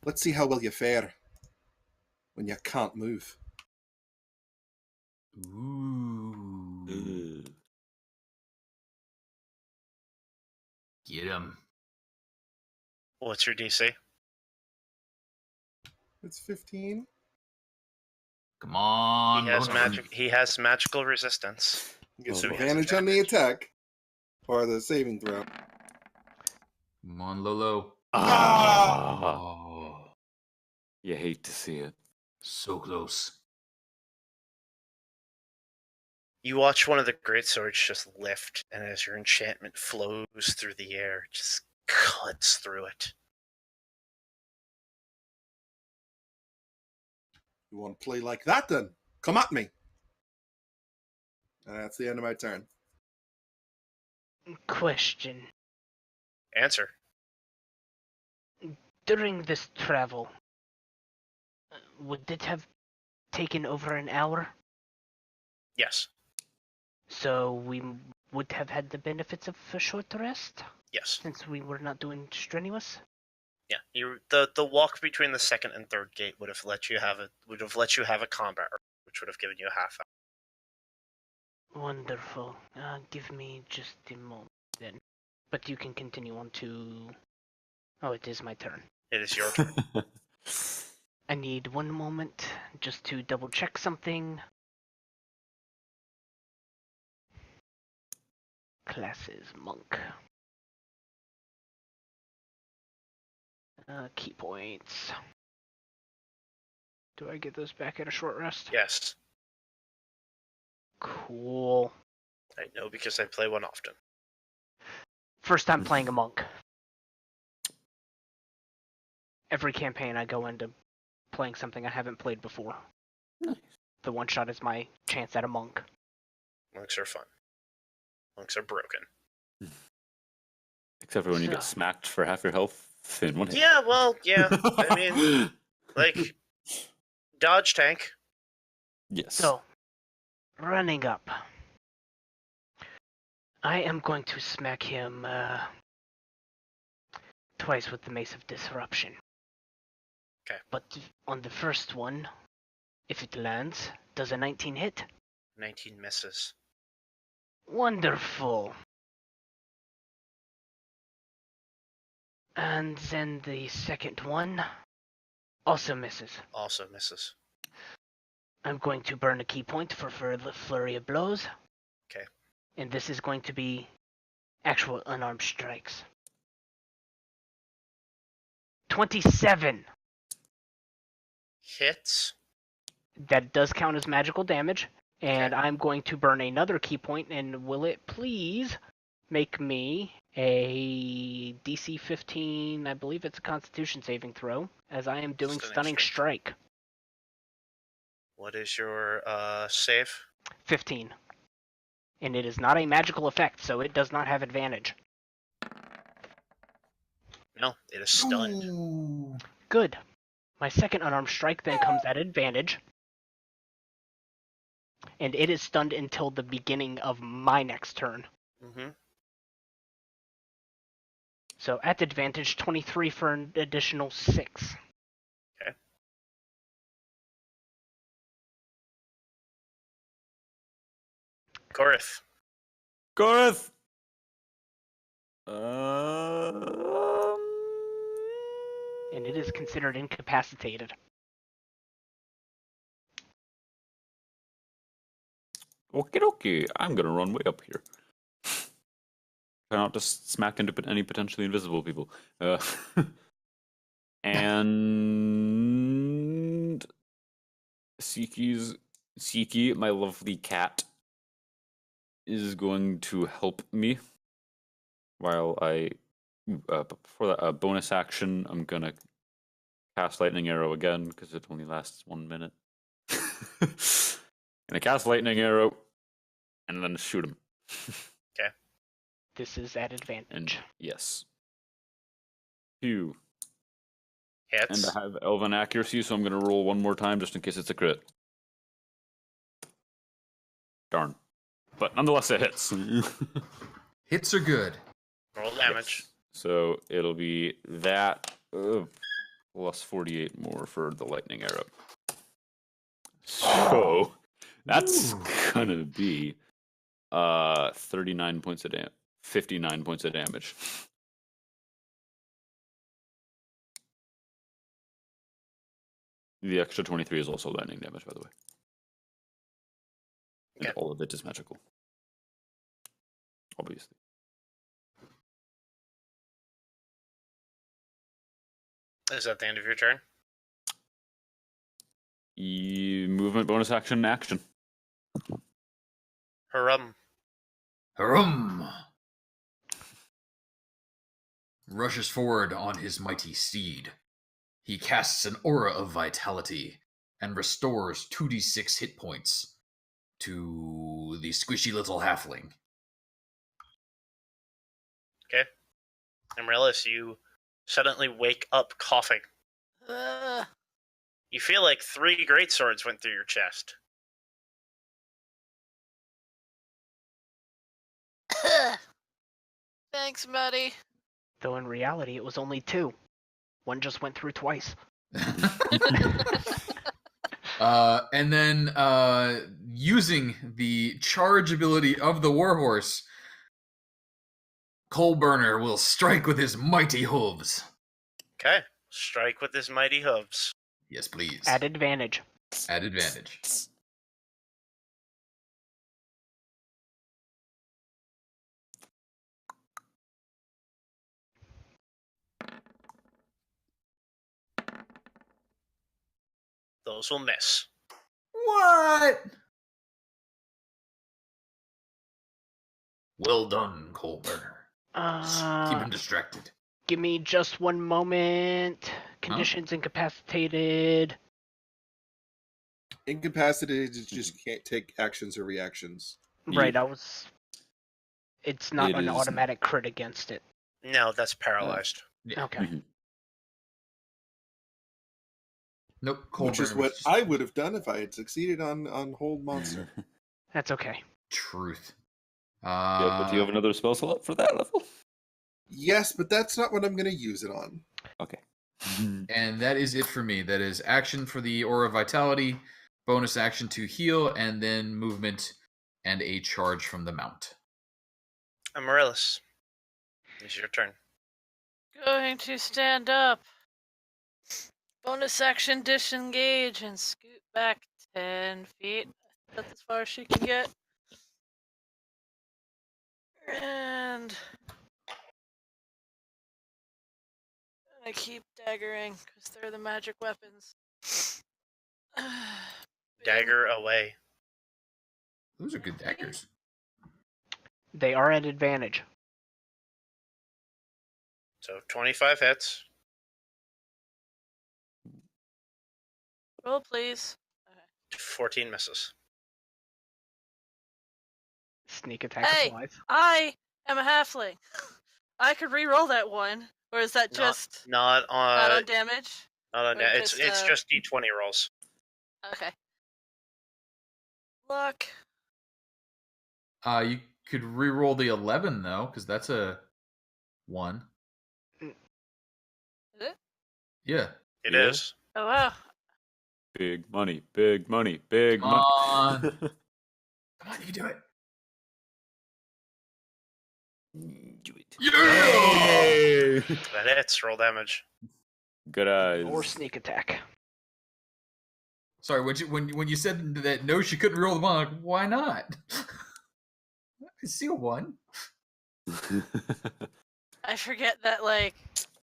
Let's see how well you fare when you can't move. Ooh. Get him. What's your DC? It's 15. Come on. He has load 'em. He has magical resistance. He gets So he has advantage on the attack or the saving throw. Come on, Lolo. Ah. Oh, You hate to see it. So close. You watch one of the great swords just lift, and as your enchantment flows through the air, it just cuts through it. You want to play like that then? Come at me. And that's the end of my turn. Question. Answer. During this travel, would it have taken over an hour? Yes. So we would have had the benefits of a short rest? Yes. Since we were not doing strenuous? Yeah. The walk between the second and third gate would have let you have a combat, which would have given you a half hour. Wonderful. Give me just a moment then. But you can continue on to... Oh, it is my turn. It is your turn. I need one moment just to double check something. Classes, monk. Key points. Do I get those back at a short rest? Yes, Cool. I know because I play one often. First time playing a monk. Every campaign I go into playing something I haven't played before. Nice. The one shot is my chance at a monk. Monks are fun. Monks are broken. Except for when you So- get smacked for half your health in one hit. Yeah, well, yeah. I mean, like, dodge tank. Yes. So, running up. I am going to smack him twice with the Mace of Disruption. Okay. But on the first one, if it lands, does a 19 hit? 19 misses. Wonderful. And then the second one also misses. Also misses. I'm going to burn a key point for flurry of blows. Okay. And this is going to be actual unarmed strikes. 27. Hits. That does count as magical damage. And Okay. I'm going to burn another key point, and will it please make me a DC 15, I believe it's a Constitution saving throw, as I am doing Stunning Stunning Strike. What is your save? 15. And it is not a magical effect, so it does not have advantage. No, it is stunned. Ooh. Good. My second unarmed strike then comes at advantage. And it is stunned until the beginning of my next turn. Mm-hmm. So at advantage, 23 for an additional 6. Okay. Gorith. Gareth! And it is considered incapacitated. Okie dokie. I'm gonna run way up here. Try not to smack into any potentially invisible people. And Siki, my lovely cat, is going to help me while I. For that bonus action, I'm gonna cast Lightning Arrow again because it only lasts 1 minute. Gonna cast Lightning Arrow and then shoot him. This is at advantage. And yes. 2. Hits. And I have Elven accuracy, so I'm gonna roll one more time just in case it's a crit. Darn. But nonetheless, it hits. Hits are good. Roll damage. So it'll be that plus 48 more for the lightning arrow. So that's gonna be 39 points of damage. 59 points of damage. The extra 23 is also lightning damage, by the way. And Okay. all of it is magical. Obviously. Is that the end of your turn? Movement, bonus action, action. Harum. Harum! Rushes forward on his mighty steed. He casts an aura of vitality and restores 2d6 hit points to the squishy little halfling. Okay. Amaryllis, you suddenly wake up coughing. You feel like 3 greatswords went through your chest. Thanks, buddy. Though in reality, it was only 2. One just went through twice. And then using the charge ability of the Warhorse, Coalburner will strike with his mighty hooves. Okay. Strike with his mighty hooves. Yes, please. At advantage. At advantage. Those will miss. What? Well done, Coalburner. Keep him distracted. Give me just one moment. Conditions incapacitated. Incapacitated just can't take actions or reactions. Right, it's not It an is- automatic crit against it. No, that's paralyzed. Yeah. Okay. Mhm. Nope. Which is Coalburner what was just I would have done if I had succeeded on Hold Monster. That's okay. truth. Yeah, but do you have another spell slot for that level? Yes, but that's not what I'm going to use it on. Okay. And that is it for me. That is action for the Aura of Vitality, bonus action to heal, and then movement and a charge from the mount. Amaryllis, it's your turn. Going to stand up. Bonus action disengage and scoot back 10 feet. That's as far as she can get. And I keep daggering because they're the magic weapons. Dagger away. Those are good daggers. They are at advantage. So 25 hits. Roll, please. 14 misses. Sneak attack Hey! applies. I am a halfling. I could re-roll that one, or is that just Not not on on damage? not on. or It's just, just d20 rolls. Okay. Luck. You could re-roll the 11 though, because that's a 1. Is it? Yeah. It Yeah. is. Oh wow. Big money, big money, big Come money. on. Come on, you can do it. Do it. Yeah! That hits. Roll damage. Good eyes. Or sneak attack. Sorry, when you said that no, she couldn't roll the 1, I'm like, why not? I see a 1. I forget that like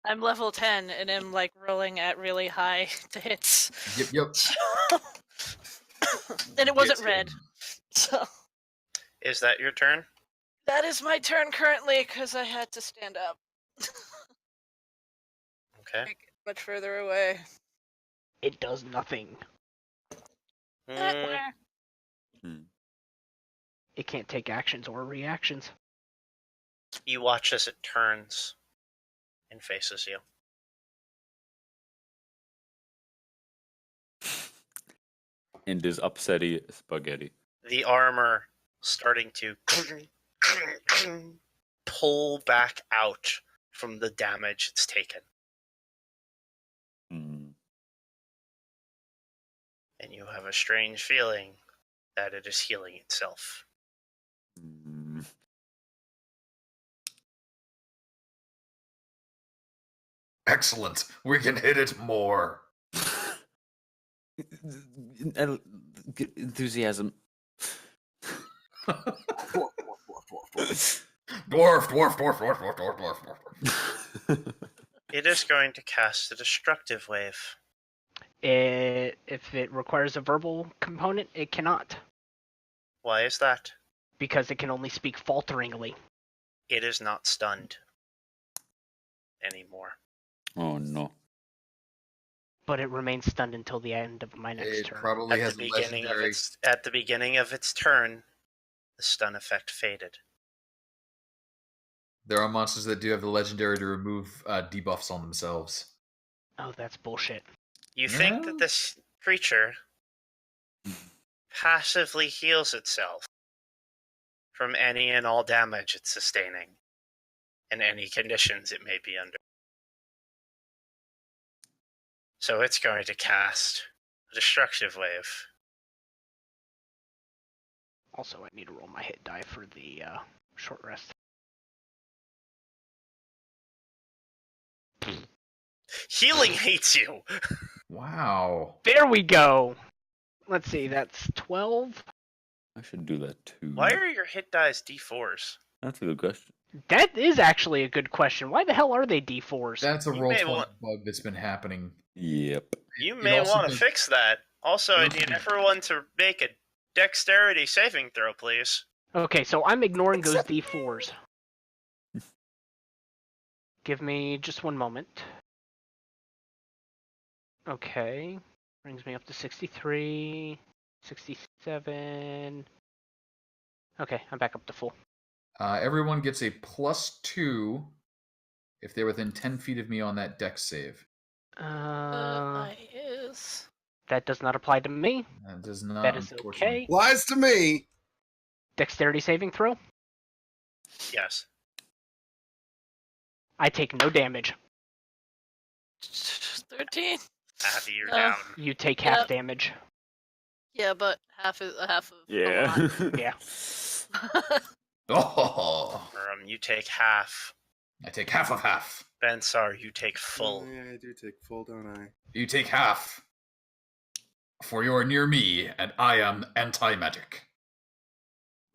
I'm level 10 and am like rolling at really high to hits. Yep. And it wasn't Gets red. him. So Is that your turn? that is my turn currently because I had to stand up. Okay. Make it much further away. It does nothing. Mm, It can't take actions or reactions. you watch as it turns and faces you. And is upsetty spaghetti. The armor starting to pull back out from the damage it's taken. Mm. And you have a strange feeling that it is healing itself. Mm. Excellent. We can hit it more. Enthusiasm. Dwarf. It is going to cast a destructive wave. If it requires a verbal component, it cannot, Why is that? because it can only speak falteringly. It is not stunned anymore. Oh no. But it remains stunned until the end of my next It turn. probably At has the a beginning of legendary. at the beginning of its turn, the stun effect faded. There are monsters that do have the legendary to remove debuffs on themselves. Oh, that's bullshit. You think Yeah. that this creature passively heals itself from any and all damage it's sustaining and any conditions it may be under. So it's going to cast a destructive wave Also, I need to roll my hit die for the short rest. Healing hates you. Wow. There we go. Let's see, that's 12. I should do that too. Why are your hit dice D4s? That's a good question. That is actually a good question. Why the hell are they D4s? That's a You roll may 20 want- bug that's been happening. Yep. You It may also want to does- fix that. Also, I also need does- everyone to make a dexterity saving throw, please. Okay, so I'm ignoring those D4s. Give me just one moment. Okay. Brings me up to 63, 67. Okay, I'm back up to full. Everyone gets a +2 if they're within 10 feet of me on that dex save. Is. That does not apply to me. That does not, That is unfortunately. okay. Lies to me. Dexterity saving throw. Yes. I take no damage. 13. Happy you're Oh. down. You take half Yep. damage. Yeah, but half of Yeah. a lot. Yeah. Oh, You take half. I take half of half. Bensar, you take full. Oh, yeah, I do take full, don't I? You take half. For you are near me, and I am anti-magic.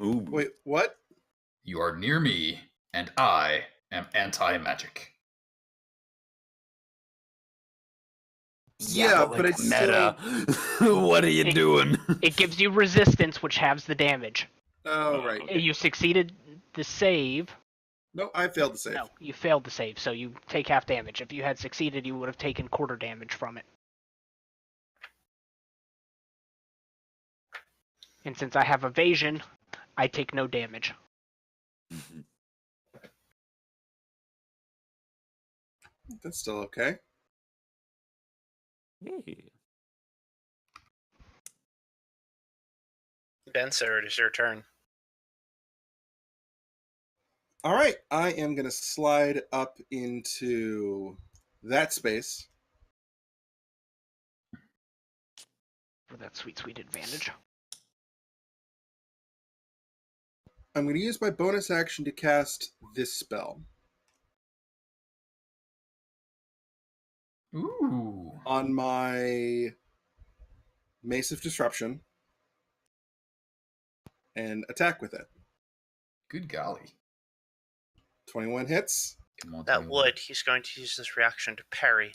Ooh. Wait, what? You are near me, and I am anti-magic. Yeah, but it's meta. What are you doing? It gives you resistance, which halves the damage. Oh, right. You succeeded the save. No, I failed to save. No, you failed the save, so you take half damage. If you had succeeded, you would have taken quarter damage from it. And since I have evasion, I take no damage. That's still okay. Hey. Bensar, it is your turn. All right, I am going to slide up into that space. For that sweet, sweet advantage. I'm going to use my bonus action to cast this spell Ooh. on my Mace of Disruption and attack with it. Good golly. 21 hits. Come on, That 21. would, he's going to use this reaction to parry.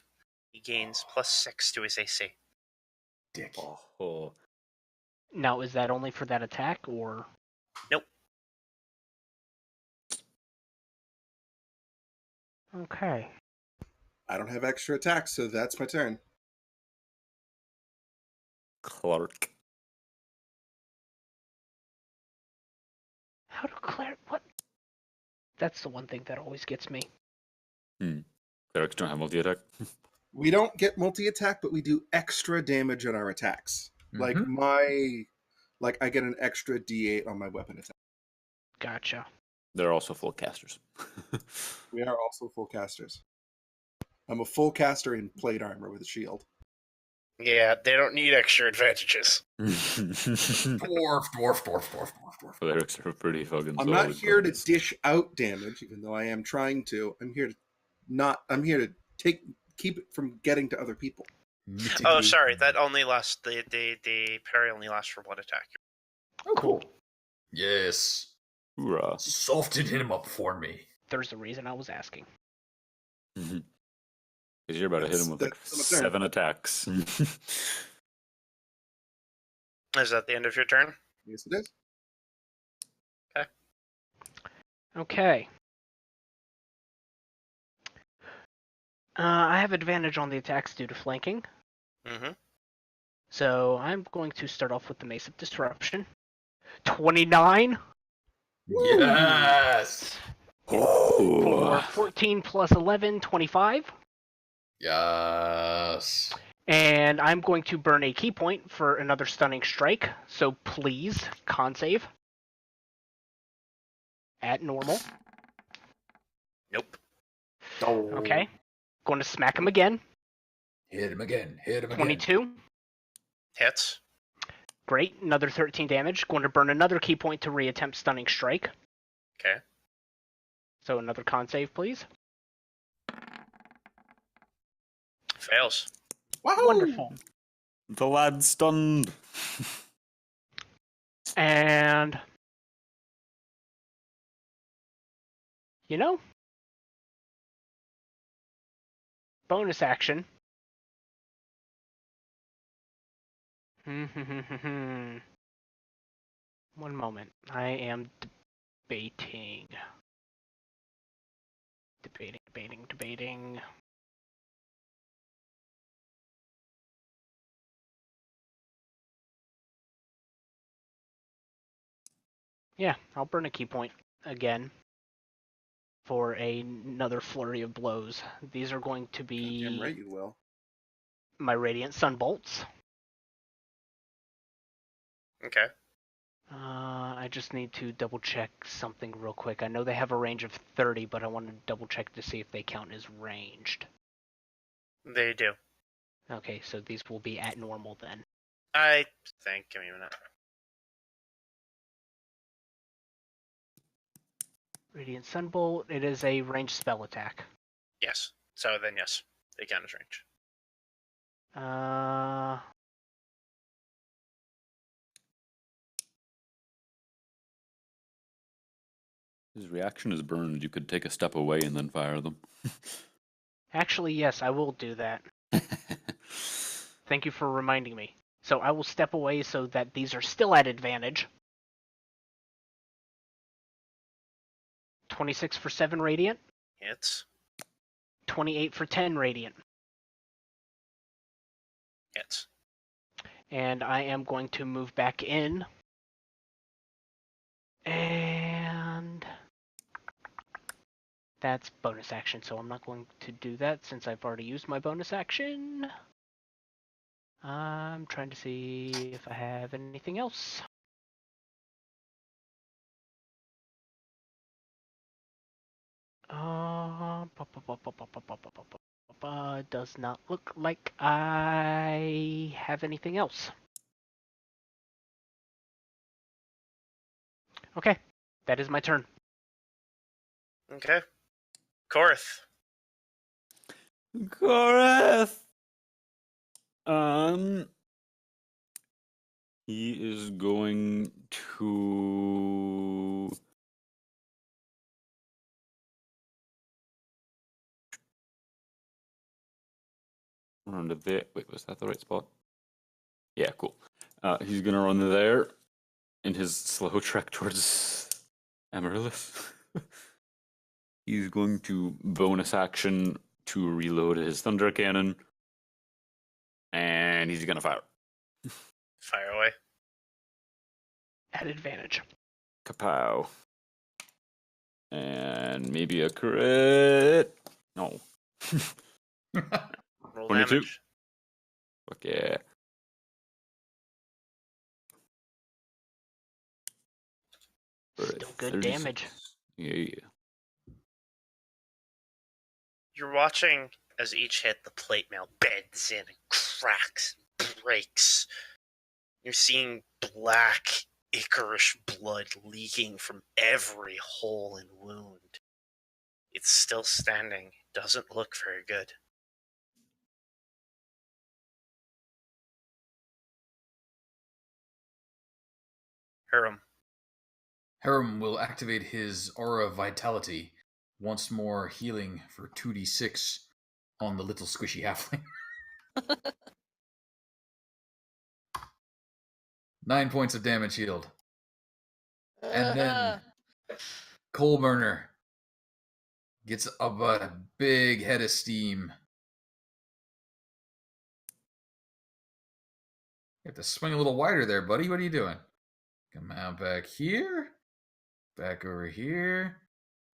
He gains +6 to his AC. Dick. Oh. Now, is that only for that attack, or? Nope. Okay. I don't have extra attacks, so that's my turn. Clark. How to cleric? What? That's the one thing that always gets me. Clerics don't have multi-attack. We don't get multi-attack, but we do extra damage on our attacks. Mhm. Like I get an extra D8 on my weapon attack. Gotcha. They're also full casters. We are also full casters. I'm a full caster in plate armor with a shield. Yeah, they don't need extra advantages. Dwarf. Clerics are pretty fucking I'm not solid here to buddies. dish out damage, even though I am trying to. I'm here to keep it from getting to other people. Oh, sorry, that only lasts, the parry only lasts for one attack. Oh, cool. Yes. Hoorah. Soften him up for me. There's a reason I was asking. Because you're about to hit him with like That's my turn. 7 attacks. Is that the end of your turn? Yes, it is. Okay. I have advantage on the attacks due to flanking. Mm-hmm. So I'm going to start off with the Mace of Disruption. 29 Yes. for 14 plus 11, 25. Yes. And I'm going to burn a key point for another stunning strike. So please, con save. At normal. Nope. Okay. Going to smack him again. Hit him again. 22. Hits. great. Another 13 damage. Going to burn another key point to reattempt Stunning Strike. Okay. So another con save, please. Fails. Wahoo! Wonderful. The lad's stunned. And... You know? Bonus action. One moment. I am debating. Debating. Yeah, I'll burn a key point again for another flurry of blows. These are going to be Goddamn right you will. my Radiant Sunbolts. Okay. I just need to double check something real quick. I know they have a range of 30, but I want to double check to see if they count as ranged. They do. Okay, so these will be at normal then. I think. Give me a minute. Radiant Sunbolt, it is a ranged spell attack. Yes. So then, yes, they count as range. His reaction is burned. You could take a step away and then fire them. Actually, yes, I will do that. Thank you for reminding me. So I will step away so that these are still at advantage. 26 for 7 Radiant. Hits. 28 for 10 Radiant. Hits. And I am going to move back in. And that's bonus action, so I'm not going to do that since I've already used my bonus action. I'm trying to see if I have anything else. Does not look like I have anything else. Okay, that is my turn. Okay. Korth. Gareth! He is going to... run to there. Wait, was that the right spot? Yeah, cool. He's gonna run there in his slow trek towards Amaryllis. He's going to bonus action to reload his thunder cannon, and he's gonna fire. Fire away. At advantage. Kapow. And maybe a crit. No. Roll 22. damage. Fuck yeah. Still good 36. damage. Yeah. You're watching as each hit the plate mail bends in and cracks and breaks. You're seeing black Icarish blood leaking from every hole and wound. It's still standing. Doesn't look very good. Hiram. Hiram will activate his Aura of Vitality, once more healing for 2d6 on the little squishy halfling. 9 points of damage healed. And then Coal Burner gets up a big head of steam. You have to swing a little wider there, buddy. What are you doing? Come out back here. Back over here.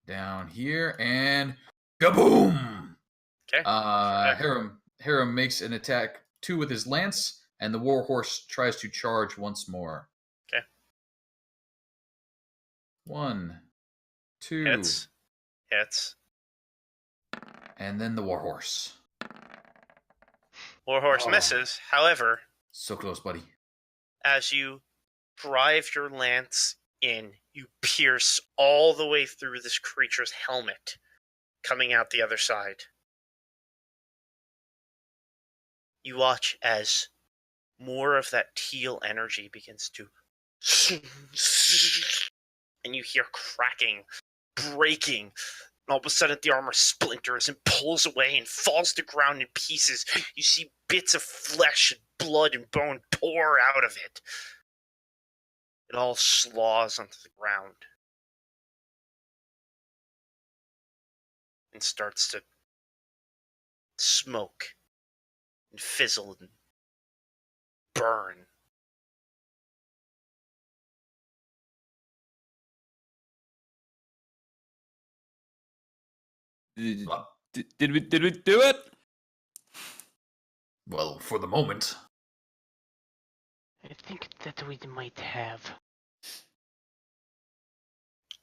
Down here. And kaboom! Okay. Hiram makes an attack 2 with his lance, and the warhorse tries to charge once more. Okay. 1, 2, Hits. Hits. and then the warhorse. Warhorse Oh. misses. However, So close, buddy. As you drive your lance in, you pierce all the way through this creature's helmet, coming out the other side. You watch as more of that teal energy begins to... and you hear cracking, breaking, and all of a sudden the armor splinters and pulls away and falls to ground in pieces. You see bits of flesh and blood and bone pour out of it. It all slows onto the ground and starts to smoke and fizzle and burn. Did we do it? Well, for the moment. I think that we might have.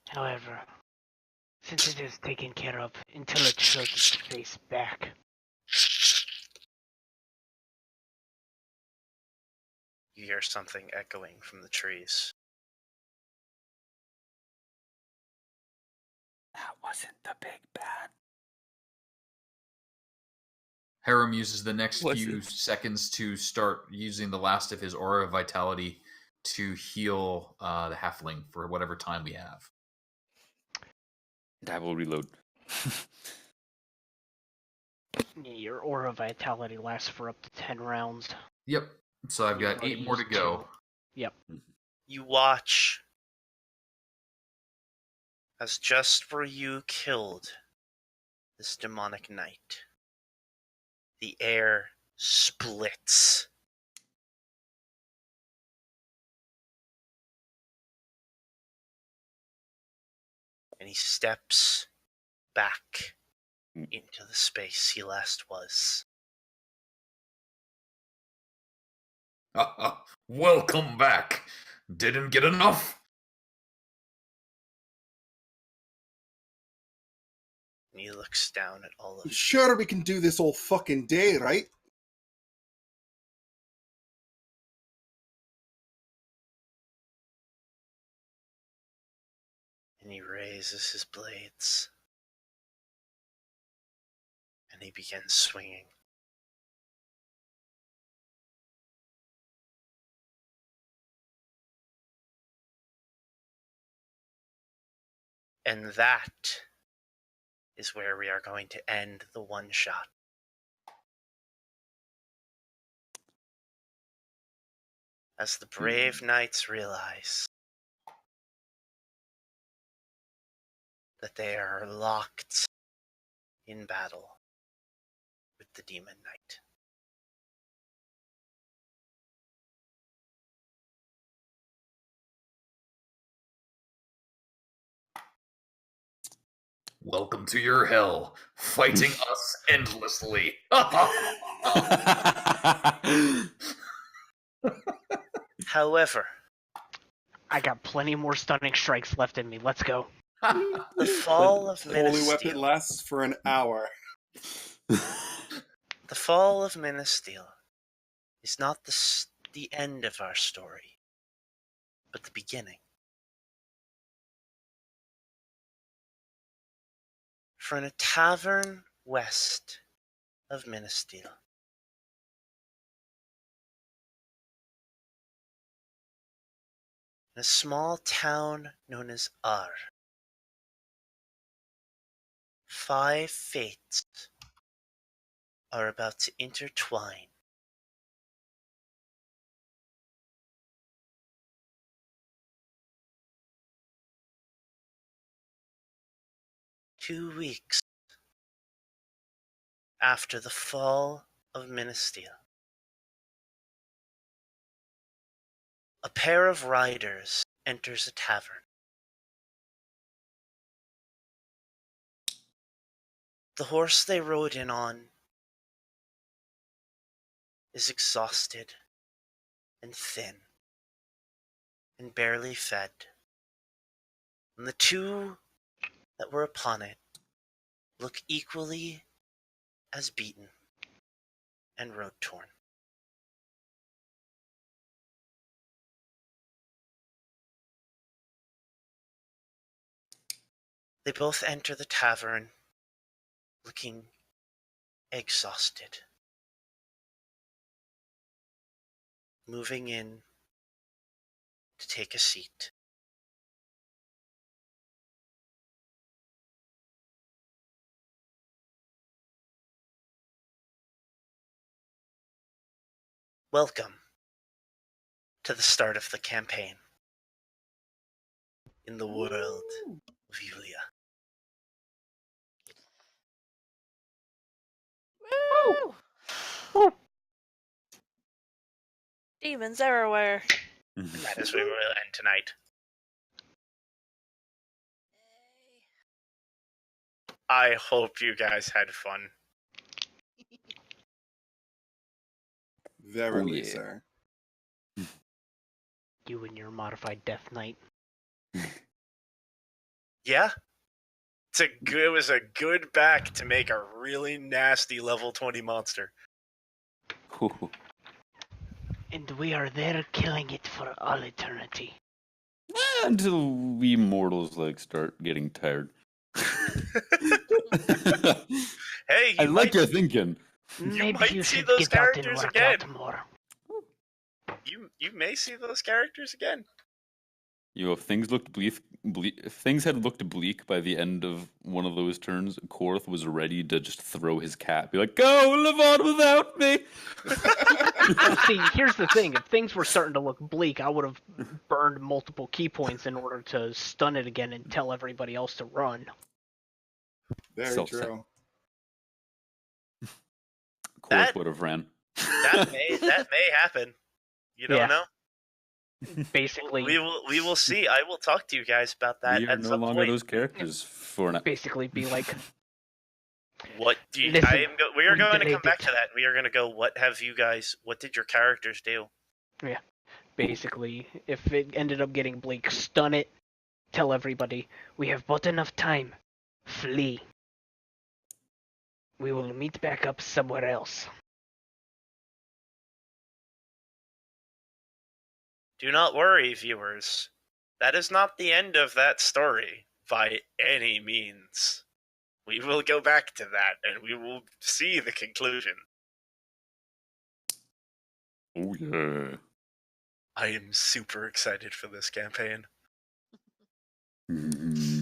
However, since it is taken care of until it shows its face back. You hear something echoing from the trees. That wasn't the big bad. Harem uses the next Was few it? seconds to start using the last of his aura of vitality to heal the halfling for whatever time we have. And I will reload. Yeah, your aura vitality lasts for up to 10 rounds. Yep. So I've got You've already 8 more to used go. 2. Yep. You watch as just where you killed this demonic knight, the air splits. And he steps back into the space he last was. Welcome back. Didn't get enough? And he looks down at all of you. Sure, we can do this all fucking day, right? And he raises his blades. And he begins swinging. And that is where we are going to end the one shot. As the brave knights realize that they are locked in battle with the demon knight. Welcome to your hell, fighting us endlessly. However, I got plenty more stunning strikes left in me. Let's go. the fall of Holy weapon Ministel. lasts for an hour. The fall of Ministel is not the end of our story, but the beginning. For in a tavern west of Ministel, in a small town known as Ar, 5 fates are about to intertwine. Two weeks after the fall of Ministel, a pair of riders enters a tavern. The horse they rode in on is exhausted and thin and barely fed, and the two that were upon it look equally as beaten and road-torn. They both enter the tavern looking exhausted. Moving in to take a seat. Welcome to the start of the campaign in the world of Uilea. Woo! Demons everywhere. That is where we will end tonight. I hope you guys had fun. Verily, yeah. sir. You and your modified Death Knight. Yeah? It was a good back to make a really nasty level 20 monster. And we are there killing it for all eternity. Until we mortals start getting tired. Hey, I you like might, your thinking. Maybe might you see should those get out and characters work again. out more. you may see those characters again. If things looked if things had looked bleak by the end of one of those turns, Korth was ready to just throw his cat, be like, "Go, live on without me." See, here's the thing. If things were starting to look bleak, I would have burned multiple key points in order to stun it again and tell everybody else to run. Very Self-set. true. Korth would have ran. That may happen. You don't Yeah. know. Basically, We will see. I will talk to you guys about that We are at no some longer point. those characters for now. basically be like, What do you, Listen, we are we going to delayed come back it. to that. We are going to go, what did your characters do? basically, if it ended up getting bleak, stun it, tell everybody, we have but enough time. Flee. We will meet back up somewhere else. Do not worry, viewers. That is not the end of that story, by any means. We will go back to that, and we will see the conclusion. Oh yeah. I am super excited for this campaign. Mhm.